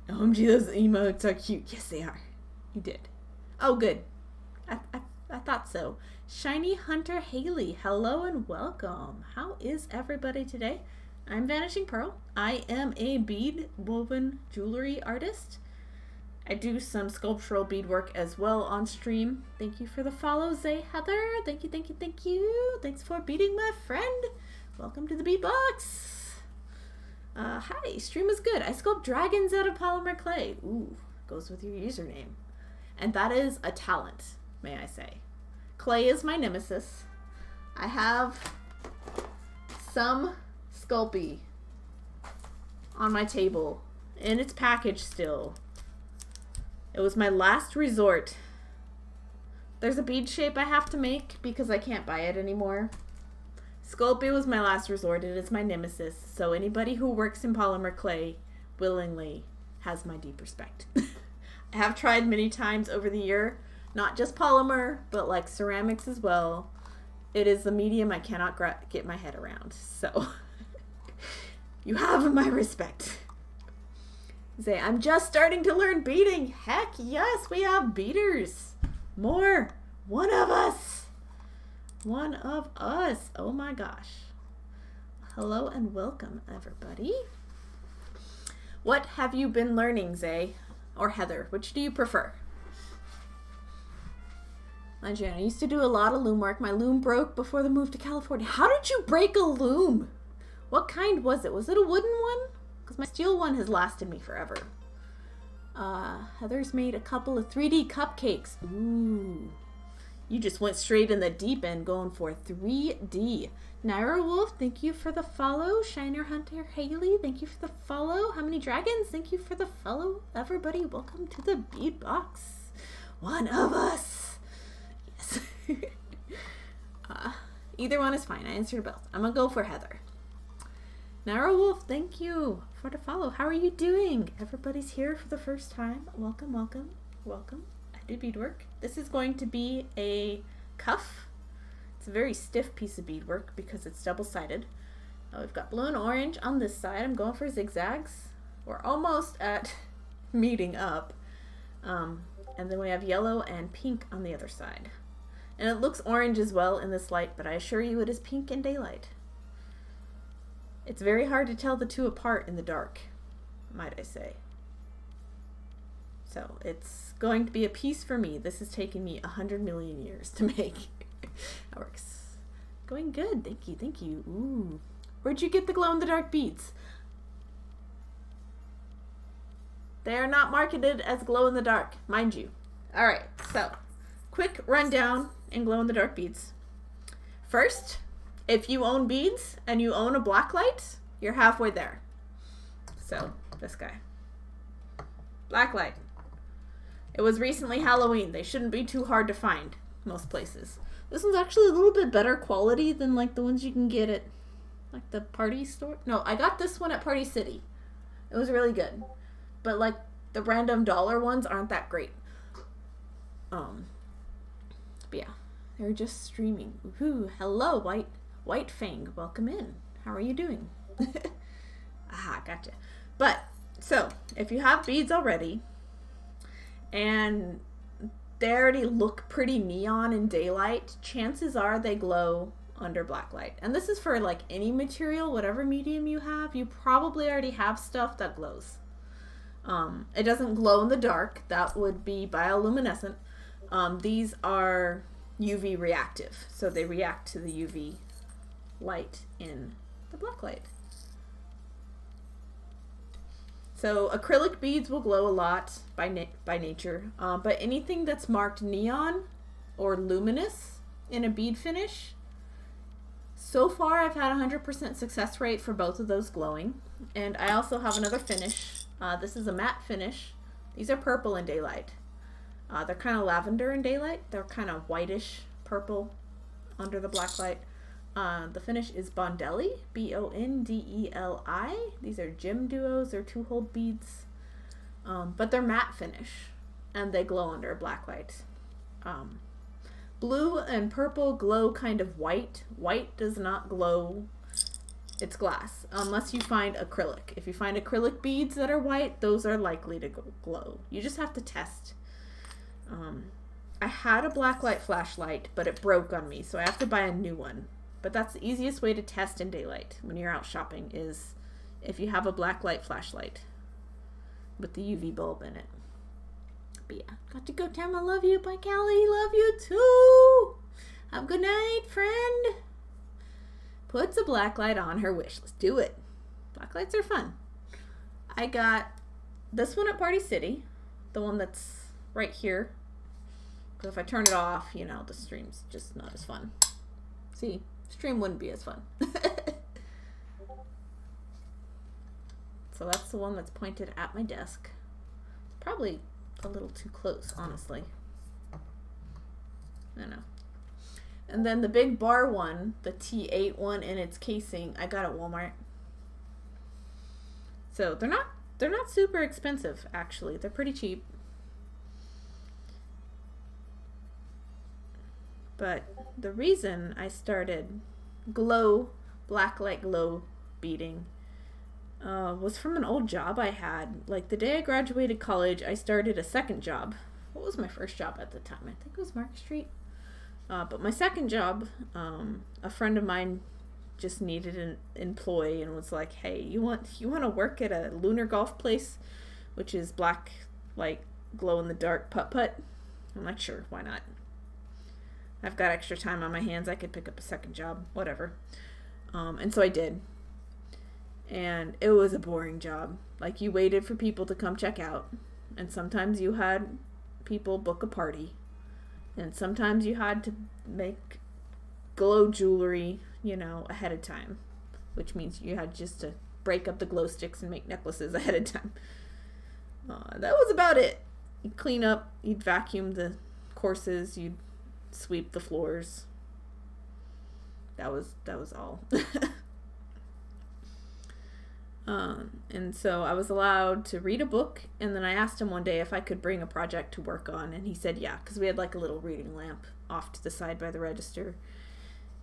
OMG, those emotes are cute. Yes, they are. You did. Oh, good. I thought so. Shiny Hunter Haley. Hello and welcome. How is everybody today? I'm Vanishing Pearl. I am a bead woven jewelry artist. I do some sculptural beadwork as well on stream. Thank you for the follow, Zay Heather. Thank you, thank you, thank you. Thanks for beading, my friend. Welcome to the bead box. Hi, stream is good. I sculpt dragons out of polymer clay. Ooh, goes with your username. And that is a talent, may I say. Clay is my nemesis. I have some Sculpey on my table in its package still. It was my last resort. There's a bead shape I have to make because I can't buy it anymore. Sculpey was my last resort. It is my nemesis. So anybody who works in polymer clay willingly has my deep respect. I have tried many times over the year, not just polymer, but like ceramics as well. It is the medium I cannot get my head around. So you have my respect. Say, I'm just starting to learn beading. Heck yes, we have beaders. More. One of us. One of us. Oh my gosh. Hello and welcome, everybody. What have you been learning, Zay? Or Heather? Which do you prefer? I used to do a lot of loom work. My loom broke before the move to California. How did you break a loom? What kind was it? Was it a wooden one? Because my steel one has lasted me forever. Heather's made a couple of 3D cupcakes. Ooh. You just went straight in the deep end going for 3D. Naira Wolf, thank you for the follow. Shiner Hunter Haley, thank you for the follow. How Many Dragons, thank you for the follow. Everybody, welcome to the bead box. One of us. Yes. Either one is fine. I answered both. I'm going to go for Heather. Naira Wolf, thank you for the follow. How are you doing? Everybody's here for the first time. Welcome, welcome, welcome. I do beadwork. This is going to be a cuff. It's a very stiff piece of beadwork because it's double-sided. We've got blue and orange on this side. I'm going for zigzags. We're almost at meeting up. And then we have yellow and pink on the other side. And it looks orange as well in this light, but I assure you it is pink in daylight. It's very hard to tell the two apart in the dark, might I say. So it's going to be a piece for me. This has taken me 100 million years to make. That works. Going good. Thank you. Thank you. Ooh. Where'd you get the glow-in-the-dark beads? They are not marketed as glow-in-the-dark, mind you. All right. So quick rundown in glow-in-the-dark beads. First, if you own beads and you own a black light, you're halfway there. So, this guy. Black light. It was recently Halloween. They shouldn't be too hard to find most places. This one's actually a little bit better quality than like the ones you can get at like the Party Store. No, I got this one at Party City. It was really good. But like the random dollar ones aren't that great. But yeah, they're just streaming. Woohoo! Hello, White Fang, welcome in. How are you doing? Aha, gotcha. But, so, if you have beads already, and they already look pretty neon in daylight, chances are they glow under black light. And this is for like any material, whatever medium you have, you probably already have stuff that glows. It doesn't glow in the dark. That would be bioluminescent. These are UV reactive, so they react to the UV light in the black light. So acrylic beads will glow a lot by nature, but anything that's marked neon or luminous in a bead finish, so far I've had 100% success rate for both of those glowing. And I also have another finish. This is a matte finish. These are purple in daylight. They're kind of lavender in daylight. They're kind of whitish purple under the black light. The finish is Bondeli, B-O-N-D-E-L-I. These are gem duos or 2-hole beads, but they're matte finish. and they glow under a black light. Blue and purple glow kind of white. White does not glow. It's glass, unless you find acrylic. If you find acrylic beads that are white, those are likely to glow. You just have to test. I had a blacklight flashlight, but it broke on me, so I have to buy a new one. But that's the easiest way to test in daylight when you're out shopping, is if you have a blacklight flashlight with the UV bulb in it. But yeah, got to go. Tam, I love you. Bye, Callie. Love you too. Have a good night, friend. Puts a blacklight on her wish list. Do it. Blacklights are fun. I got this one at Party City, the one that's right here. Because if I turn it off, you know, the stream's just not as fun. See, stream wouldn't be as fun. So that's the one that's pointed at my desk. Probably a little too close, honestly. I don't know. And then the big bar one, the T8 one in its casing, I got at Walmart. So they're not super expensive, actually. They're pretty cheap. But the reason I started blacklight glow beading was from an old job I had. Like the day I graduated college, I started a second job. What was my first job at the time? I think it was Market Street. But my second job, a friend of mine just needed an employee and was like, "Hey, you want to work at a lunar golf place, which is black light glow in the dark putt-putt?" I'm like, "Sure, why not? I've got extra time on my hands. I could pick up a second job, whatever." And so I did. And it was a boring job. Like, you waited for people to come check out. And sometimes you had people book a party. And sometimes you had to make glow jewelry, you know, ahead of time. Which means you had just to break up the glow sticks and make necklaces ahead of time. That was about it. You'd clean up, you'd vacuum the courses, you'd sweep the floors. That was all. And so I was allowed to read a book, and then I asked him one day if I could bring a project to work on, and he said yeah, because we had like a little reading lamp off to the side by the register.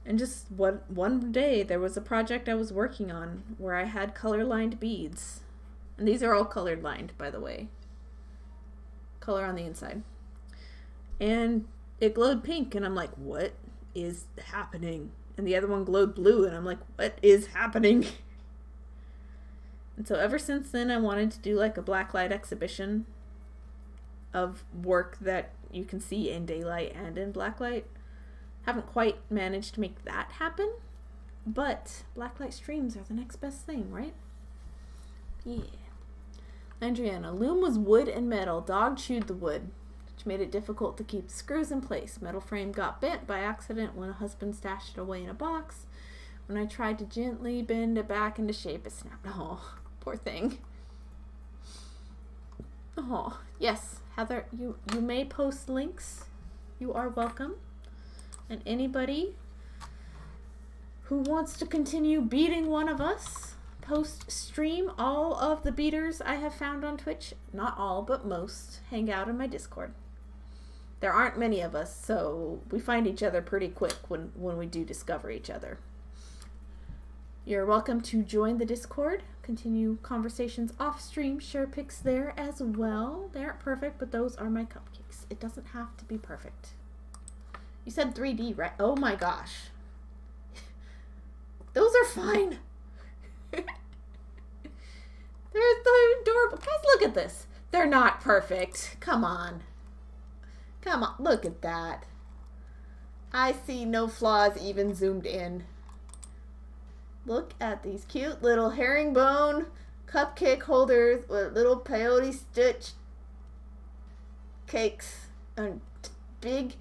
And just one day there was a project I was working on where I had color-lined beads. And these are all colored-lined, by the way. Color on the inside. And it glowed pink, and I'm like, what is happening? And the other one glowed blue, and I'm like, what is happening? And so ever since then, I wanted to do like a blacklight exhibition of work that you can see in daylight and in blacklight. Haven't quite managed to make that happen, but blacklight streams are the next best thing, right? Yeah. Andriana, loom was wood and metal. Dog chewed the wood, which made it difficult to keep the screws in place. Metal frame got bent by accident when a husband stashed it away in a box. When I tried to gently bend it back into shape, it snapped. Oh, poor thing. Oh, yes, Heather, you may post links. You are welcome. And anybody who wants to continue beating one of us, post stream. All of the beaters I have found on Twitch, not all, but most, hang out in my Discord. There aren't many of us, so we find each other pretty quick when we do discover each other. You're welcome to join the Discord, continue conversations off stream, share pics there as well. They aren't perfect, but those are my cupcakes. It doesn't have to be perfect. You said 3D, right? Oh my gosh. Those are fine. They're adorable. Guys, look at this. They're not perfect. Come on. Come on. Look at that. I see no flaws even zoomed in. Look at these cute little herringbone cupcake holders with little peyote stitch cakes and big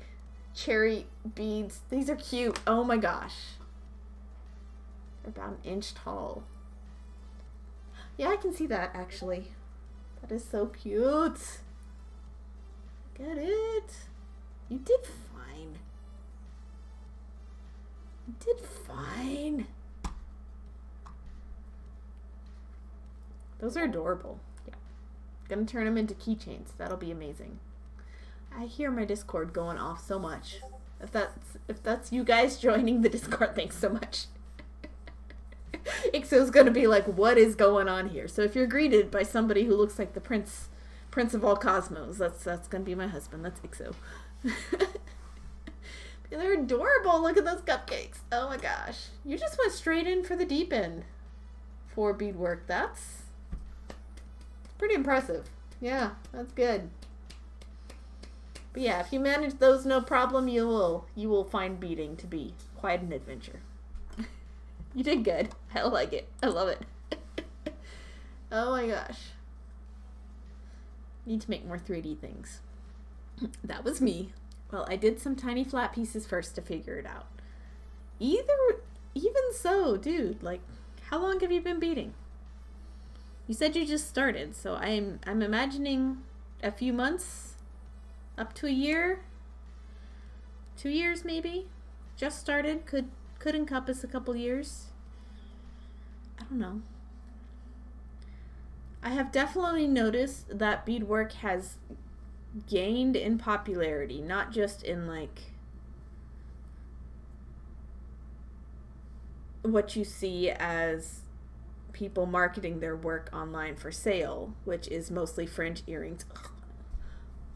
cherry beads. These are cute. Oh my gosh. They're about an inch tall. Yeah, I can see that actually. That is so cute. Look at it. You did fine. You did fine. Those are adorable. Yeah. Gonna turn them into keychains. That'll be amazing. I hear my Discord going off so much. If that's you guys joining the Discord, thanks so much. Ixo's gonna be like, what is going on here? So if you're greeted by somebody who looks like the Prince of all cosmos, that's gonna be my husband. That's Ixo. They're adorable. Look at those cupcakes. Oh my gosh. You just went straight in for the deep end for beadwork. That's pretty impressive. Yeah, that's good. But yeah, if you manage those no problem, you will find beading to be quite an adventure. You did good. I like it. I love it. Oh my gosh. Need to make more 3D things. That was me. Well, I did some tiny flat pieces first to figure it out. Even so, dude, like, how long have you been beading? You said you just started, so I'm imagining a few months, up to a year, 2 years maybe. Just started, could encompass a couple years. I don't know. I have definitely noticed that beadwork has gained in popularity, not just in like what you see as people marketing their work online for sale, which is mostly fringe earrings.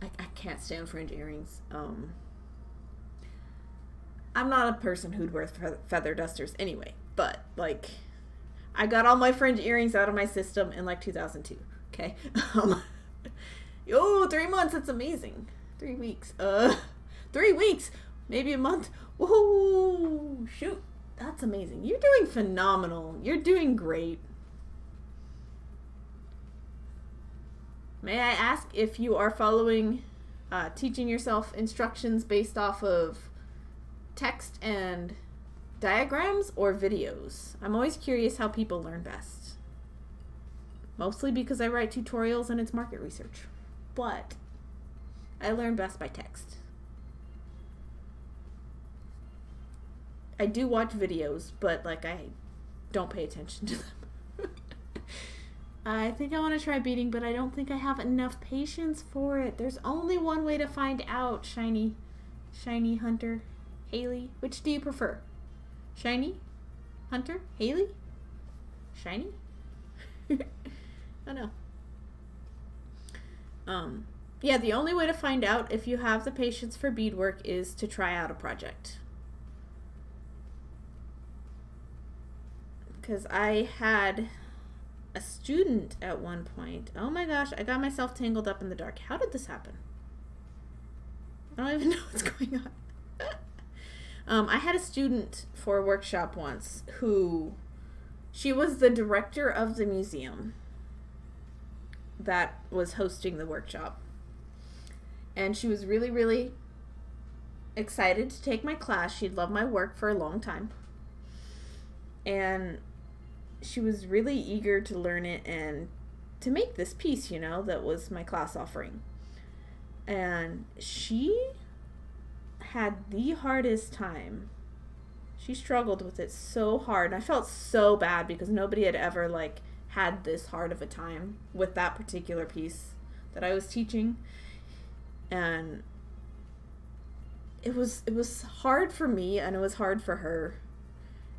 I can't stand fringe earrings. I'm not a person who'd wear feather dusters anyway, but like I got all my fringe earrings out of my system in like 2002. Okay. 3 months, that's amazing. 3 weeks. 3 weeks, maybe a month. Whoa, shoot. That's amazing. You're doing phenomenal. You're doing great. May I ask if you are following teaching yourself instructions based off of text and diagrams or videos? I'm always curious how people learn best. Mostly because I write tutorials and it's market research. But I learn best by text. I do watch videos, but like I don't pay attention to them. I think I want to try beading, but I don't think I have enough patience for it. There's only one way to find out, Shiny Hunter, Haley. Which do you prefer? Shiny? Hunter? Haley? Shiny? I don't know. Yeah, the only way to find out if you have the patience for beadwork is to try out a project. Because I had a student at one point. Oh my gosh, I got myself tangled up in the dark. How did this happen? I don't even know what's going on. I had a student for a workshop once who, she was the director of the museum that was hosting the workshop. And she was really, really excited to take my class. She'd loved my work for a long time. And she was really eager to learn it and to make this piece, that was my class offering. And she had the hardest time. She struggled with it so hard. And I felt so bad because nobody had ever had this hard of a time with that particular piece that I was teaching. And it was hard for me and it was hard for her.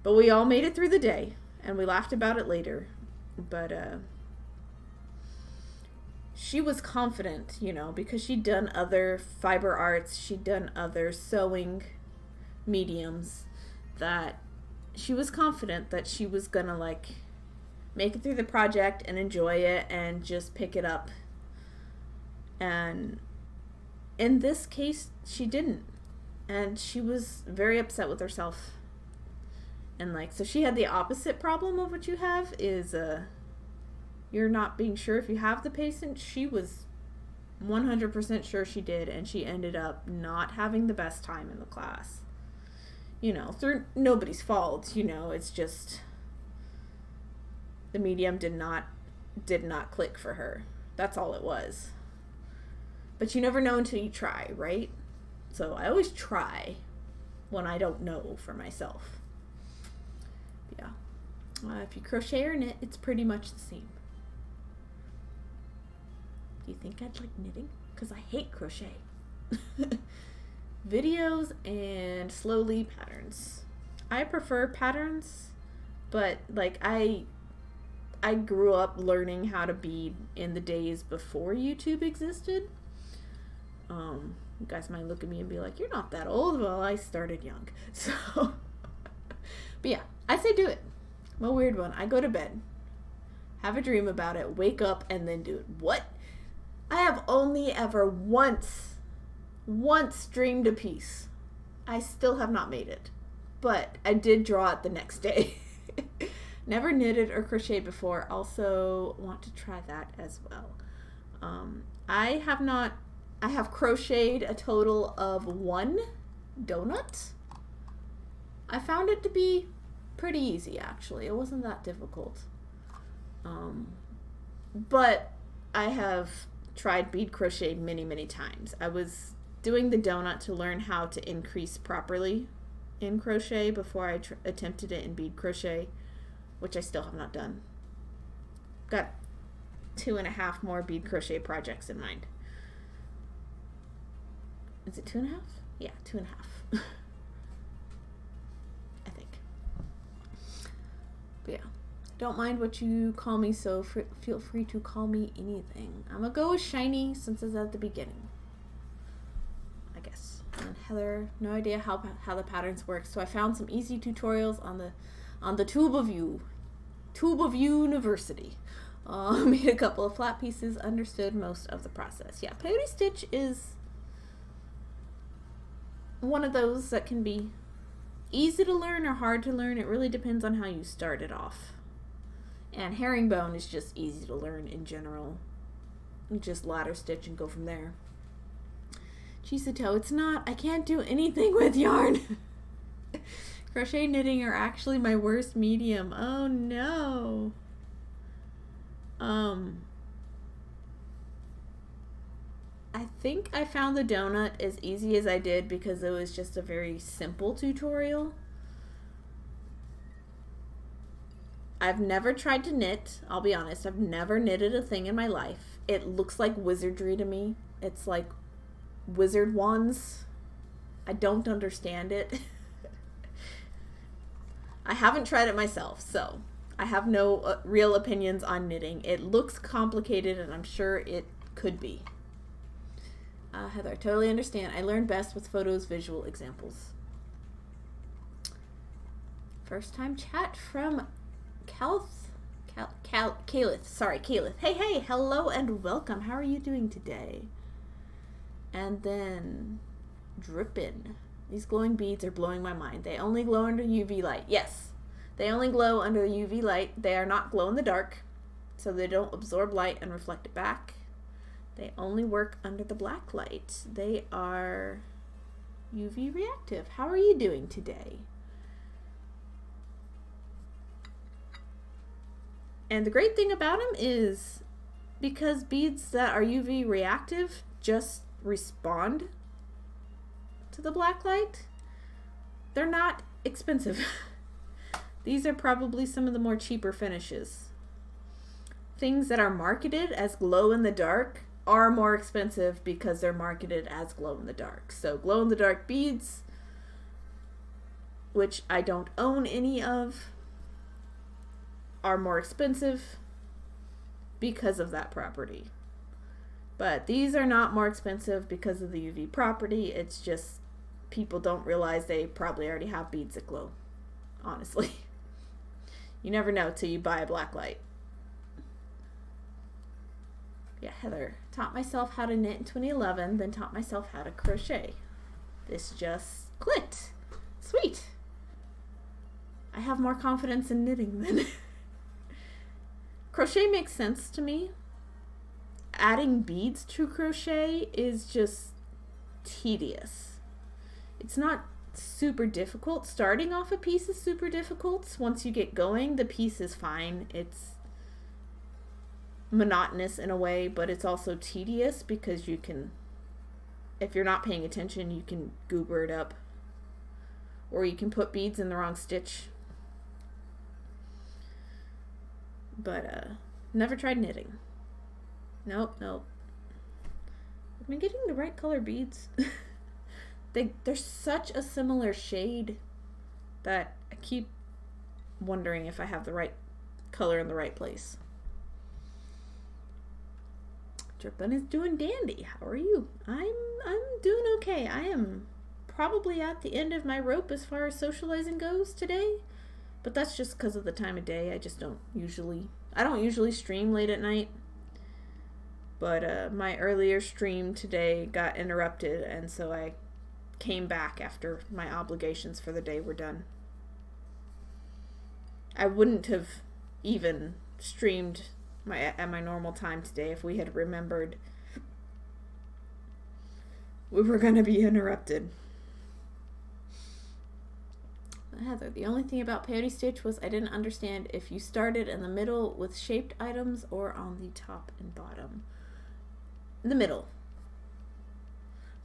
But we all made it through the day and we laughed about it later. But she was confident, because she'd done other fiber arts, she'd done other sewing mediums, that she was confident that she was gonna make it through the project and enjoy it and just pick it up. And in this case, she didn't. And she was very upset with herself. And so she had the opposite problem of what you have is you're not being sure if you have the patience. She was 100% sure she did, and she ended up not having the best time in the class. Through nobody's fault, it's just the medium did not click for her. That's all it was. But you never know until you try, right? So I always try when I don't know for myself. Yeah. If you crochet or knit, it's pretty much the same. Do you think I'd like knitting? Because I hate crochet. Videos and slowly patterns. I prefer patterns, but like I grew up learning how to bead in the days before YouTube existed. You guys might look at me and be like, "You're not that old." Well, I started young. So, but yeah, I say do it. I'm a weird one. I go to bed, have a dream about it, wake up, and then do it. What? I have only ever once dreamed a piece. I still have not made it, but I did draw it the next day. Never knitted or crocheted before. Also want to try that as well. I have crocheted a total of 1 donut. I found it to be pretty easy, actually. It wasn't that difficult. But I have tried bead crochet many times. I was doing the donut to learn how to increase properly in crochet before I attempted it in bead crochet, which I still have not done. Got 2.5 more bead crochet projects in mind. Is it 2.5? Yeah, 2.5. I think. But yeah, don't mind what you call me, so feel free to call me anything. I'm gonna go with shiny since it's at the beginning, I guess. And Heather, no idea how the patterns work, so I found some easy tutorials on the Tube of University. Made a couple of flat pieces, understood most of the process. Yeah, peyote stitch is one of those that can be easy to learn or hard to learn. It really depends on how you start it off. And herringbone is just easy to learn in general. You just ladder stitch and go from there. Chisato, it's not. I can't do anything with yarn. Crochet knitting are actually my worst medium. Oh no. I think I found the donut as easy as I did because it was just a very simple tutorial. I've never tried to knit. I'll be honest. I've never knitted a thing in my life. It looks like wizardry to me. It's like wizard wands. I don't understand it. I haven't tried it myself, so I have no real opinions on knitting. It looks complicated, and I'm sure it could be. Heather, totally understand. I learn best with photos, visual examples. First time chat from Calith. Sorry, Calith. Hey, hello and welcome. How are you doing today? And then Drippin'. These glowing beads are blowing my mind. They only glow under UV light. Yes, they only glow under the UV light. They are not glow in the dark, so they don't absorb light and reflect it back. They only work under the black light. They are UV reactive. How are you doing today? And the great thing about them is because beads that are UV reactive just respond to the black light, they're not expensive. These are probably some of the more cheaper finishes. Things that are marketed as glow in the dark are more expensive because they're marketed as glow in the dark. So glow in the dark beads, which I don't own any of, are more expensive because of that property. But these are not more expensive because of the UV property. It's just people don't realize they probably already have beads that glow. Honestly. You never know till you buy a black light. Yeah, Heather. Taught myself how to knit in 2011, then taught myself how to crochet. This just clicked. Sweet. I have more confidence in knitting than... Crochet makes sense to me. Adding beads to crochet is just tedious. It's not super difficult. Starting off a piece is super difficult. Once you get going, the piece is fine. It's monotonous in a way, but it's also tedious because you can, if you're not paying attention, you can goober it up. Or you can put beads in the wrong stitch. But, never tried knitting. Nope. Am I getting the right color beads? They're such a similar shade that I keep wondering if I have the right color in the right place. Drippin is doing dandy. How are you? I'm doing okay. I am probably at the end of my rope as far as socializing goes today, but that's just because of the time of day. I don't usually stream late at night, but my earlier stream today got interrupted, and so I came back after my obligations for the day were done. I wouldn't have even streamed at my normal time today if we had remembered we were going to be interrupted. Heather, the only thing about peyote stitch was I didn't understand if you started in the middle with shaped items or on the top and bottom. In the middle.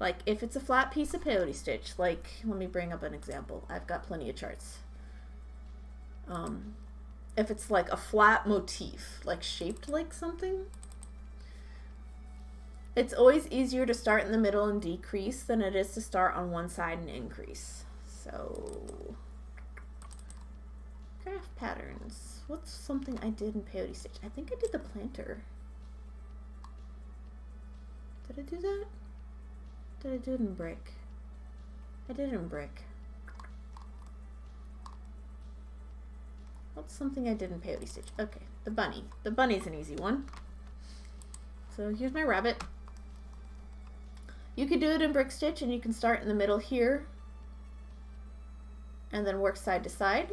Like if it's a flat piece of peyote stitch, like let me bring up an example. I've got plenty of charts. If it's like a flat motif, like shaped like something, it's always easier to start in the middle and decrease than it is to start on one side and increase. So, craft patterns. What's something I did in peyote stitch? I think I did the planter. Did I do that? Did I do it in brick? I did it in brick. What's something I did in peyote stitch? Okay, the bunny. The bunny's an easy one. So here's my rabbit. You could do it in brick stitch and you can start in the middle here and then work side to side.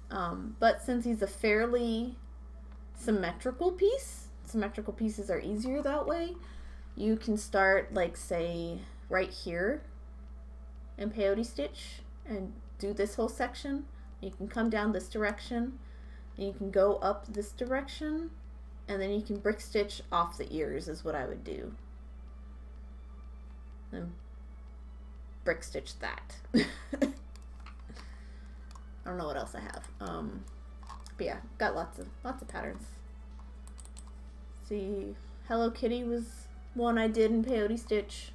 But since he's a fairly symmetrical piece, symmetrical pieces are easier that way, you can start like say right here in peyote stitch and do this whole section. You can come down this direction, and you can go up this direction, and then you can brick stitch off the ears is what I would do. And brick stitch that. I don't know what else I have. But yeah, got lots of patterns. See, Hello Kitty was one I did in peyote stitch.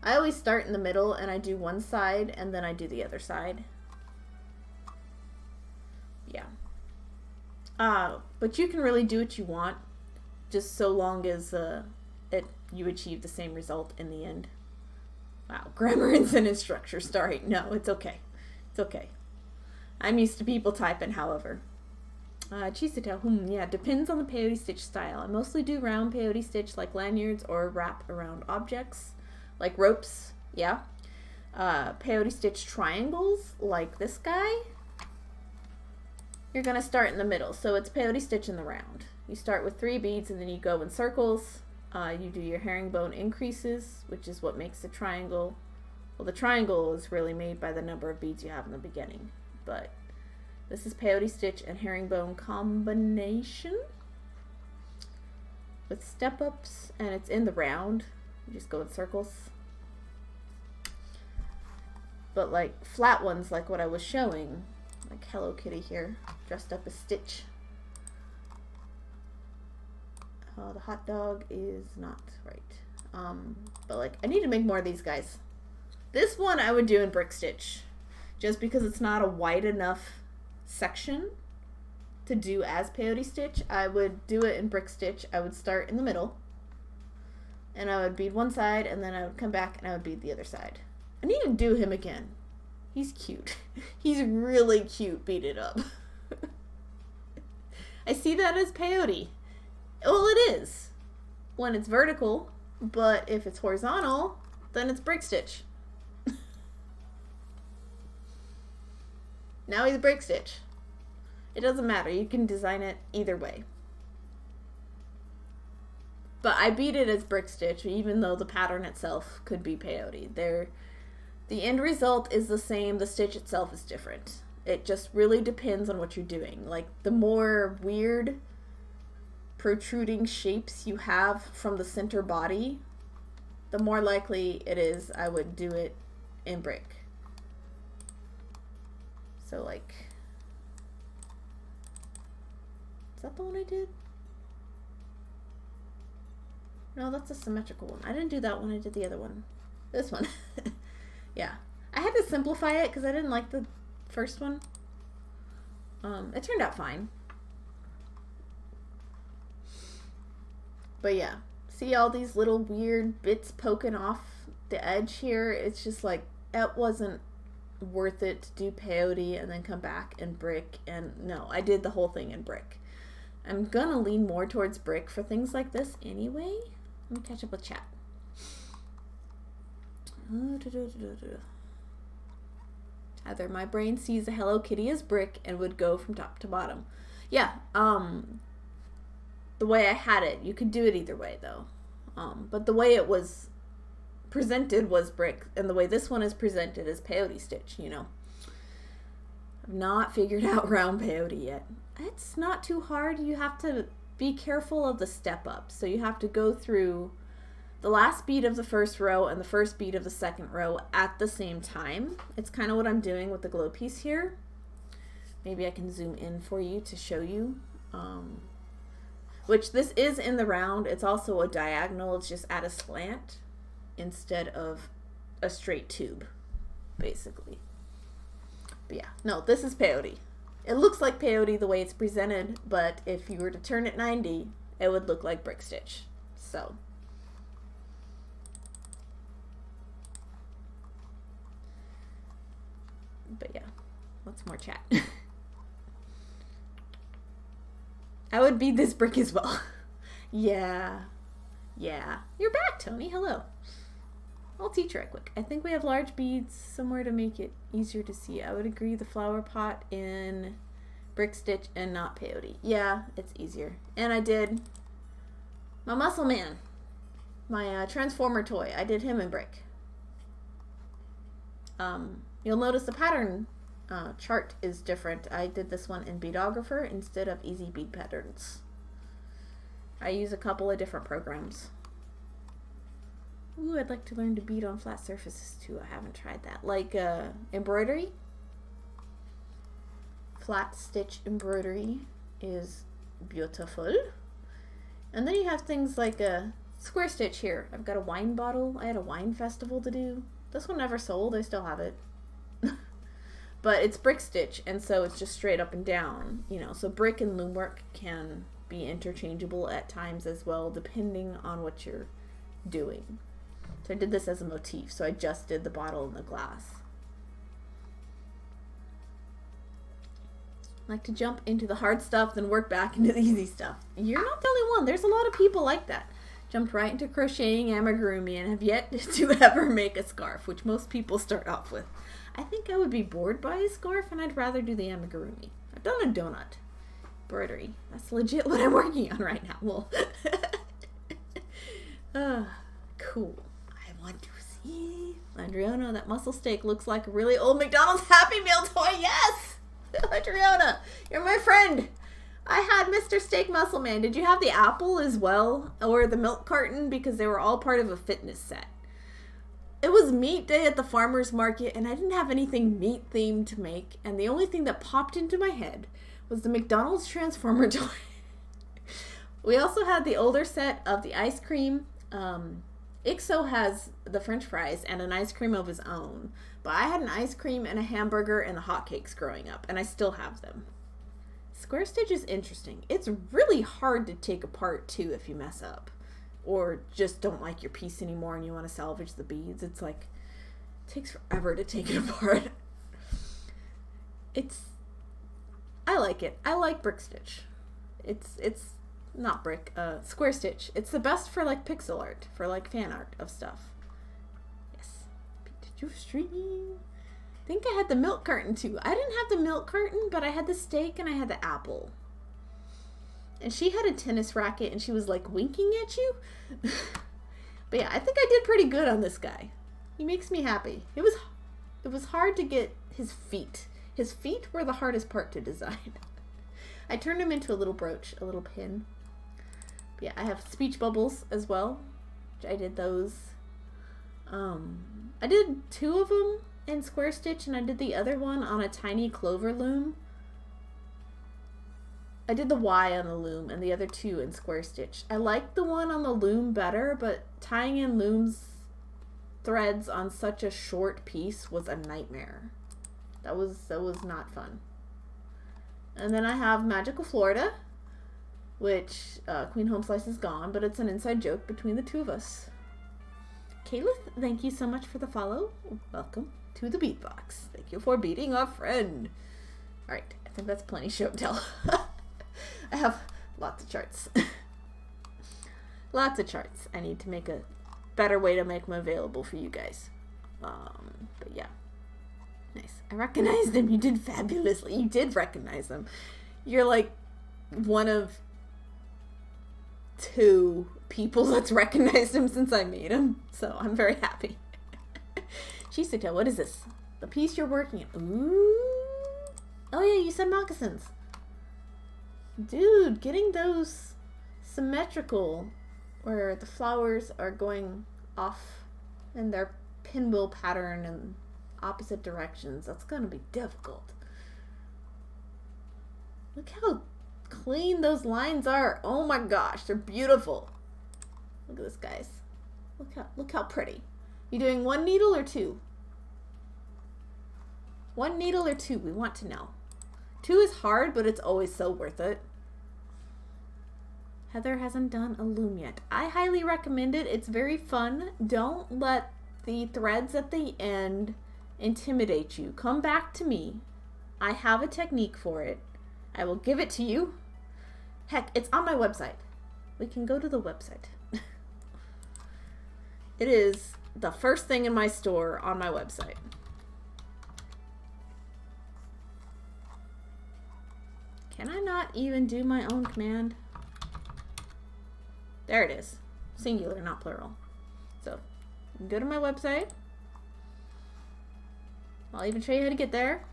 I always start in the middle and I do one side and then I do the other side. Yeah. But you can really do what you want, just so long as you achieve the same result in the end. Wow, grammar and sentence structure. Sorry, no, it's okay. It's okay. I'm used to people typing, however. Chisito, yeah, depends on the peyote stitch style. I mostly do round peyote stitch like lanyards or wrap around objects like ropes, yeah. Peyote stitch triangles like this guy. You're going to start in the middle. So it's peyote stitch in the round. You start with 3 beads and then you go in circles. You do your herringbone increases, which is what makes the triangle. Well, the triangle is really made by the number of beads you have in the beginning. But this is peyote stitch and herringbone combination with step ups, and it's in the round. You just go in circles. But like flat ones, like what I was showing, like Hello Kitty here, dressed up as Stitch. The hot dog is not right. But like, I need to make more of these guys. This one I would do in brick stitch, just because it's not a wide enough section to do as peyote stitch. I would do it in brick stitch. I would start in the middle, and I would bead one side, and then I would come back and I would bead the other side. I need to do him again. He's cute. He's really cute beaded up. I see that as peyote. Well, it is when it's vertical, but if it's horizontal, then it's brick stitch. Now he's brick stitch. It doesn't matter. You can design it either way. But I beat it as brick stitch, even though the pattern itself could be peyote. The end result is the same. The stitch itself is different. It just really depends on what you're doing. Like, the more weird protruding shapes you have from the center body, the more likely it is I would do it in brick. So like, is that the one I did? No, that's a symmetrical one. I didn't do that one. I did the other one. This one. Yeah. I had to simplify it because I didn't like the first one. It turned out fine. But yeah. See all these little weird bits poking off the edge here? It's just like, it wasn't worth it to do peyote and then come back and brick. And no, I did the whole thing in brick. I'm gonna lean more towards brick for things like this anyway. Let me catch up with chat. Either my brain sees a Hello Kitty as brick and would go from top to bottom. Yeah, the way I had it, you could do it either way though. But the way it was presented was brick, and the way this one is presented is peyote stitch, you know. I've not figured out round peyote yet. It's not too hard. You have to be careful of the step up. So you have to go through the last bead of the first row and the first bead of the second row at the same time. It's kind of what I'm doing with the glow piece here. Maybe I can zoom in for you to show you. Which this is in the round. It's also a diagonal. It's just at a slant instead of a straight tube, basically. But yeah, no, this is peyote. It looks like peyote the way it's presented, but if you were to turn it 90, it would look like brick stitch. So. But yeah, lots more chat. I would bead this brick as well. Yeah. Yeah. You're back, Tony. Hello. I'll teach right quick. I think we have large beads somewhere to make it easier to see. I would agree the flower pot in brick stitch and not peyote. Yeah, it's easier. And I did my muscle man, my transformer toy. I did him in brick. You'll notice the pattern chart is different. I did this one in Beadographer instead of Easy Bead Patterns. I use a couple of different programs. Ooh, I'd like to learn to bead on flat surfaces too. I haven't tried that. Like embroidery. Flat stitch embroidery is beautiful. And then you have things like a square stitch here. I've got a wine bottle. I had a wine festival to do. This one never sold. I still have it. But it's brick stitch, and so it's just straight up and down. You know, so brick and loom work can be interchangeable at times as well, depending on what you're doing. So I did this as a motif, so I just did the bottle and the glass. I like to jump into the hard stuff, then work back into the easy stuff. You're not the only one. There's a lot of people like that. Jumped right into crocheting amigurumi and have yet to ever make a scarf, which most people start off with. I think I would be bored by a scarf, and I'd rather do the amigurumi. I've done a donut. Embroidery. That's legit what I'm working on right now. Well, cool. I want to see. Adriana, that muscle steak looks like a really old McDonald's Happy Meal toy. Yes! Adriana, you're my friend. I had Mr. Steak Muscle Man. Did you have the apple as well? Or the milk carton? Because they were all part of a fitness set. It was meat day at the farmer's market, and I didn't have anything meat themed to make, and the only thing that popped into my head was the McDonald's Transformer toy. We also had the older set of the ice cream. Ixo has the french fries and an ice cream of his own, but I had an ice cream and a hamburger and the hotcakes growing up, and I still have them. Square stitch is interesting. It's really hard to take apart too if you mess up. Or just don't like your piece anymore and you want to salvage the beads. It's like, it takes forever to take it apart. I like it. I like brick stitch. It's not brick, square stitch. It's the best for like pixel art, for like fan art of stuff. Yes. Did you stream? I think I had the milk carton too. I didn't have the milk carton, but I had the steak and I had the apple. And she had a tennis racket and she was like winking at you. But yeah, I think I did pretty good on this guy. He makes me happy. It was hard to get his feet. His feet were the hardest part to design. I turned him into a little brooch, a little pin. But yeah, I have speech bubbles as well. I did those. I did 2 of them in square stitch, and I did the other one on a tiny clover loom. I did the Y on the loom and the other two in square stitch. I liked the one on the loom better, but tying in loom's threads on such a short piece was a nightmare. That was not fun. And then I have Magical Florida, which Queen Home Slice is gone, but it's an inside joke between the two of us. Kayla, thank you so much for the follow. Welcome to the beat box. Thank you for beating our friend. All right, I think that's plenty show and tell. I have lots of charts. Lots of charts. I need to make a better way to make them available for you guys. But yeah. Nice. I recognized him. You did fabulously. You did recognize him. You're like one of 2 people that's recognized him since I made him. So I'm very happy. Shisita, what is this? The piece you're working on. Ooh. Oh yeah, you said moccasins. Dude, getting those symmetrical where the flowers are going off in their pinwheel pattern and opposite directions, that's gonna be difficult. Look how clean those lines are. Oh my gosh, they're beautiful. Look at this, guys. Look how pretty. You doing 1 needle or 2? 1 needle or 2? We want to know. 2 is hard, but it's always so worth it. Heather hasn't done a loom yet. I highly recommend it. It's very fun. Don't let the threads at the end intimidate you. Come back to me. I have a technique for it. I will give it to you. Heck, it's on my website. We can go to the website. It is the first thing in my store on my website. Can I not even do my own command? There it is. Singular, not plural. So, go to my website. I'll even show you how to get there.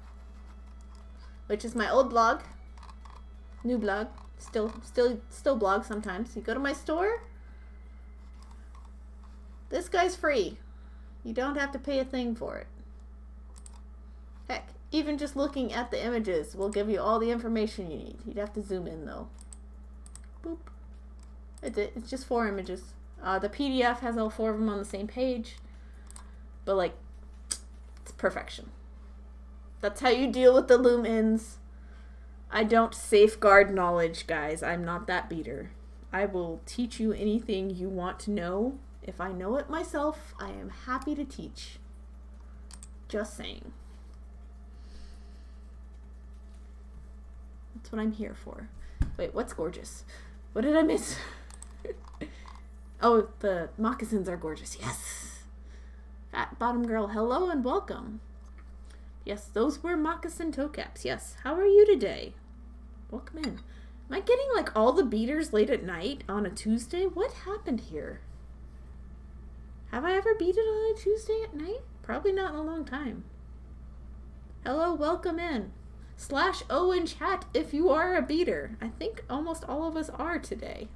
Which is my old blog. New blog. Still blog sometimes. You go to my store. This guy's free. You don't have to pay a thing for it. Heck, even just looking at the images will give you all the information you need. You'd have to zoom in though. Boop. It's just 4 images. The PDF has all 4 of them on the same page. But like, it's perfection. That's how you deal with the loom ends. I don't safeguard knowledge, guys. I'm not that beater. I will teach you anything you want to know. If I know it myself, I am happy to teach. Just saying. That's what I'm here for. Wait, what's gorgeous? What did I miss? Oh, the moccasins are gorgeous. Yes. Fat bottom girl, hello and welcome. Yes, those were moccasin toe caps. Yes. How are you today? Welcome in. Am I getting like all the beaters late at night on a Tuesday? What happened here? Have I ever beaded on a Tuesday at night? Probably not in a long time. Hello, welcome in. /O in chat if you are a beater. I think almost all of us are today.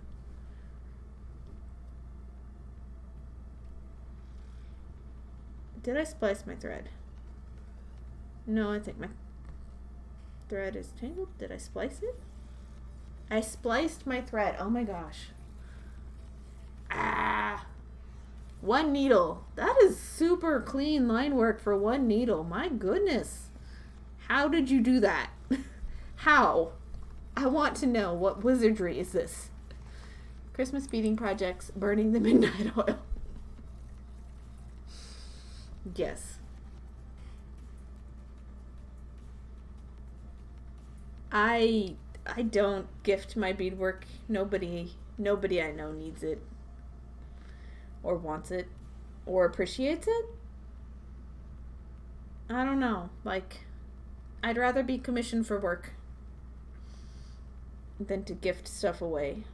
Did I splice my thread? No, I think my thread is tangled. Did I splice it? I spliced my thread. Oh my gosh. Ah. 1 needle. That is super clean line work for 1 needle. My goodness. How did you do that? How? I want to know. What wizardry is this? Christmas beading projects, burning the midnight oil. Yes. I don't gift my beadwork. Nobody I know needs it. Or wants it. Or appreciates it. I don't know. Like, I'd rather be commissioned for work than to gift stuff away.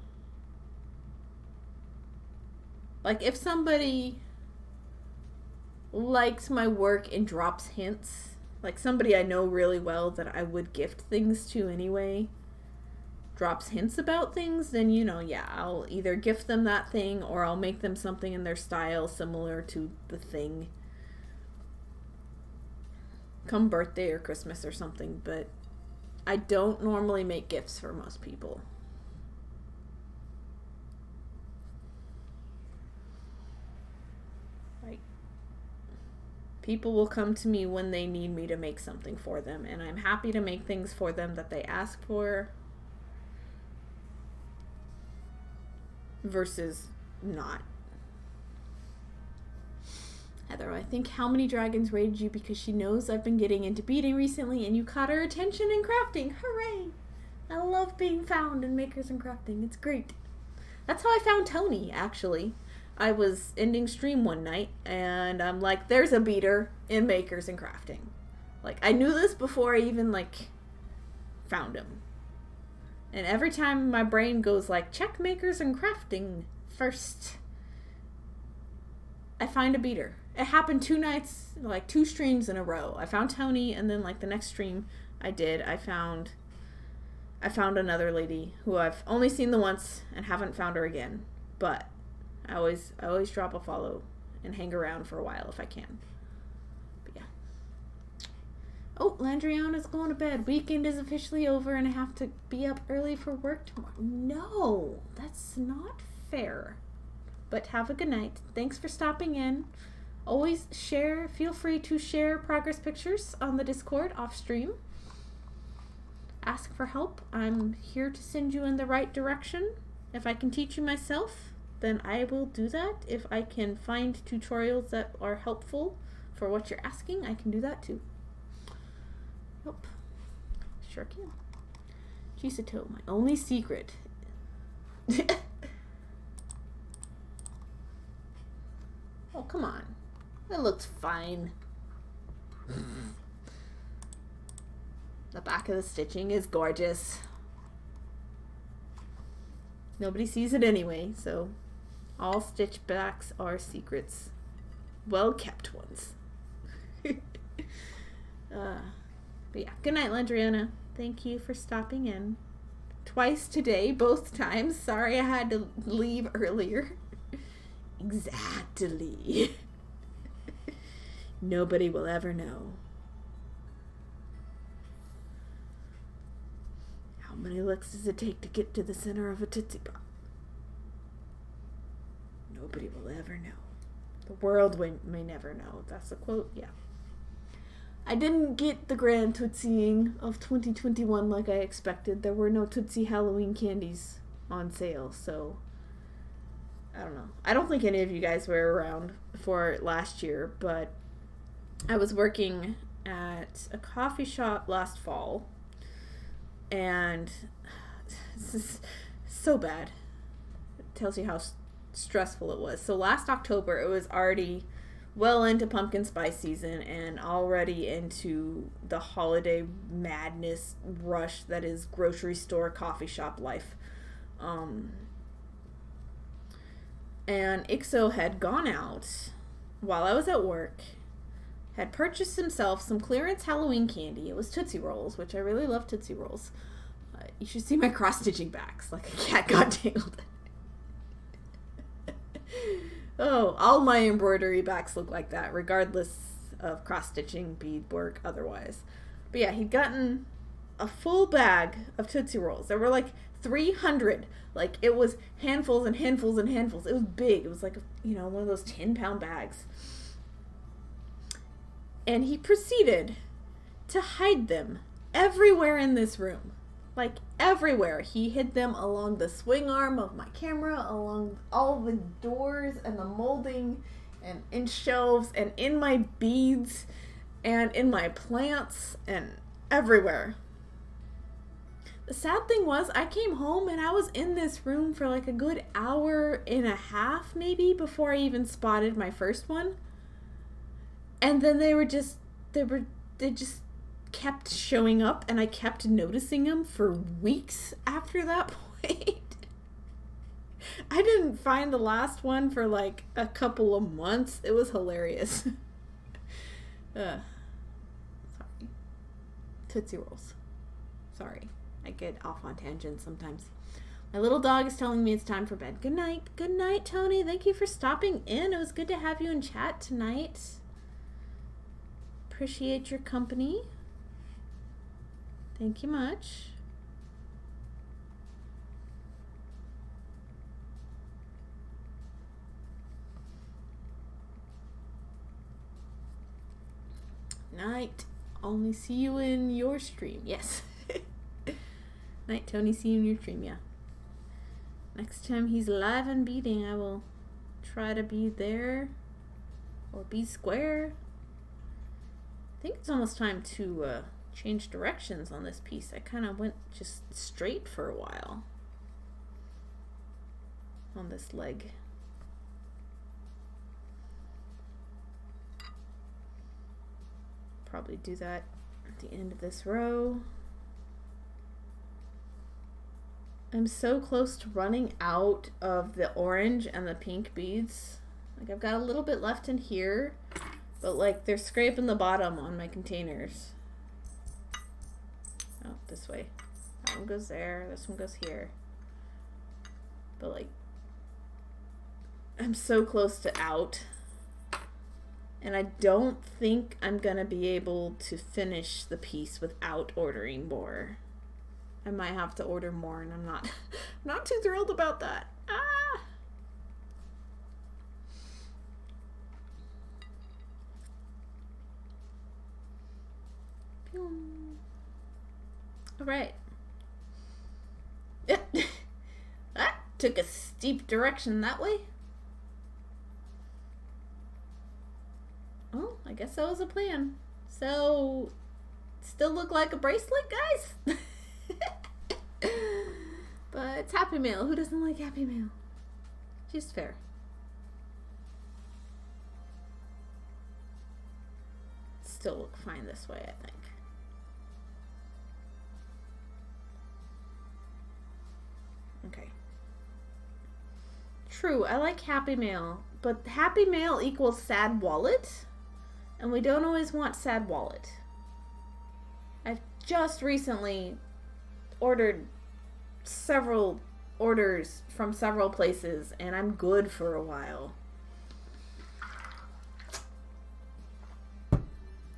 Like, if somebody likes my work and drops hints, like somebody I know really well that I would gift things to anyway, drops hints about things, then, you know, yeah, I'll either gift them that thing or I'll make them something in their style similar to the thing. Come birthday or Christmas or something, but I don't normally make gifts for most people. Like, people will come to me when they need me to make something for them, and I'm happy to make things for them that they ask for versus not. Heather, I think how many dragons raided you because she knows I've been getting into beading recently and you caught her attention in crafting. Hooray! I love being found in makers and crafting. It's great. That's how I found Tony, actually. I was ending stream one night and I'm like, there's a beater in makers and crafting. Like, I knew this before I even, like, found him. And every time my brain goes like, check makers and crafting first, I find a beater. It happened 2 nights, like 2 streams in a row. I found Tony, and then like the next stream I found another lady who I've only seen the once and haven't found her again. But I always drop a follow and hang around for a while if I can. But yeah. Oh, Landriana's going to bed. Weekend is officially over and I have to be up early for work tomorrow. No, that's not fair. But have a good night. Thanks for stopping in. Always feel free to share progress pictures on the Discord off stream. Ask for help. I'm here to send you in the right direction. If I can teach you myself, then I will do that. If I can find tutorials that are helpful for what you're asking, I can do that too. Nope. Sure can. Chisato, my only secret. Oh, come on. It looks fine. The back of the stitching is gorgeous. Nobody sees it anyway, so all stitch backs are secrets. Well kept ones. But yeah, good night, Landriana. Thank you for stopping in. Twice today, both times. Sorry I had to leave earlier. Exactly. Nobody will ever know. How many licks does it take to get to the center of a Tootsie Pop? Nobody will ever know. The world may never know. That's a quote? Yeah. I didn't get the grand Tootsieing of 2021 like I expected. There were no Tootsie Halloween candies on sale, so I don't know. I don't think any of you guys were around for last year, but I was working at a coffee shop last fall, and this is so bad. It tells you how stressful it was. So last October, it was already well into pumpkin spice season and already into the holiday madness rush that is grocery store coffee shop life. And Ixo had gone out while I was at work, had purchased himself some clearance Halloween candy. It was Tootsie Rolls, which I really love Tootsie Rolls. You should see my cross-stitching backs, like a cat got tangled. Oh, all my embroidery backs look like that, regardless of cross-stitching, beadwork, otherwise. But yeah, he'd gotten a full bag of Tootsie Rolls. There were like 300. Like, it was handfuls and handfuls and handfuls. It was big. It was like, one of those 10-pound bags. And he proceeded to hide them everywhere in this room. Like, everywhere. He hid them along the swing arm of my camera, along all the doors and the molding, and in shelves, and in my beads, and in my plants, and everywhere. The sad thing was, I came home and I was in this room for like a good hour and a half, maybe, before I even spotted my first one. And then they just kept showing up, and I kept noticing them for weeks after that point. I didn't find the last one for like a couple of months. It was hilarious. Sorry. Tootsie Rolls. Sorry. I get off on tangents sometimes. My little dog is telling me it's time for bed. Good night. Good night, Tony. Thank you for stopping in. It was good to have you in chat tonight. Appreciate your company. Thank you much. Night. Only see you in your stream. Yes. Night, Tony. See you in your stream. Yeah. Next time he's live and beading, I will try to be there or be square. I think it's almost time to change directions on this piece. I kind of went just straight for a while on this leg. Probably do that at the end of this row. I'm so close to running out of the orange and the pink beads. Like, I've got a little bit left in here, but like they're scraping the bottom on my containers. Oh, this way. That one goes there, this one goes here. But like, I'm so close to out. And I don't think I'm gonna be able to finish the piece without ordering more. I might have to order more, and I'm not too thrilled about that. Ah! All right. That took a steep direction that way. Oh, I guess that was a plan. So, still look like a bracelet, guys? But it's Happy Mail. Who doesn't like Happy Mail? Just fair. Still look fine this way, I think. Okay. True, I like Happy Mail, but Happy Mail equals sad wallet, and we don't always want sad wallet. I've just recently ordered several orders from several places, and I'm good for a while.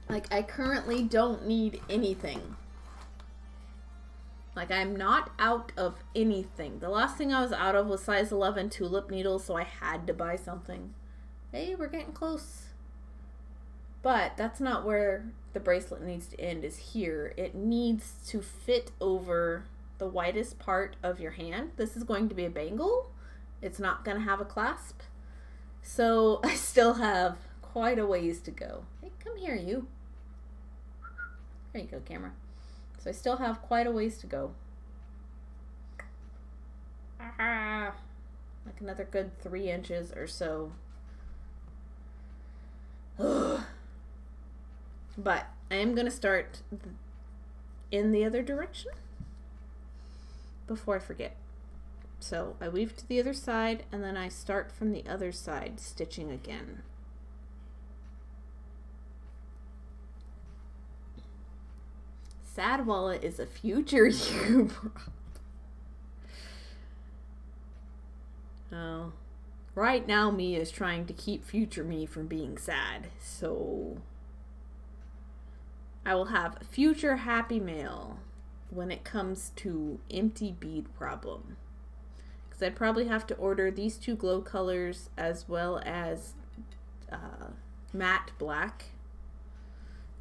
Like, I currently don't need anything. Like, I'm not out of anything. The last thing I was out of was size 11 tulip needles, so I had to buy something. Hey, we're getting close. But that's not where the bracelet needs to end, is here. It needs to fit over the widest part of your hand. This is going to be a bangle. It's not going to have a clasp. So I still have quite a ways to go. Hey, come here, you. There you go, camera. So I still have quite a ways to go. Like another good 3 inches or so. But I am going to start in the other direction before I forget. So I weave to the other side, and then I start from the other side, stitching again. Sad wallet is a future you. Oh. Right now me is trying to keep future me from being sad. So I will have future Happy Mail when it comes to empty bead problem. Because I'd probably have to order these 2 glow colors as well as matte black.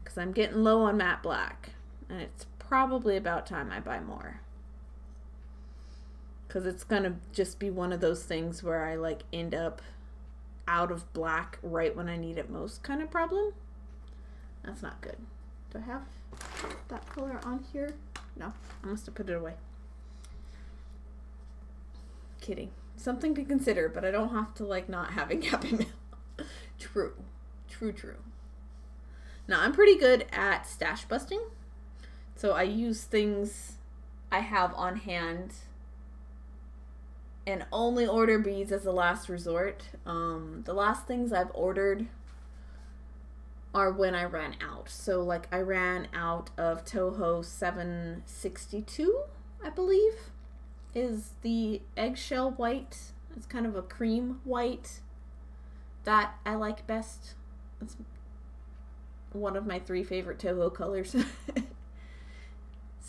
Because I'm getting low on matte black. And it's probably about time I buy more. Because it's going to just be one of those things where I like end up out of black right when I need it most kind of problem. That's not good. Do I have that color on here? No, I must have put it away. Kidding. Something to consider, but I don't have to like not having Happy Mail. True. True, true. Now, I'm pretty good at stash busting. So I use things I have on hand and only order beads as a last resort. The last things I've ordered are when I ran out. So like I ran out of Toho 762, I believe, is the eggshell white. It's kind of a cream white that I like best. It's one of my 3 favorite Toho colors.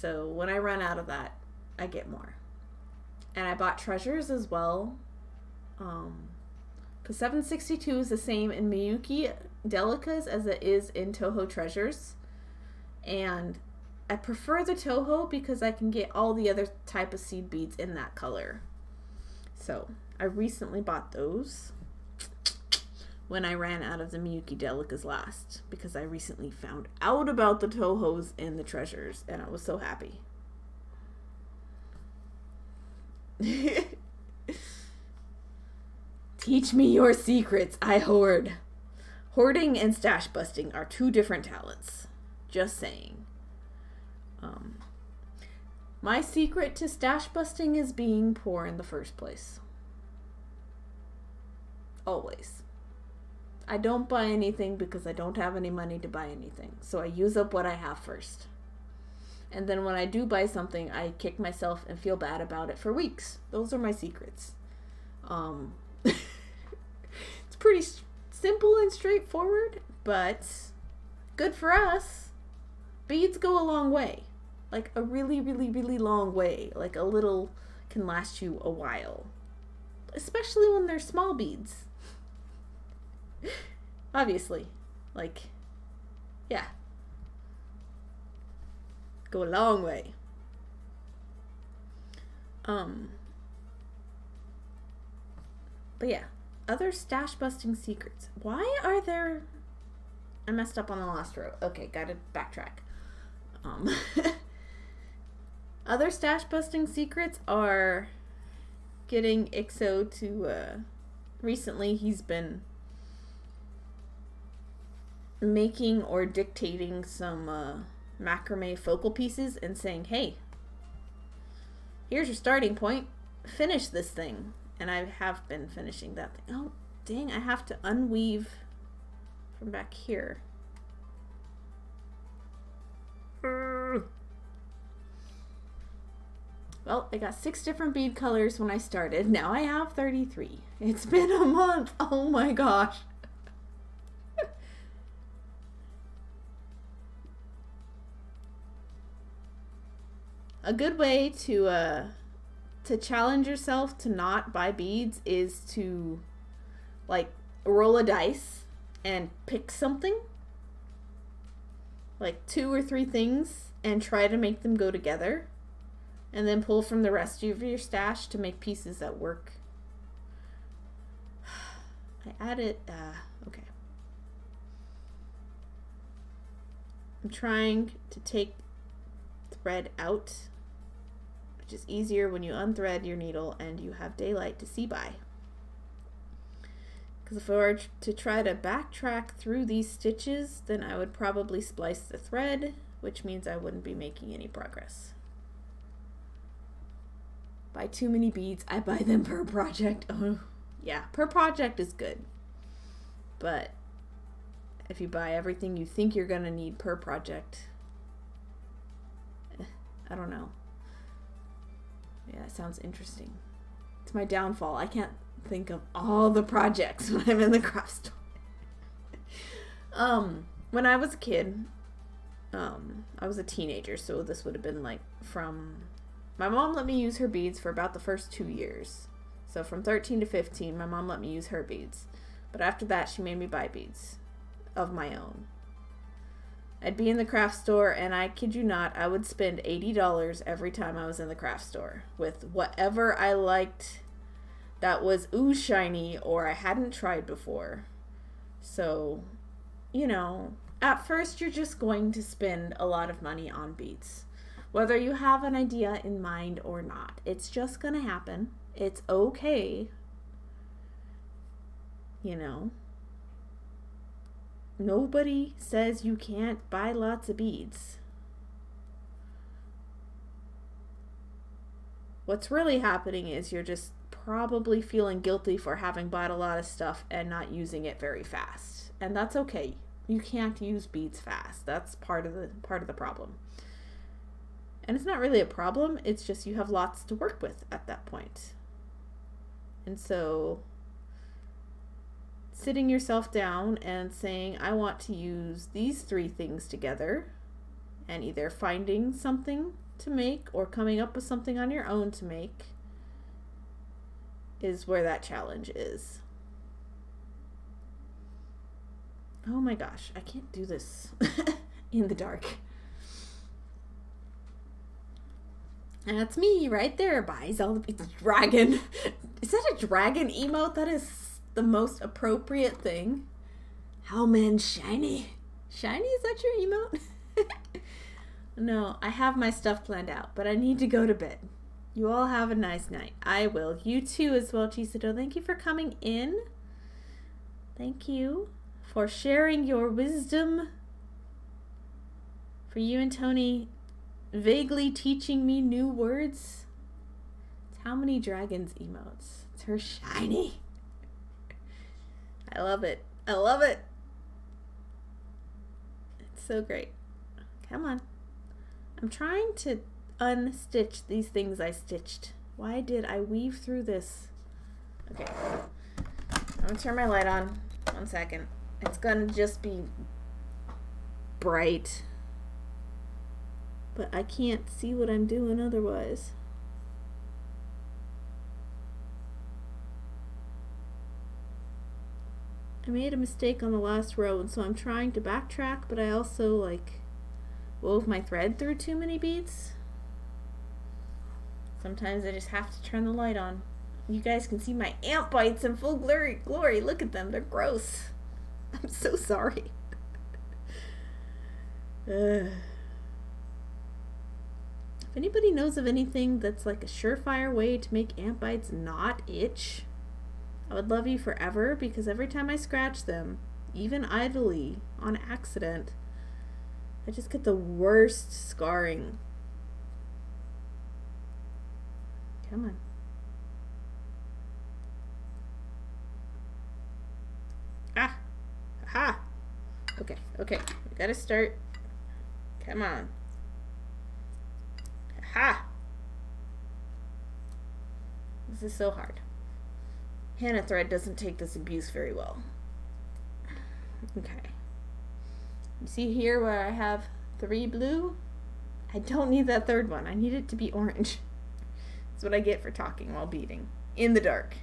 So when I run out of that, I get more. And I bought treasures as well. Because 762 is the same in Miyuki Delicas as it is in Toho Treasures. And I prefer the Toho because I can get all the other type of seed beads in that color. So I recently bought those when I ran out of the Miyuki Delicas last, because I recently found out about the Tohos in the treasures, and I was so happy. Teach me your secrets, I hoard. Hoarding and stash busting are two different talents. Just saying. My secret to stash busting is being poor in the first place. Always. I don't buy anything because I don't have any money to buy anything. So I use up what I have first. And then when I do buy something, I kick myself and feel bad about it for weeks. Those are my secrets. It's pretty simple and straightforward, but good for us. Beads go a long way. Like a really, really, really long way. Like a little can last you a while. Especially when they're small beads. Obviously. Like, yeah. Go a long way. But yeah. Other stash busting secrets. Why are there... I messed up on the last row. Okay, gotta backtrack. Other stash busting secrets are getting Ixo to, recently he's been making or dictating some, macrame focal pieces and saying, hey, here's your starting point. Finish this thing. And I have been finishing that thing. Oh, dang, I have to unweave from back here. Well, I got 6 different bead colors when I started. Now I have 33. It's been a month. Oh my gosh. A good way to challenge yourself to not buy beads is to, like, roll a dice and pick something. Like 2 or 3 things and try to make them go together. And then pull from the rest of your stash to make pieces that work. I added, okay. I'm trying to take thread out, which is easier when you unthread your needle and you have daylight to see by. Because if I were to try to backtrack through these stitches, then I would probably splice the thread, which means I wouldn't be making any progress. Buy too many beads. I buy them per project. Oh, yeah, per project is good. But if you buy everything you think you're going to need per project, I don't know. Yeah, it sounds interesting. It's my downfall. I can't think of all the projects when I'm in the craft store. When I was a kid, I was a teenager, so this would have been like from... My mom let me use her beads for about the first 2 years. So from 13 to 15, my mom let me use her beads. But after that, she made me buy beads of my own. I'd be in the craft store, and I kid you not, I would spend $80 every time I was in the craft store with whatever I liked that was ooh shiny or I hadn't tried before. So, you know, at first you're just going to spend a lot of money on beads. Whether you have an idea in mind or not. It's just gonna happen. It's okay. You know. Nobody says you can't buy lots of beads. What's really happening is you're just probably feeling guilty for having bought a lot of stuff and not using it very fast. And that's okay. You can't use beads fast. That's part of the problem. And it's not really a problem, it's just you have lots to work with at that point. And so, sitting yourself down and saying, I want to use these 3 things together, and either finding something to make or coming up with something on your own to make is where that challenge is. Oh my gosh, I can't do this in the dark. And that's me right there, buys all the dragon. Is that a dragon emote? That is the most appropriate thing. How man shiny. Shiny, is that your emote? No, I have my stuff planned out, but I need to go to bed. You all have a nice night. I will. You too as well, Chisito. Thank you for coming in. Thank you for sharing your wisdom. For you and Tony vaguely teaching me new words. It's how many dragons emotes. It's her shiny. I love it. I love it. It's so great. Come on. I'm trying to unstitch these things I stitched. Why did I weave through this? Okay. I'm gonna turn my light on. 1 second. It's gonna just be bright. But I can't see what I'm doing otherwise. I made a mistake on the last row, and so I'm trying to backtrack, but I also like wove my thread through too many beads. Sometimes I just have to turn the light on. You guys can see my ant bites in full glory. Look at them. They're gross. I'm so sorry. If anybody knows of anything that's like a surefire way to make ant bites not itch, I would love you forever, because every time I scratch them, even idly, on accident, I just get the worst scarring. Come on. Ah! Aha! Okay. We gotta start. Come on. Aha! This is so hard. Hannah thread doesn't take this abuse very well. Okay. You see here where I have 3 blue? I don't need that third one. I need it to be orange. That's what I get for talking while beading. In the dark.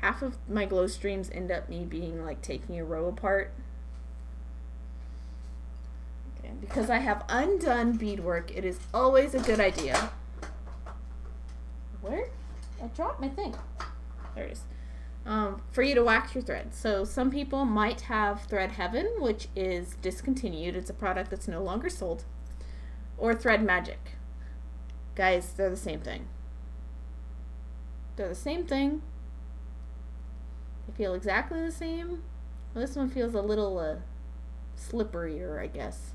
Half of my glow streams end up me being like taking a row apart. Okay, because I have undone beadwork, it is always a good idea. Where? I dropped my thing. There it is. For you to wax your thread. So some people might have Thread Heaven, which is discontinued. It's a product that's no longer sold. Or Thread Magic. Guys, they're the same thing. They're the same thing. They feel exactly the same. Well, this one feels a little slipperier, I guess.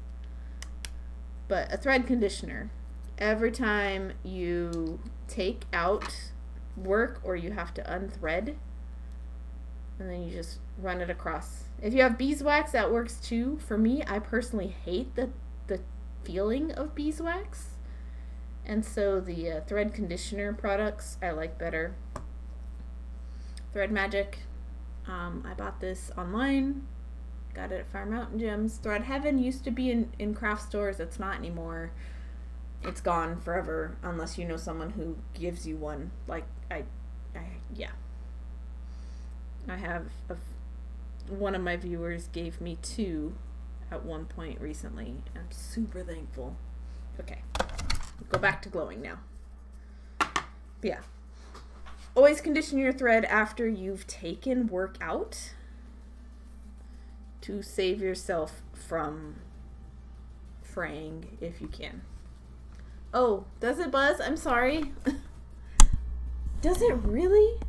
But a thread conditioner. Every time you take out work or you have to unthread, and then you just run it across. If you have beeswax, that works too. For me, I personally hate the feeling of beeswax, and so the thread conditioner products I like better. Thread Magic, I bought this online, got it at Fire Mountain Gems. Thread Heaven used to be in craft stores. It's not anymore. It's gone forever unless you know someone who gives you one. Like yeah. I have one of my viewers gave me 2 at one point recently. I'm super thankful. Okay, go back to glowing now. Yeah. Always condition your thread after you've taken work out to save yourself from fraying if you can. Oh, does it buzz? I'm sorry. Does it really?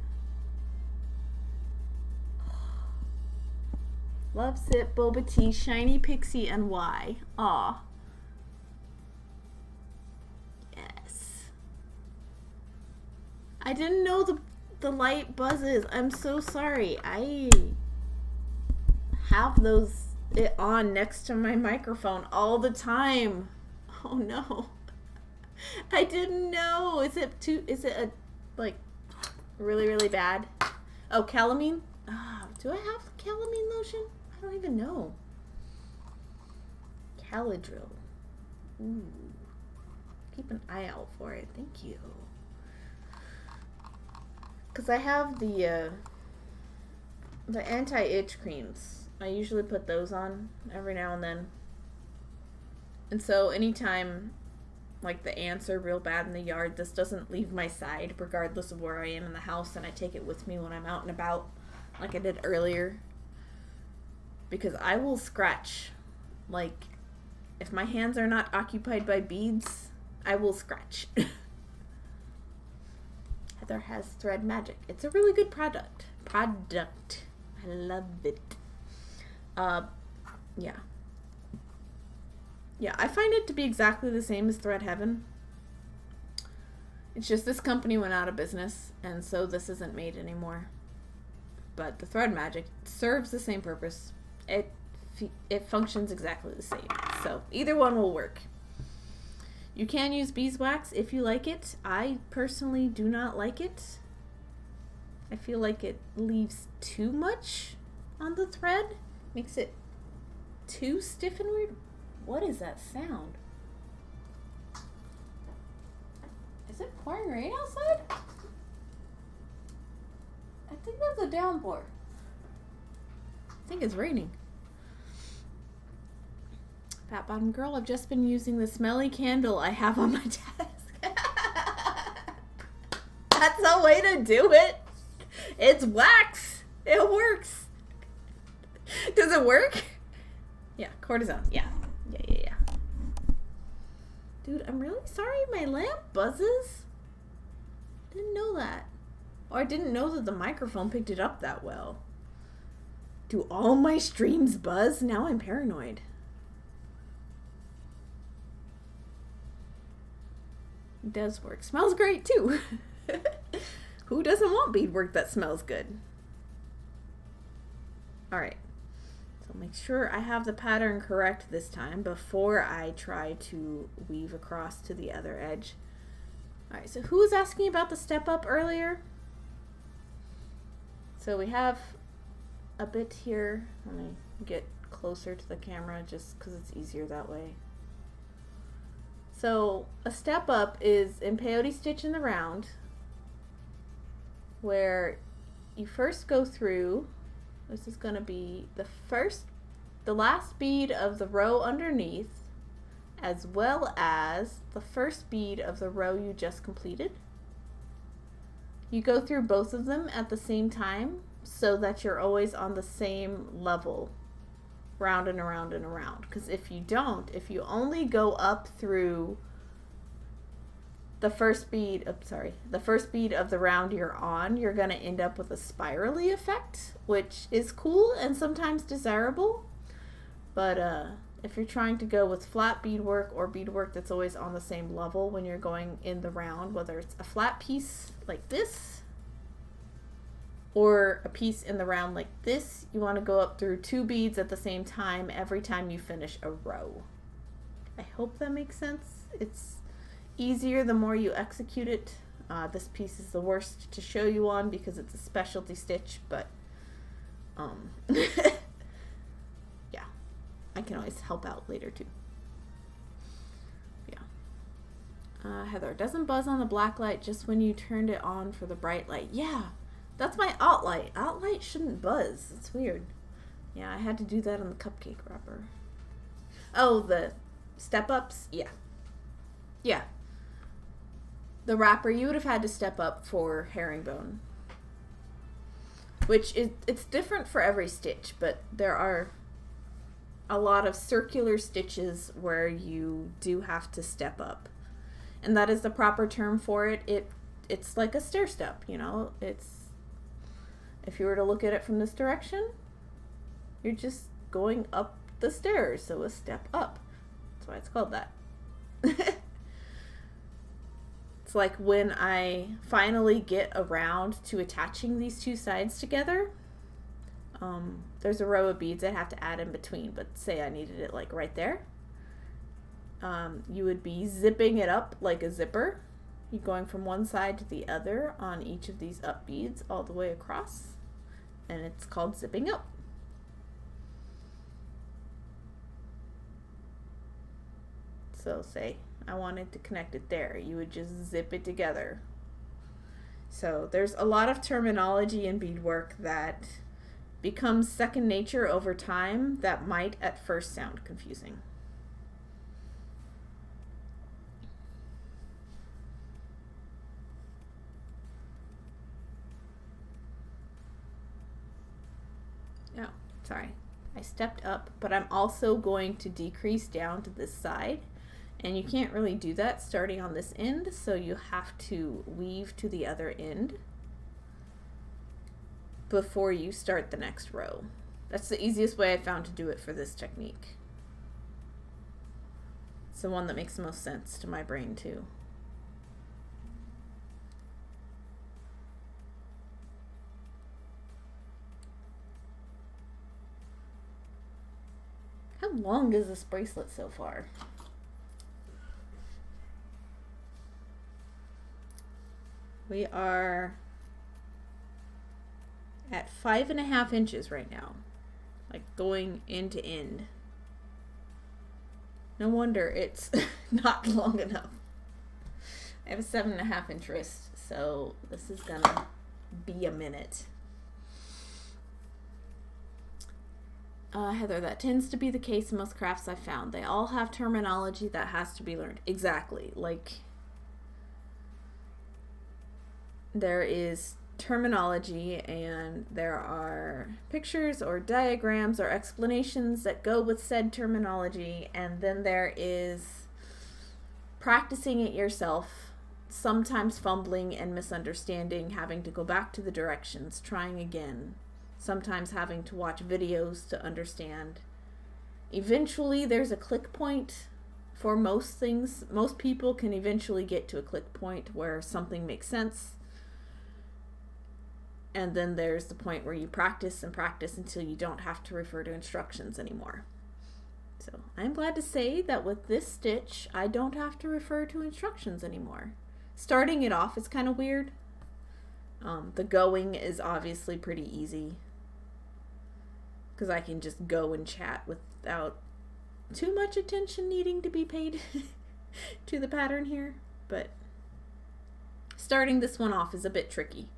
Love Sip, Boba Tea, Shiny Pixie, and Y. Aw. Yes. I didn't know the light buzzes. I'm so sorry. I have it on next to my microphone all the time. Oh no. I didn't know. Is it like really, really bad? Oh, calamine? Do I have calamine lotion? I don't even know. Caladrill. Ooh. Keep an eye out for it. Thank you. Because I have the anti-itch creams. I usually put those on every now and then. And so anytime like the ants are real bad in the yard, this doesn't leave my side regardless of where I am in the house, and I take it with me when I'm out and about like I did earlier. Because I will scratch. Like, if my hands are not occupied by beads, I will scratch. Heather has thread magic. It's a really good product. I love it. Yeah. Yeah, I find it to be exactly the same as Thread Heaven. It's just this company went out of business, and so this isn't made anymore. But the Thread Magic serves the same purpose. It functions exactly the same. So either one will work. You can use beeswax if you like it. I personally do not like it. I feel like it leaves too much on the thread. Makes it too stiff and weird. What is that sound? Is it pouring rain outside? I think that's a downpour. I think it's raining. Fat Bottom Girl, I've just been using the smelly candle I have on my desk. That's a way to do it. It's wax. It works. Does it work? Yeah, cortisone. Yeah. Dude, I'm really sorry my lamp buzzes. Didn't know that. Or I didn't know that the microphone picked it up that well. Do all my streams buzz? Now I'm paranoid. It does work. Smells great too. Who doesn't want beadwork that smells good? Alright. So make sure I have the pattern correct this time before I try to weave across to the other edge. Alright, so who was asking about the step up earlier? So we have a bit here. Let me get closer to the camera just because it's easier that way. So a step up is in peyote stitch in the round, where you first go through. This is going to be the last bead of the row underneath, as well as the first bead of the row you just completed. You go through both of them at the same time so that you're always on the same level, round and around and around. Because if you don't, if you only go up through the first bead of the round you're on, you're going to end up with a spirally effect, which is cool and sometimes desirable. But if you're trying to go with flat beadwork or beadwork that's always on the same level when you're going in the round, whether it's a flat piece like this or a piece in the round like this, you want to go up through 2 beads at the same time every time you finish a row. I hope that makes sense. It's easier the more you execute it. This piece is the worst to show you on because it's a specialty stitch, but yeah, I can always help out later too. Yeah. Heather, doesn't buzz on the black light just when you turned it on for the bright light. Yeah, that's my alt light. Alt light shouldn't buzz. It's weird. Yeah, I had to do that on the cupcake wrapper. Oh, the step ups? Yeah. Yeah. The wrapper, you would have had to step up for herringbone. Which it's different for every stitch, but there are a lot of circular stitches where you do have to step up. And that is the proper term for it. It's like a stair step, you know? If you were to look at it from this direction, you're just going up the stairs, so a step up. That's why it's called that. It's like when I finally get around to attaching these 2 sides together, there's a row of beads I have to add in between, but say I needed it like right there. You would be zipping it up like a zipper. You're going from one side to the other on each of these up beads all the way across, and it's called zipping up. So say I wanted to connect it there. You would just zip it together. So there's a lot of terminology in beadwork that becomes second nature over time that might at first sound confusing. Oh, sorry. I stepped up, but I'm also going to decrease down to this side. And you can't really do that starting on this end, so you have to weave to the other end before you start the next row. That's the easiest way I found to do it for this technique. It's the one that makes the most sense to my brain too. How long is this bracelet so far? We are at 5.5 inches right now, like going end to end. No wonder it's not long enough. I have a 7.5 inch wrist, so this is gonna be a minute. Heather, that tends to be the case in most crafts I've found. They all have terminology that has to be learned. Exactly. Like, there is terminology and there are pictures or diagrams or explanations that go with said terminology, and then there is practicing it yourself, sometimes fumbling and misunderstanding, having to go back to the directions, trying again, sometimes having to watch videos to understand. Eventually there's a click point for most things. Most people can eventually get to a click point where something makes sense. And then there's the point where you practice and practice until you don't have to refer to instructions anymore. So I'm glad to say that with this stitch, I don't have to refer to instructions anymore. Starting it off is kind of weird. The going is obviously pretty easy, because I can just go and chat without too much attention needing to be paid to the pattern here. But starting this one off is a bit tricky.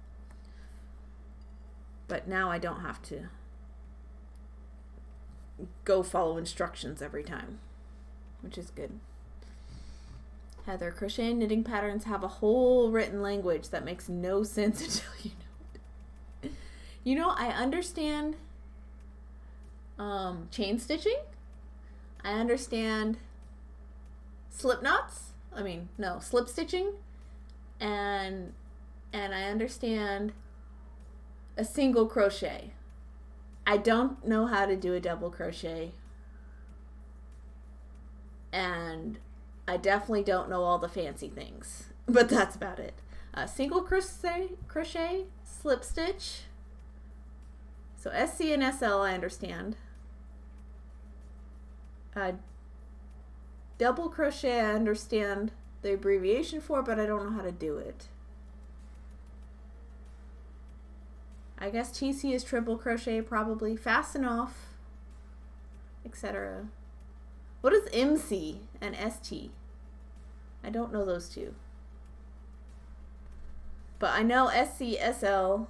But now I don't have to go follow instructions every time, which is good. Heather, crochet and knitting patterns have a whole written language that makes no sense until you know it. You know, I understand chain stitching. I understand slip stitching, and I understand a single crochet. I don't know how to do a double crochet, and I definitely don't know all the fancy things, but that's about it. Single crochet, slip stitch. So SC and SL I understand. Double crochet I understand the abbreviation for, but I don't know how to do it. I guess TC is triple crochet, probably. Fasten off, etc. What is MC and ST? I don't know those two. But I know SC, SL.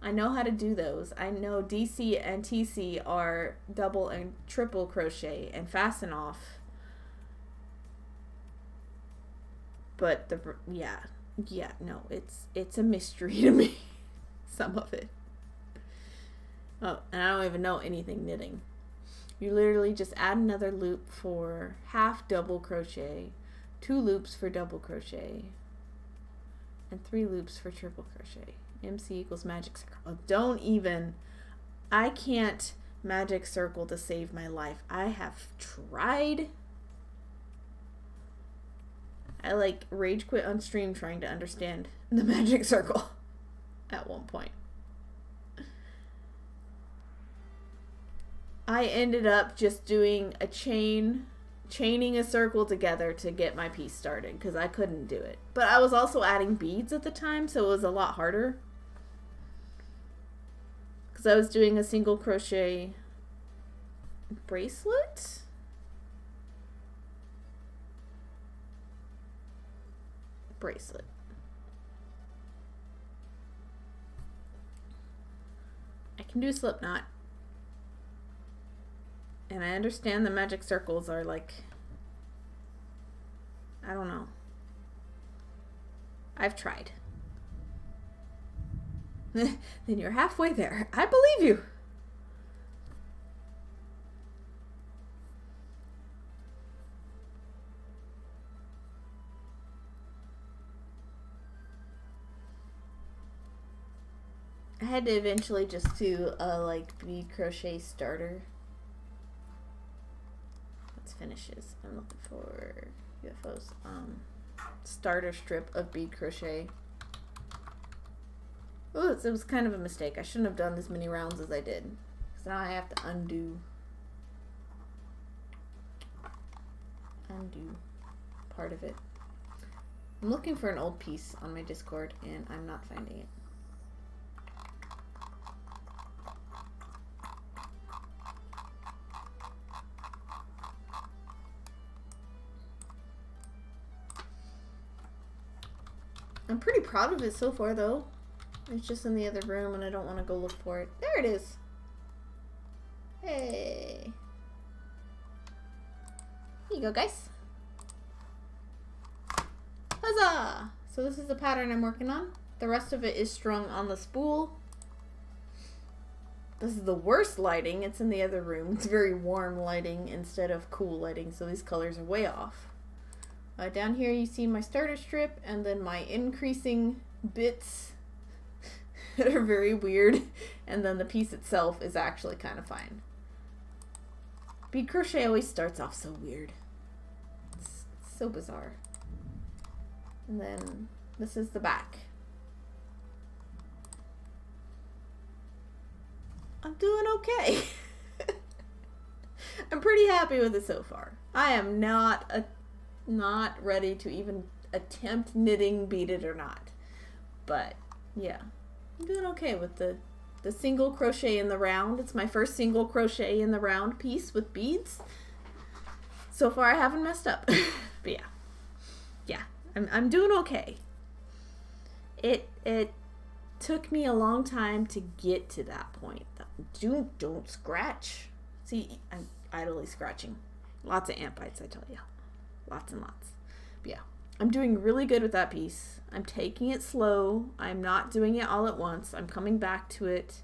I know how to do those. I know DC and TC are double and triple crochet and fasten off. But no, it's a mystery to me. Some of it. Oh, and I don't even know anything knitting. You literally just add another loop for half double crochet, 2 loops for double crochet, and 3 loops for triple crochet. MC equals magic circle. Oh, don't even. I can't magic circle to save my life. I have tried. I like rage quit on stream trying to understand the magic circle at one point. I ended up just doing a chaining a circle together to get my piece started because I couldn't do it. But I was also adding beads at the time, so it was a lot harder. Because I was doing a single crochet bracelet. bracelet. I can do a slip knot. And I understand the magic circles are like, I don't know. I've tried. Then you're halfway there. I believe you. I had to eventually just do a like bead crochet starter. What's finishes? I'm looking for UFOs. Starter strip of bead crochet. Oh, it was kind of a mistake. I shouldn't have done as many rounds as I did. So now I have to undo part of it. I'm looking for an old piece on my Discord and I'm not finding it. I'm pretty proud of it so far though. It's just in the other room and I don't want to go look for it. There it is. Hey. Here you go, guys. Huzzah! So this is the pattern I'm working on. The rest of it is strung on the spool. This is the worst lighting. It's in the other room. It's very warm lighting instead of cool lighting, so these colors are way off. Down here you see my starter strip and then my increasing bits that are very weird, and then the piece itself is actually kind of fine. Bead crochet always starts off so weird. It's so bizarre. And then this is the back. I'm doing okay. I'm pretty happy with it so far. I am not ready to even attempt knitting beaded or not. But yeah, I'm doing okay with the single crochet in the round. It's my first single crochet in the round piece with beads. So far I haven't messed up. But yeah, I'm doing okay. It took me a long time to get to that point. Don't scratch. See, I'm idly scratching. Lots of ant bites, I tell you. Lots and lots. But yeah, I'm doing really good with that piece. I'm taking it slow. I'm not doing it all at once. I'm coming back to it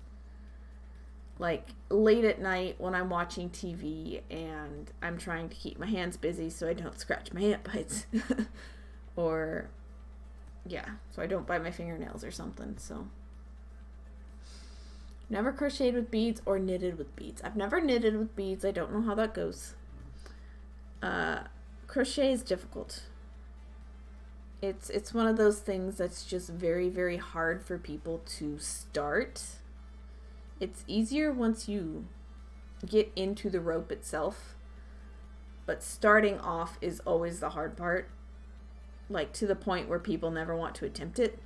like late at night when I'm watching TV and I'm trying to keep my hands busy so I don't scratch my ant bites. Or yeah, so I don't bite my fingernails or something. So never crocheted with beads or knitted with beads. I've never knitted with beads. I don't know how that goes. Crochet is difficult. It's one of those things that's just very, very hard for people to start. It's easier once you get into the rope itself, but starting off is always the hard part. Like to the point where people never want to attempt it.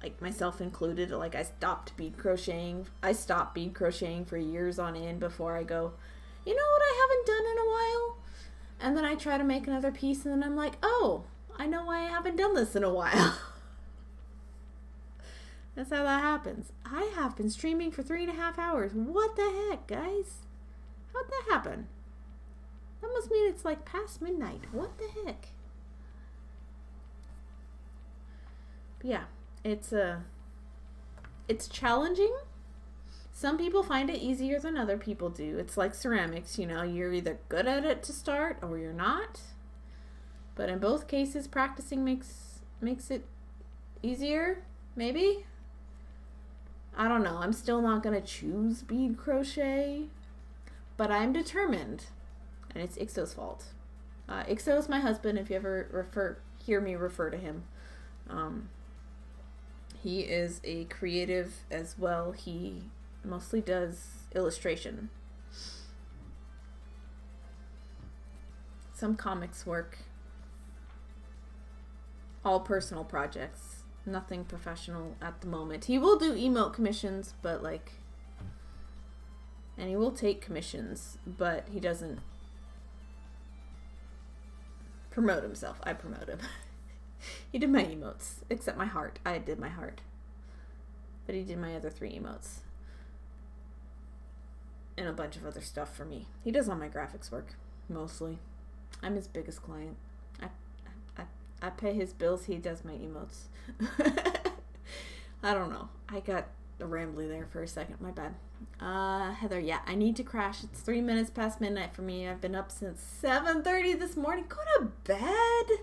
Like myself included, like I stopped bead crocheting. I stopped bead crocheting for years on end before I go, you know what I haven't done in a while? And then I try to make another piece and then I'm like, oh, I know why I haven't done this in a while. That's how that happens. I have been streaming for 3.5 hours. What the heck, guys? How'd that happen? That must mean it's like past midnight. What the heck? But yeah, it's challenging. Some people find it easier than other people do. It's like ceramics, you know, you're either good at it to start or you're not. But in both cases, practicing makes it easier, maybe. I don't know. I'm still not going to choose bead crochet, but I'm determined. And it's Ixo's fault. Ixo is my husband, if you ever hear me refer to him. He is a creative as well. He mostly does illustration. Some comics work. All personal projects. Nothing professional at the moment. He will do emote commissions, but like... And he will take commissions, but he doesn't promote himself. I promote him. He did my emotes, except my heart. I did my heart. But he did my other 3 emotes. And a bunch of other stuff for me. He does all my graphics work, mostly. I'm his biggest client. I pay his bills, he does my emotes. I don't know. I got rambly there for a second. My bad. Heather, yeah, I need to crash. It's 3 minutes past midnight for me. I've been up since 7:30 this morning. Go to bed.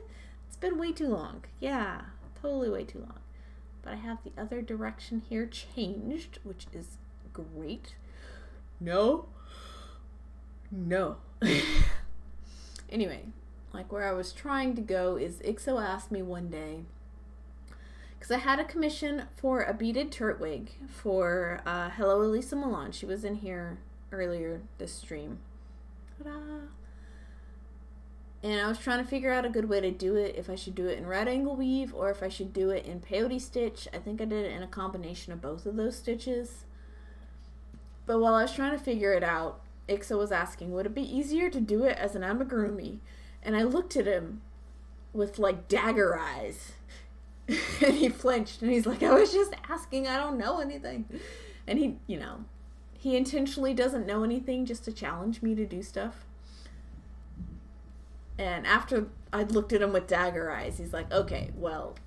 It's been way too long. Yeah, totally way too long. But I have the other direction here changed, which is great. No. Anyway, like where I was trying to go is Ixo asked me one day, because I had a commission for a beaded turret wig for Hello Elisa Milan. She was in here earlier this stream. Ta-da! And I was trying to figure out a good way to do it, if I should do it in right angle weave or if I should do it in peyote stitch. I think I did it in a combination of both of those stitches. But while I was trying to figure it out, Ixo was asking, would it be easier to do it as an amigurumi? And I looked at him with like dagger eyes. And he flinched and he's like, I was just asking, I don't know anything. And he, you know, he intentionally doesn't know anything just to challenge me to do stuff. And after I looked at him with dagger eyes, he's like, okay, well,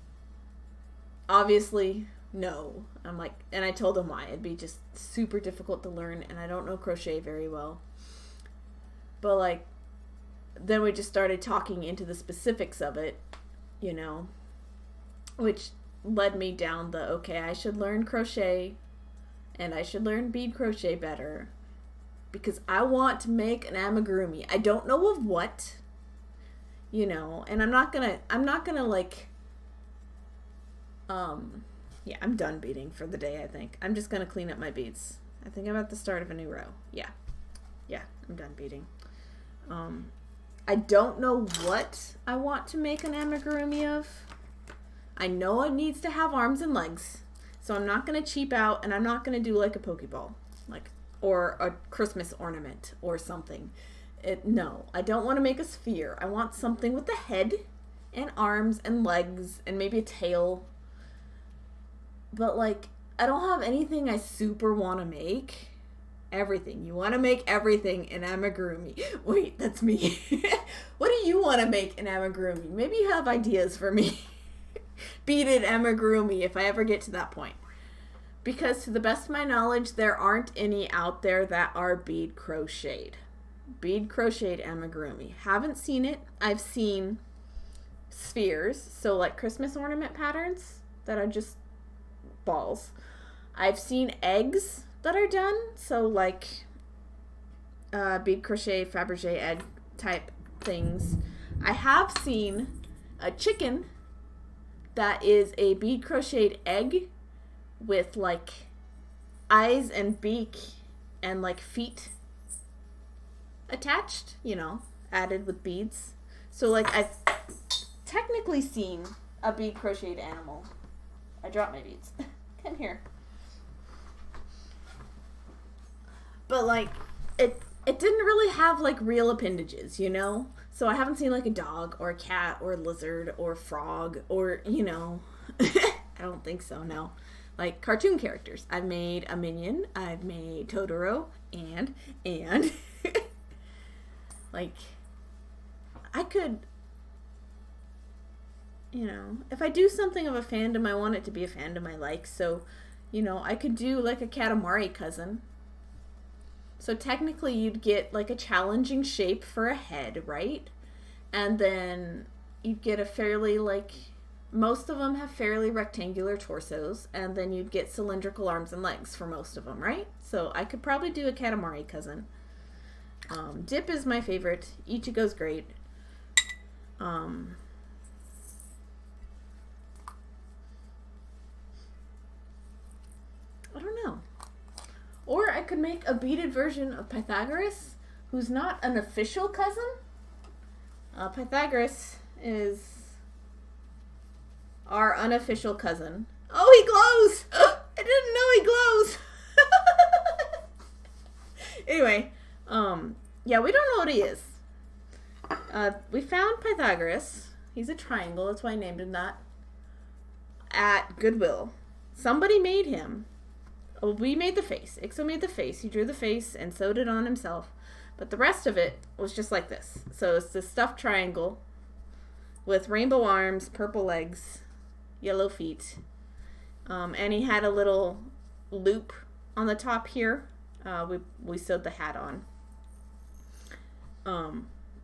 obviously, no. I'm like, and I told him why. It'd be just super difficult to learn, and I don't know crochet very well. But, like, then we just started talking into the specifics of it, you know, which led me down the, okay, I should learn crochet, and I should learn bead crochet better, because I want to make an amigurumi. I don't know of what, you know, and I'm not gonna like, yeah, I'm done beading for the day, I think. I'm just gonna clean up my beads. I think I'm at the start of a new row. Yeah, I'm done beading. I don't know what I want to make an amigurumi of. I know it needs to have arms and legs, so I'm not gonna cheap out, and I'm not gonna do like a Pokeball, like, or a Christmas ornament or something. No, I don't want to make a sphere. I want something with a head and arms and legs and maybe a tail. But, like, I don't have anything I super want to make. Everything. You want to make everything in amigurumi. Wait, that's me. What do you want to make in amigurumi? Maybe you have ideas for me. Beaded amigurumi if I ever get to that point. Because to the best of my knowledge, there aren't any out there that are bead crocheted. Bead crocheted amigurumi. Haven't seen it. I've seen spheres, so like Christmas ornament patterns that are just balls. I've seen eggs that are done, so like bead crochet Fabergé egg type things. I have seen a chicken that is a bead crocheted egg with like eyes and beak and like feet attached, you know, added with beads. So like I've technically seen a bead crocheted animal. I dropped my beads. Come here. But like it didn't really have like real appendages, you know? So I haven't seen like a dog or a cat or a lizard or a frog or, you know, I don't think so, no. Like cartoon characters. I've made a Minion, I've made Totoro, and like, I could, you know, if I do something of a fandom, I want it to be a fandom I like. So, you know, I could do like a Katamari cousin. So technically you'd get like a challenging shape for a head, right? And then you'd get a fairly like, most of them have fairly rectangular torsos, and then you'd get cylindrical arms and legs for most of them, right? So I could probably do a Katamari cousin. Dip is my favorite. Ichigo's great. I don't know. Or I could make a beaded version of Pythagoras, who's not an official cousin. Pythagoras is our unofficial cousin. Oh, he glows! I didn't know he glows! Anyway, yeah, we don't know what he is. We found Pythagoras. He's a triangle, that's why I named him that. at Goodwill. Somebody made him. Oh, we made the face. Ixo made the face. He drew the face and sewed it on himself. But the rest of it was just like this. So it's this stuffed triangle with rainbow arms, purple legs, yellow feet. And he had a little loop on the top here. We sewed the hat on.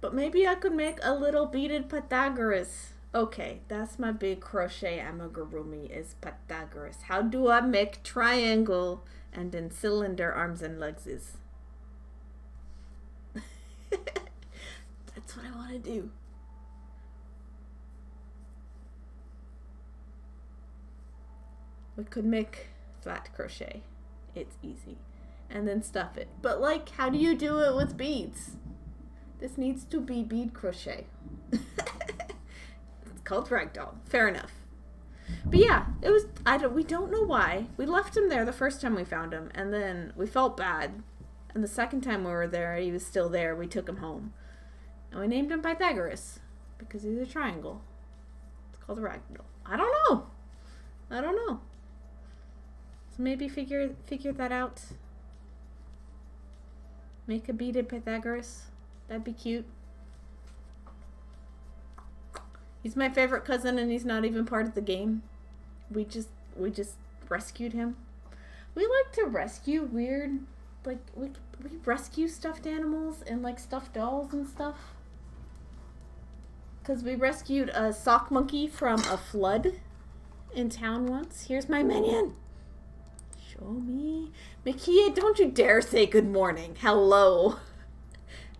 But maybe I could make a little beaded Pythagoras. Okay, that's my big crochet amigurumi is Pythagoras. How do I make triangle and then cylinder arms and legs is? That's what I want to do. We could make flat crochet. It's easy. And then stuff it. But like, how do you do it with beads? This needs to be bead crochet. It's called ragdoll. Fair enough. But yeah, it was, we don't know why. We left him there the first time we found him, and then we felt bad. And the second time we were there, he was still there. We took him home. And we named him Pythagoras because he's a triangle. It's called a ragdoll. I don't know. So maybe figure that out. Make a beaded Pythagoras. That'd be cute. He's my favorite cousin, and he's not even part of the game. We just rescued him. We like to rescue weird, like we rescue stuffed animals and like stuffed dolls and stuff. Cause we rescued a sock monkey from a flood in town once. Here's my minion. Show me, Makia. Don't you dare say good morning. Hello.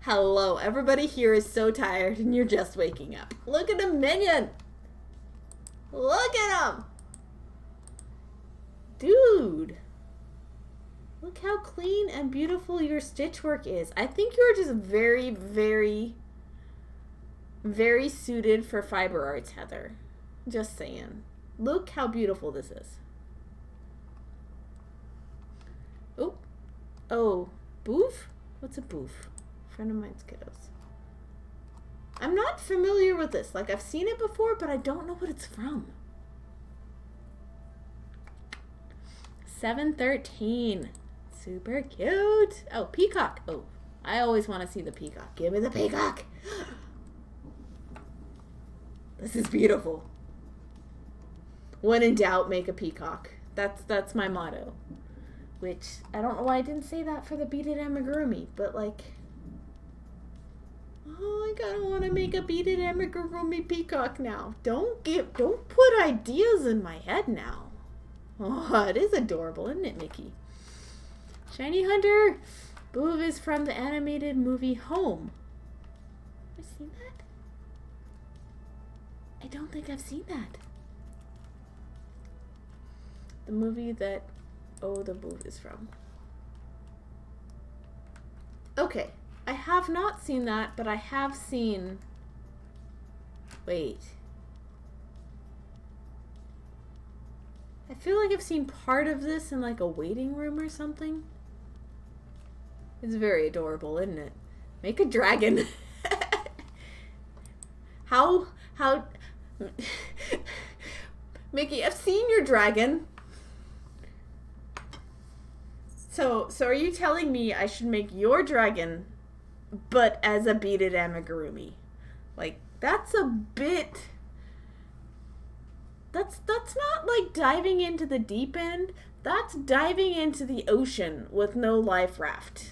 Hello, everybody here is so tired and you're just waking up. Look at a minion. Look at him. Dude. Look how clean and beautiful your stitch work is. I think you're just very, very, very suited for fiber arts, Heather. Just saying. Look how beautiful this is. Oh. Oh. Boof? What's a boof? Friend of mine's kiddos. I'm not familiar with this. Like, I've seen it before, but I don't know what it's from. 713. Super cute. Oh, peacock. Oh, I always want to see the peacock. Give me the peacock. This is beautiful. When in doubt, make a peacock. That's my motto. Which, I don't know why I didn't say that for the beaded amigurumi, but like... Oh, I kinda want to make a beaded amigurumi peacock now. Don't put ideas in my head now. Oh, it is adorable, isn't it, Mickey? Shiny Hunter! Boov is from the animated movie Home. Have I seen that? I don't think I've seen that. The movie that the Boov is from. Okay. I have not seen that, but I have seen... Wait. I feel like I've seen part of this in like a waiting room or something. It's very adorable, isn't it? Make a dragon. How... Mickey, I've seen your dragon. So are you telling me I should make your dragon... but as a beaded amigurumi? Like, that's a bit... That's not like diving into the deep end. That's diving into the ocean with no life raft.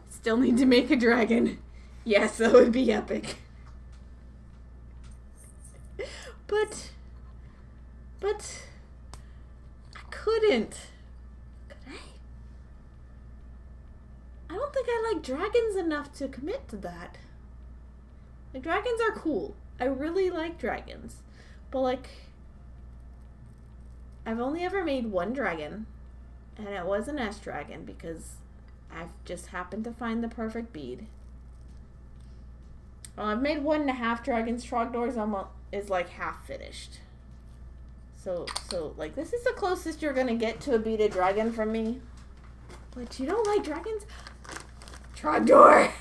Still need to make a dragon. Yes, that would be epic. But I couldn't. I don't think I like dragons enough to commit to that. Like, dragons are cool. I really like dragons. But, like, I've only ever made one dragon. And it was an S dragon because I've just happened to find the perfect bead. Well, I've made 1.5 dragons. Trogdor's is, like, half finished. So, like, this is the closest you're gonna get to a beaded dragon from me. But you don't like dragons? Trogdor!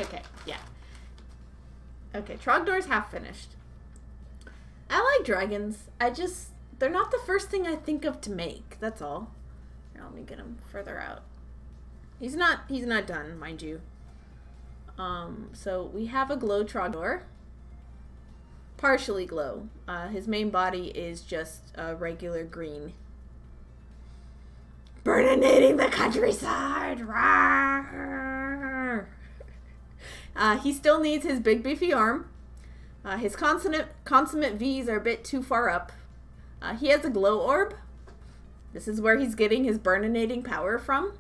Okay, yeah. Okay, Trogdor's half finished. I like dragons. They're not the first thing I think of to make. That's all. Here, let me get him further out. He's not done, mind you. So we have a glow Trogdor. Partially glow. His main body is just a regular green. Burninating the countryside! Rawr! He still needs his big beefy arm. His consummate V's are a bit too far up. He has a glow orb. This is where he's getting his burninating power from.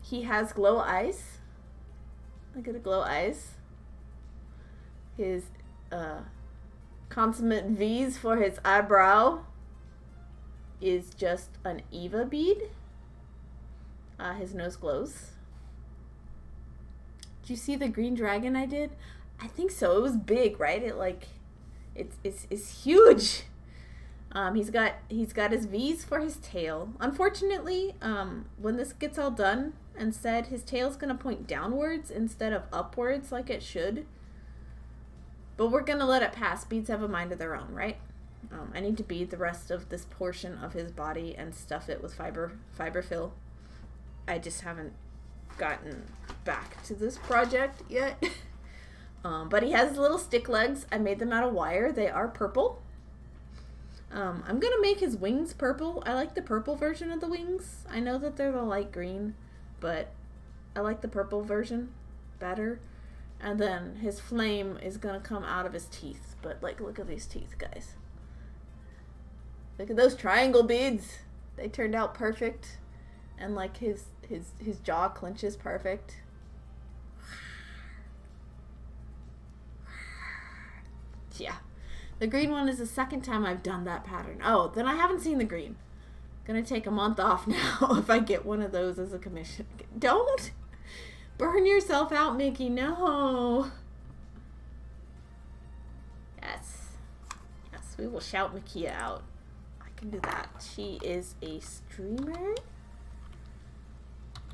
He has glow eyes. Look at the glow eyes. His consummate V's for his eyebrow is just an Eva bead. His nose glows. Did you see the green dragon I did? I think so. It was big, right? It's huge. He's got his V's for his tail. Unfortunately, when this gets all done and said, his tail's gonna point downwards instead of upwards like it should. But we're gonna let it pass. Beads have a mind of their own, right? I need to bead the rest of this portion of his body and stuff it with fiber fill. I just haven't gotten back to this project yet. But he has little stick legs. I made them out of wire. They are purple. I'm gonna make his wings purple. I like the purple version of the wings. I know that they're the light green, but I like the purple version better. And then his flame is gonna come out of his teeth. But like, look at these teeth, guys. Look at those triangle beads. They turned out perfect. And like his jaw clenches perfect. Yeah. The green one is the second time I've done that pattern. Oh, then I haven't seen the green. Gonna take a month off now if I get one of those as a commission. Don't burn yourself out, Mickey. No. Yes. Yes, we will shout Makia out. I can do that. She is a streamer.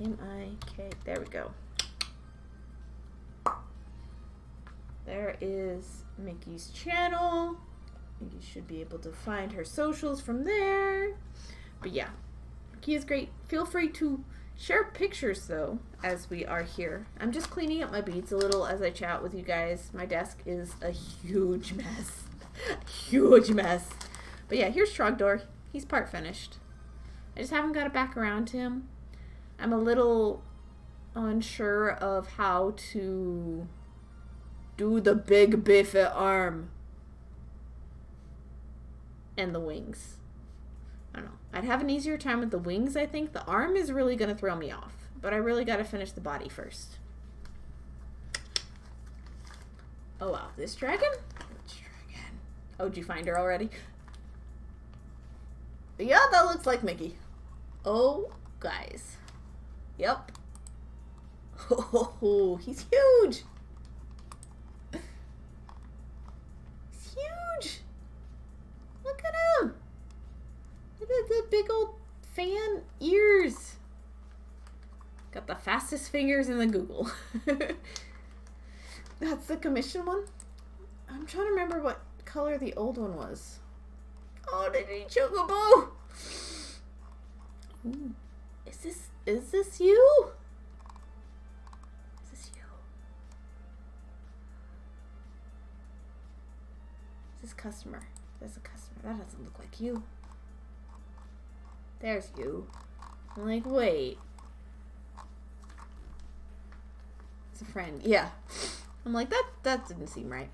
M-I-K. There we go. There is Mickey's channel. You should be able to find her socials from there. But yeah, Mickey is great. Feel free to share pictures though as we are here. I'm just cleaning up my beads a little as I chat with you guys. My desk is a huge mess. Huge mess. But yeah, here's Trogdor. He's part finished. I just haven't got it back around to him. I'm a little unsure of how to do the big beefy arm and the wings. I don't know. I'd have an easier time with the wings, I think. The arm is really going to throw me off. But I really got to finish the body first. Oh, wow. This dragon? Which dragon? Oh, did you find her already? Yeah, that looks like Mickey. Oh, guys. Yep. Oh, he's huge. He's huge. Look at him. Look at the big old fan ears. Got the fastest fingers in the Google. That's the commission one. I'm trying to remember what color the old one was. Oh, did he chocobo? Ooh. Is this you? Is this you? Is this customer? There's a customer. That doesn't look like you. There's you. I'm like, wait. It's a friend. Yeah. I'm like, that didn't seem right.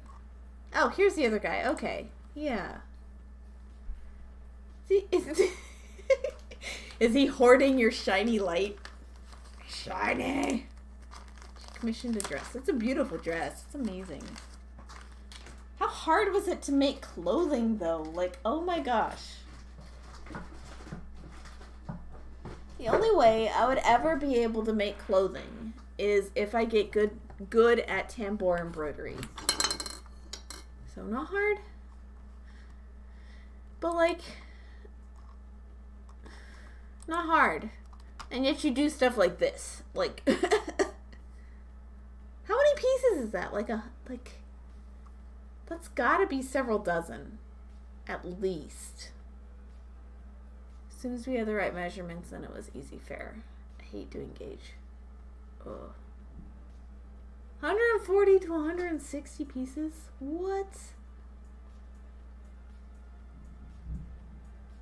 Oh, here's the other guy. Okay. Yeah. See, is he hoarding your shiny light? Shiny. She commissioned a dress. It's a beautiful dress. It's amazing. How hard was it to make clothing, though? Like, oh my gosh. The only way I would ever be able to make clothing is if I get good at tambour embroidery. So not hard. But like, not hard. And yet you do stuff like this. Like, how many pieces pieces is that? That's gotta be several dozen. At least. As soon as we had the right measurements, then it was easy fare. I hate doing gauge. Ugh. 140 to 160 pieces? What?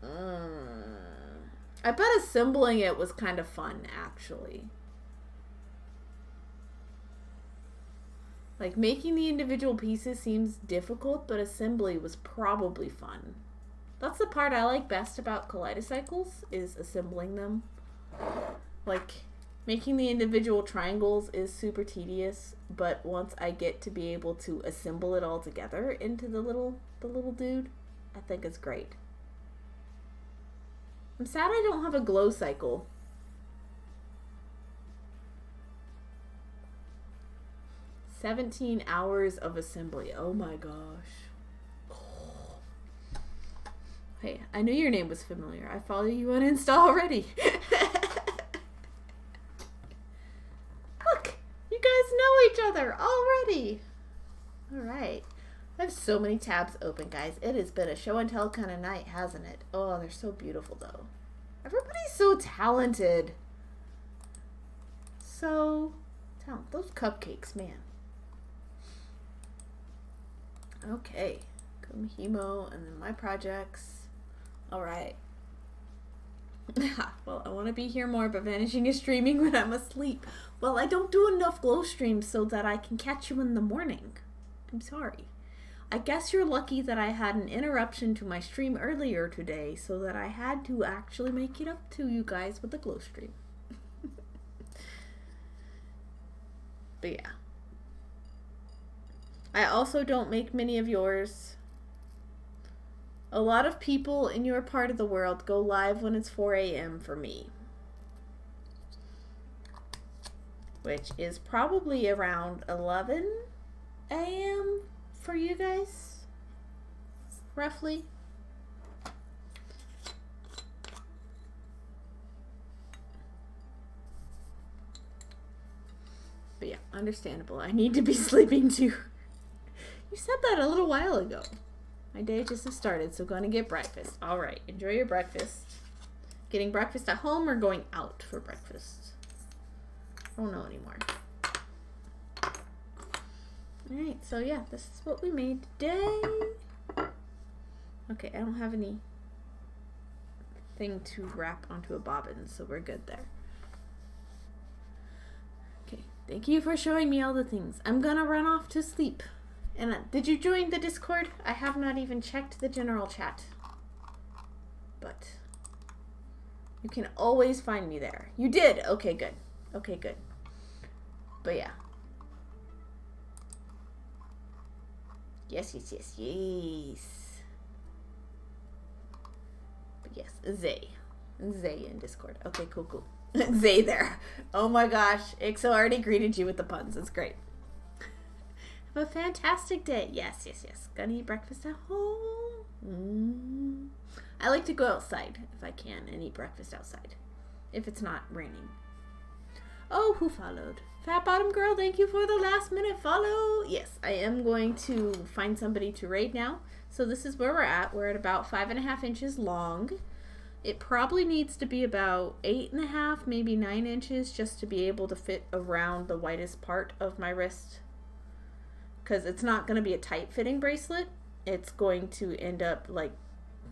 I bet assembling it was kind of fun, actually. Like, making the individual pieces seems difficult, but assembly was probably fun. That's the part I like best about kaleidocycles, is assembling them. Like, making the individual triangles is super tedious, but once I get to be able to assemble it all together into the little dude, I think it's great. I'm sad I don't have a glow cycle. "17 hours of assembly." Oh my gosh. Oh. Hey, I knew your name was familiar. I follow you on Insta already. Look, you guys know each other already. All right. I have so many tabs open, guys. It has been a show and tell kind of night, hasn't it? Oh, they're so beautiful, though. Everybody's so talented. So talented. Those cupcakes, man. Okay. Hemo, and then my projects. All right. Well, I want to be here more, but Vanishing is streaming when I'm asleep. Well, I don't do enough glow streams so that I can catch you in the morning. I'm sorry. I guess you're lucky that I had an interruption to my stream earlier today, so that I had to actually make it up to you guys with a glow stream. But yeah. I also don't make many of yours. A lot of people in your part of the world go live when it's 4 a.m. for me. Which is probably around 11 a.m. for you guys. Roughly. But yeah, understandable. I need to be sleeping too. You said that a little while ago. My day just has started, so going to get breakfast. All right, enjoy your breakfast. Getting breakfast at home or going out for breakfast? I don't know anymore. All right, so yeah, this is what we made today. Okay, I don't have any thing to wrap onto a bobbin, so we're good there. Okay, thank you for showing me all the things. I'm gonna run off to sleep. And did you join the Discord? I have not even checked the general chat. But you can always find me there. You did? Okay, good. Okay, good. But yeah. Yes, yes, yes, yes. But yes, Zay. Zay in Discord. Okay, cool, cool. Zay there. Oh my gosh. Ixo already greeted you with the puns. It's great. Have a fantastic day. Yes, yes, yes. Gonna eat breakfast at home. I like to go outside if I can and eat breakfast outside. If it's not raining. Oh, who followed? Fat Bottom Girl, thank you for the last minute follow. Yes, I am going to find somebody to raid now. So this is where we're at. We're at about 5.5 inches long. It probably needs to be about 8.5, maybe 9 inches just to be able to fit around the widest part of my wrist. Because it's not going to be a tight fitting bracelet. It's going to end up, like,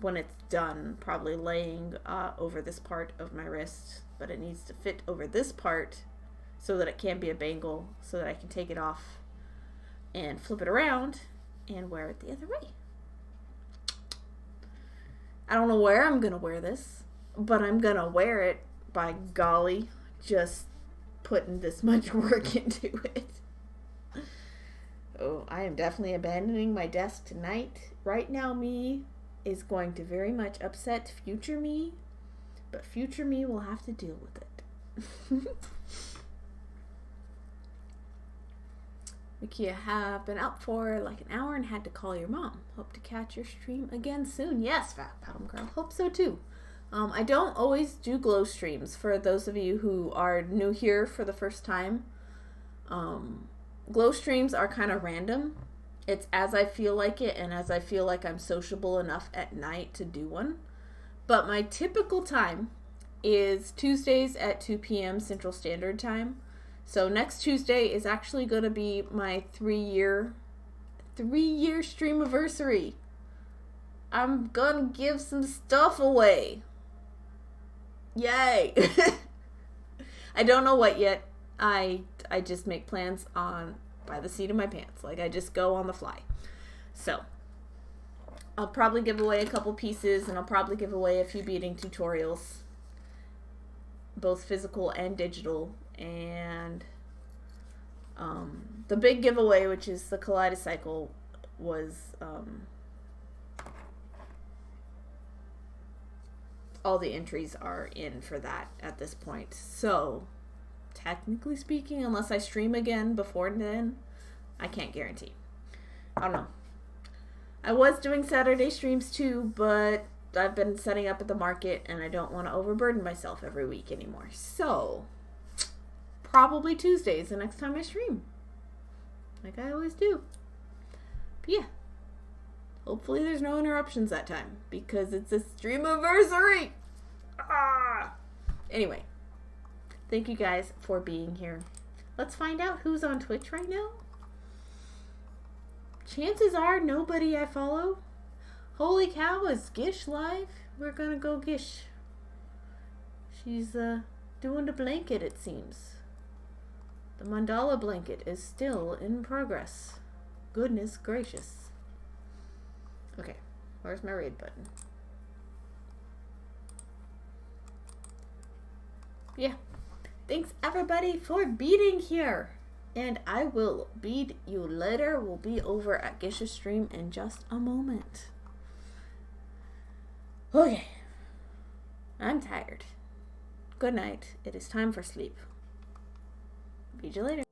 when it's done, probably laying over this part of my wrist. But it needs to fit over this part so that it can be a bangle, so that I can take it off and flip it around and wear it the other way. I don't know where I'm going to wear this, but I'm going to wear it, by golly, just putting this much work into it. Oh, I am definitely abandoning my desk tonight. Right now, me is going to very much upset future me, but future me will have to deal with it. Mikia, have been out for like an hour and had to call your mom. Hope to catch your stream again soon. Yes, Fat Bottom Girl. Hope so too. I don't always do glow streams. For those of you who are new here for the first time, glow streams are kind of random. It's as I feel like it and as I feel like I'm sociable enough at night to do one. But my typical time is Tuesdays at 2 p.m. Central Standard Time. So next Tuesday is actually going to be my 3-year streamiversary. I'm going to give some stuff away. Yay! I don't know what yet. I just make plans on by the seat of my pants. Like, I just go on the fly. So, I'll probably give away a couple pieces, and I'll probably give away a few beading tutorials, both physical and digital. And the big giveaway, which is the Kaleidocycle, was all the entries are in for that at this point. So, technically speaking, unless I stream again before then, I can't guarantee. I don't know. I was doing Saturday streams too, but I've been setting up at the market and I don't want to overburden myself every week anymore. So, probably Tuesdays the next time I stream. Like I always do. But yeah. Hopefully there's no interruptions that time because it's a streamiversary. Anyway. Thank you guys for being here. Let's find out who's on Twitch right now. Chances are nobody I follow. Holy cow, is Gish live? We're gonna go Gish. She's doing the blanket, it seems. The mandala blanket is still in progress. Goodness gracious. Okay, where's my raid button? Yeah. Thanks everybody for beading here. And I will bead you later. We'll be over at Gish's stream in just a moment. Okay. I'm tired. Good night. It is time for sleep. Bead you later.